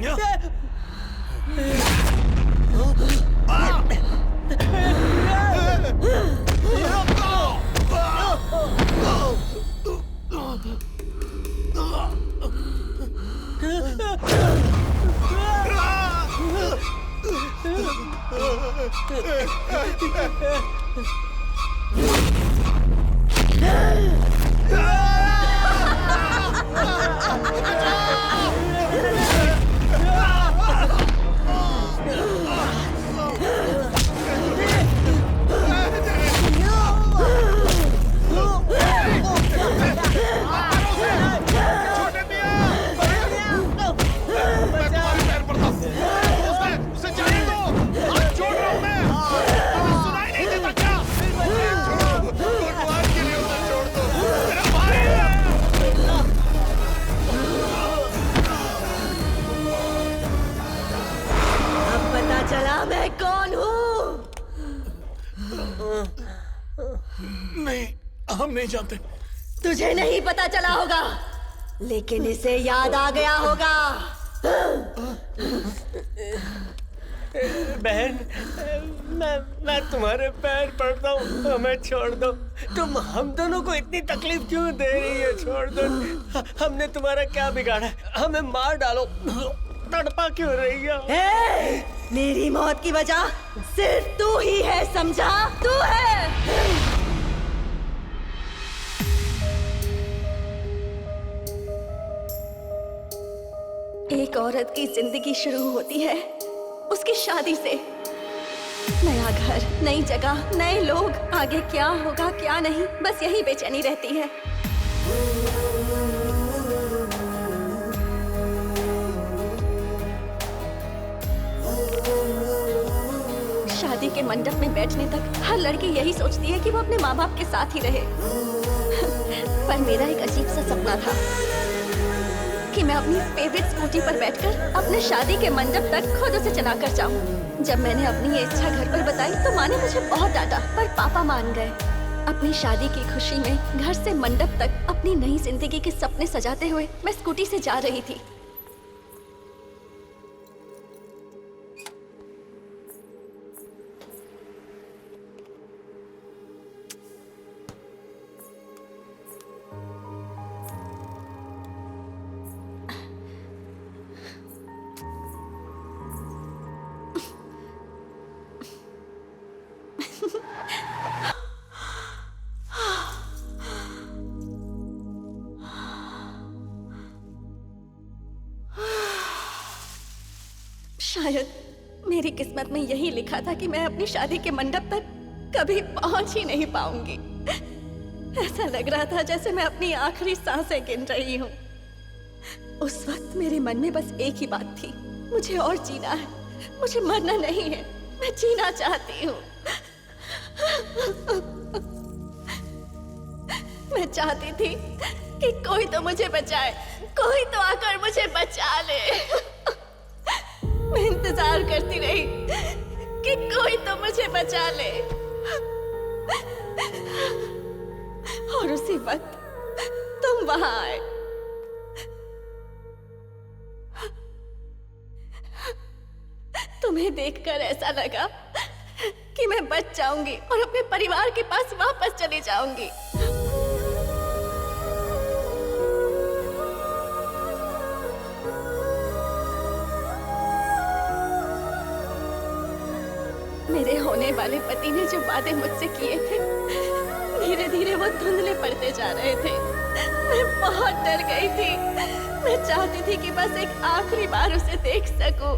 नहीं, हम नहीं जानते। तुझे नहीं पता चला होगा, लेकिन इसे याद आ गया होगा। बहन, मैं तुम्हारे पैर पड़ता हूँ, हमें छोड़ दो। तुम हम दोनों को इतनी तकलीफ क्यों दे रही है? छोड़ दो। हमने तुम्हारा क्या बिगाड़ा? हमें मार डालो, तड़पा क्यों रही हो? मेरी मौत की वजह सिर्फ तू ही है, समझा? तू है। एक औरत की जिंदगी शुरू होती है उसकी शादी से। नया घर, नई जगह, नए लोग, आगे क्या होगा क्या नहीं, बस यही बेचैनी रहती है। शादी के मंडप में बैठने तक हर लड़की यही सोचती है कि वो अपने माँ बाप के साथ ही रहे। पर मेरा एक अजीब सा सपना था कि मैं अपनी फेवरेट स्कूटी पर बैठकर अपने शादी के मंडप तक खुद उसे चलाकर जाऊं। जब मैंने अपनी ये इच्छा घर पर बताई तो माँ ने मुझे बहुत डांटा, पर पापा मान गए। अपनी शादी की खुशी में घर से मंडप तक अपनी नई जिंदगी के सपने सजाते हुए मैं स्कूटी से जा रही थी। शायद मेरी किस्मत में यही लिखा था कि मैं अपनी शादी के मंडप तक कभी पहुंच ही नहीं पाऊंगी। ऐसा लग रहा था जैसे मैं अपनी आखिरी सांसें गिन रही हूँ। उस वक्त मेरे मन में बस एक ही बात थी, मुझे और जीना है, मुझे मरना नहीं है, मैं जीना चाहती हूँ। मैं चाहती थी कि कोई तो मुझे बचाए, कोई तो आकर मुझे बचा ले। मैं इंतजार करती रही कि कोई तो मुझे बचा ले, और उसी वक्त तुम वहां आए। तुम्हें देखकर ऐसा लगा कि मैं बच जाऊंगी और अपने परिवार के पास वापस चली जाऊंगी। मेरे होने वाले पति ने जो वादे मुझसे किए थे, धीरे धीरे वो धुंधले पड़ते जा रहे थे। मैं बहुत डर गई थी। मैं चाहती थी कि बस एक आखिरी बार उसे देख सकूं।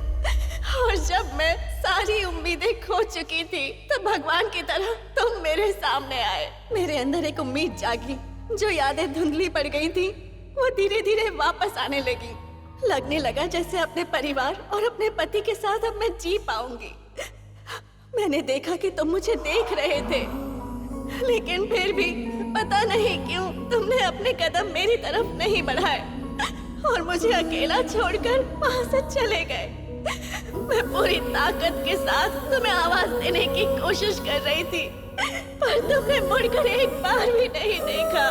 और जब मैं सारी उम्मीदें खो चुकी थी, तो भगवान की तरह तुम मेरे सामने आए। मेरे अंदर एक उम्मीद जागी। जो यादें धुंधली पड़ गई थी, वो धीरे धीरे वापस आने लगी। लगने लगा जैसे अपने परिवार और अपने पति के साथ अब मैं जी पाऊंगी। मैंने देखा कि तुम मुझे देख रहे थे, लेकिन फिर भी पता नहीं क्यों तुमने अपने कदम मेरी तरफ नहीं बढ़ाए और मुझे अकेला छोड़कर वहां से चले गए। मैं पूरी ताकत के साथ तुम्हें आवाज देने की कोशिश कर रही थी, पर तुमने मुड़कर एक बार भी नहीं देखा।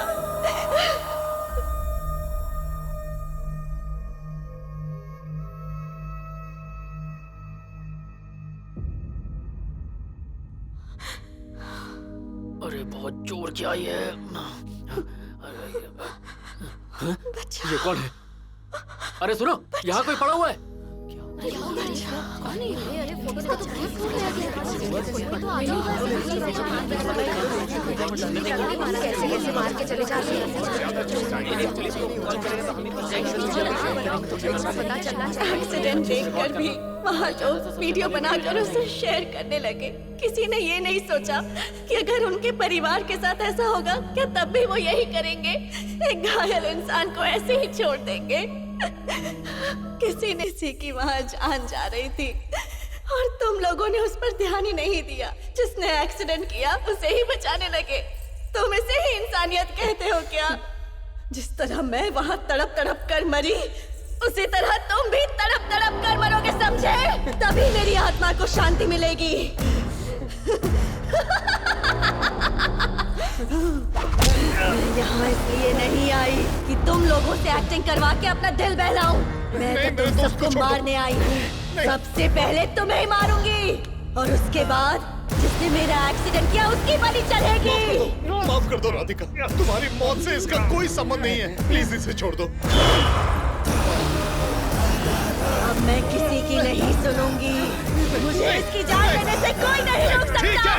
ये कौन है? अरे सुनो, यहाँ कोई पड़ा हुआ है। एक्सीडेंट देखकर भी वहाँ जो वीडियो बनाकर उसे शेयर करने लगे, किसी ने ये नहीं सोचा कि अगर उनके परिवार के साथ ऐसा होगा क्या तब भी वो यही करेंगे, एक घायल इंसान को ऐसे ही छोड़ देंगे। किसी की वहाँ जान जा रही थी और तुम लोगों ने उस पर ध्यान ही नहीं दिया। जिसने एक्सीडेंट किया उसे ही बचाने लगे। तुम इसे ही इंसानियत कहते हो क्या? जिस तरह मैं वहाँ तड़प तड़प कर मरी, उसी तरह तुम भी तड़प तड़प कर मरोगे, समझे? तभी मेरी आत्मा को शांति मिलेगी। मैं यहाँ इसलिए नहीं आई कि तुम लोगों से एक्टिंग करवा के अपना दिल बहलाऊं। मैं तो तुम सबको मारने आई हूँ। सबसे पहले तुम्हें मारूंगी और उसके बाद जिसने मेरा एक्सीडेंट किया उसकी बलि चढ़ेगी। माफ कर दो राधिका, तुम्हारी मौत से इसका कोई संबंध नहीं है। प्लीज इसे छोड़ दो। अब मैं किसी की नहीं सुनूंगी। मुझे इसकी जान लेने से कोई नहीं रोक सकता।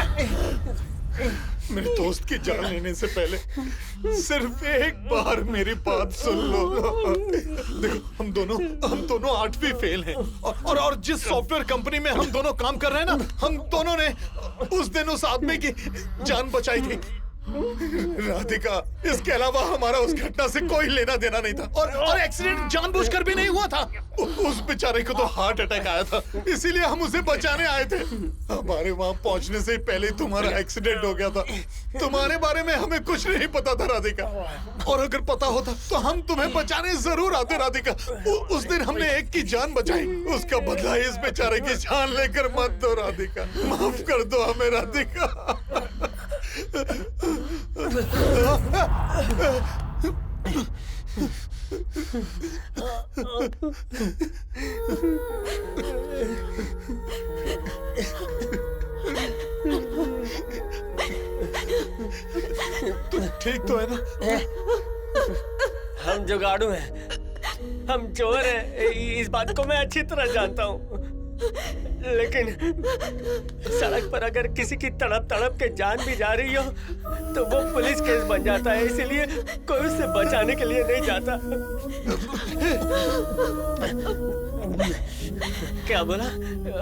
मेरे दोस्त की जान लेने से पहले सिर्फ एक बार मेरी बात सुन लो। देखो हम दोनों 8वीं फेल हैं और जिस सॉफ्टवेयर कंपनी में हम दोनों काम कर रहे हैं ना, हम दोनों ने उस दिन उस आदमी की जान बचाई थी। राधिका, इसके अलावा हमारा उस घटना से कोई लेना देना नहीं था और एक्सीडेंट जानबूझकर भी नहीं हुआ था। उस बेचारे को तो हार्ट अटैक आया था, इसीलिए हम उसे बचाने आए थे। हमारे वहाँ पहुँचने से पहले ही तुम्हारा एक्सीडेंट हो गया था। तुम्हारे बारे में हमें कुछ नहीं पता था राधिका, और अगर पता होता तो हम तुम्हें बचाने जरूर आते राधिका। उस दिन हमने एक की जान बचाई, उसका बदला इस बेचारे की जान लेकर मत दो राधिका। माफ कर दो हमें राधिका। तू ठीक तो है ना? हम जुगाड़ू हैं, हम चोर हैं, इस बात को मैं अच्छी तरह जानता हूँ। लेकिन सड़क पर अगर किसी की तड़प तड़प के जान भी जा रही हो तो वो पुलिस केस बन जाता है, इसीलिए कोई उससे बचाने के लिए नहीं जाता। क्या बोला?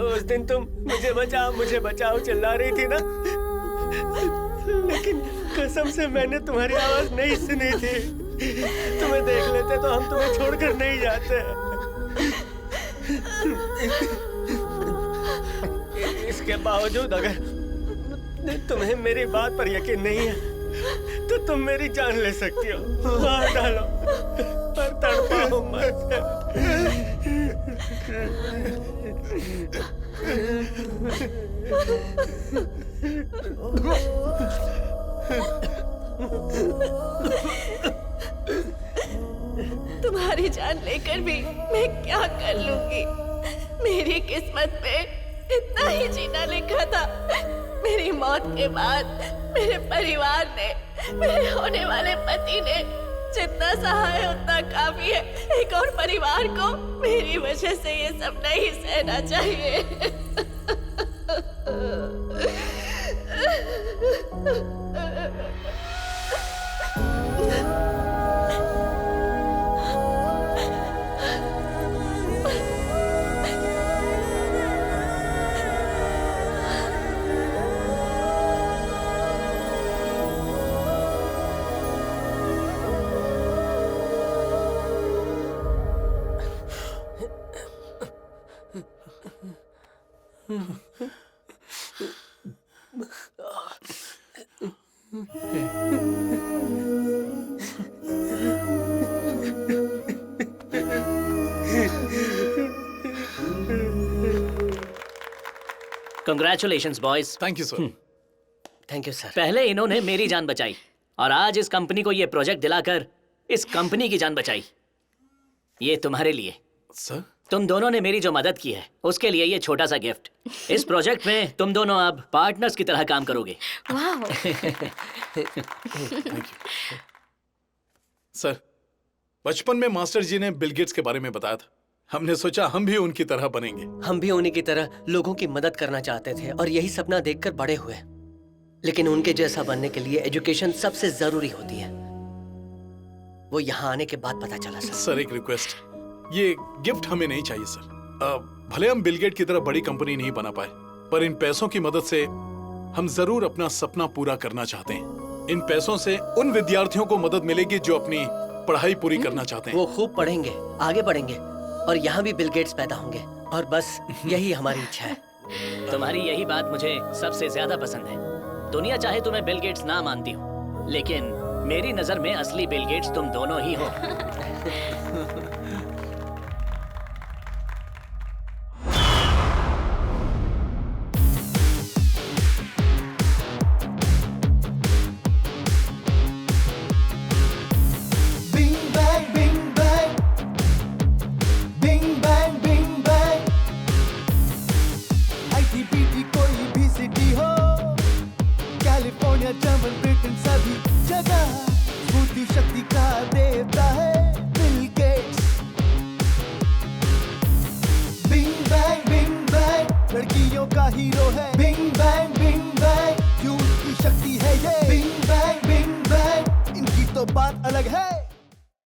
उस दिन तुम मुझे बचाओ चिल्ला रही थी ना, लेकिन कसम से मैंने तुम्हारी आवाज नहीं सुनी थी। तुम्हें देख लेते तो हम तुम्हें छोड़कर नहीं जाते। इसके बावजूद अगर तुम्हें मेरी बात पर यकीन नहीं है तो तुम मेरी जान ले सकती हो। मार डालो पर तड़पाओ तुम्हारी जान लेकर भी मैं क्या कर लूंगी? मेरी किस्मत पे इतना ही जीना लिखा था। मेरी मौत के बाद मेरे परिवार ने, मेरे होने वाले पति ने जितना सहा है उतना काफी है। एक और परिवार को मेरी वजह से ये सब नहीं सहना चाहिए। Congratulations boys. Thank you sir. Thank you sir. पहले इन्होंने मेरी जान बचाई और आज इस कंपनी को ये प्रोजेक्ट दिलाकर इस कंपनी की जान बचाई। ये तुम्हारे लिए। सर तुम दोनों ने मेरी जो मदद की है उसके लिए ये छोटा सा गिफ्ट। इस प्रोजेक्ट में तुम दोनों अब पार्टनर्स की तरह काम करोगे। सर, बचपन में मास्टर जी ने बिल गेट्स के बारे में बताया था। हमने सोचा हम भी उनकी तरह बनेंगे। हम भी उन्हीं की तरह लोगों की मदद करना चाहते थे और यही सपना देखकर बड़े हुए। लेकिन उनके जैसा बनने के लिए एजुकेशन सबसे जरूरी होती है। वो यहाँ आने के बाद पता चला सर। सर, एक रिक्वेस्ट, ये गिफ्ट हमें नहीं चाहिए सर। भले हम बिल गेट की तरह बड़ी कंपनी नहीं बना पाए, पर इन पैसों की मदद से हम जरूर अपना सपना पूरा करना चाहते हैं। इन पैसों से उन विद्यार्थियों को मदद मिलेगी जो अपनी पढ़ाई पूरी करना चाहते हैं। वो खूब पढ़ेंगे, आगे बढ़ेंगे और यहाँ भी बिल गेट्स पैदा होंगे। और बस यही हमारी इच्छा है। तुम्हारी यही बात मुझे सबसे ज्यादा पसंद है। दुनिया चाहे तुम्हें बिल गेट्स ना मानती हो, लेकिन मेरी नजर में असली बिल गेट्स तुम दोनों ही हो। जर्मन ब्रिटेन सभी जगह बुद्धि शक्ति का देवता है बिल गेट्स। बिंग बैंग लड़कियों का हीरो है। बिंग बैंग क्यों की शक्ति है ये। बिंग बैंग इनकी तो बात अलग है।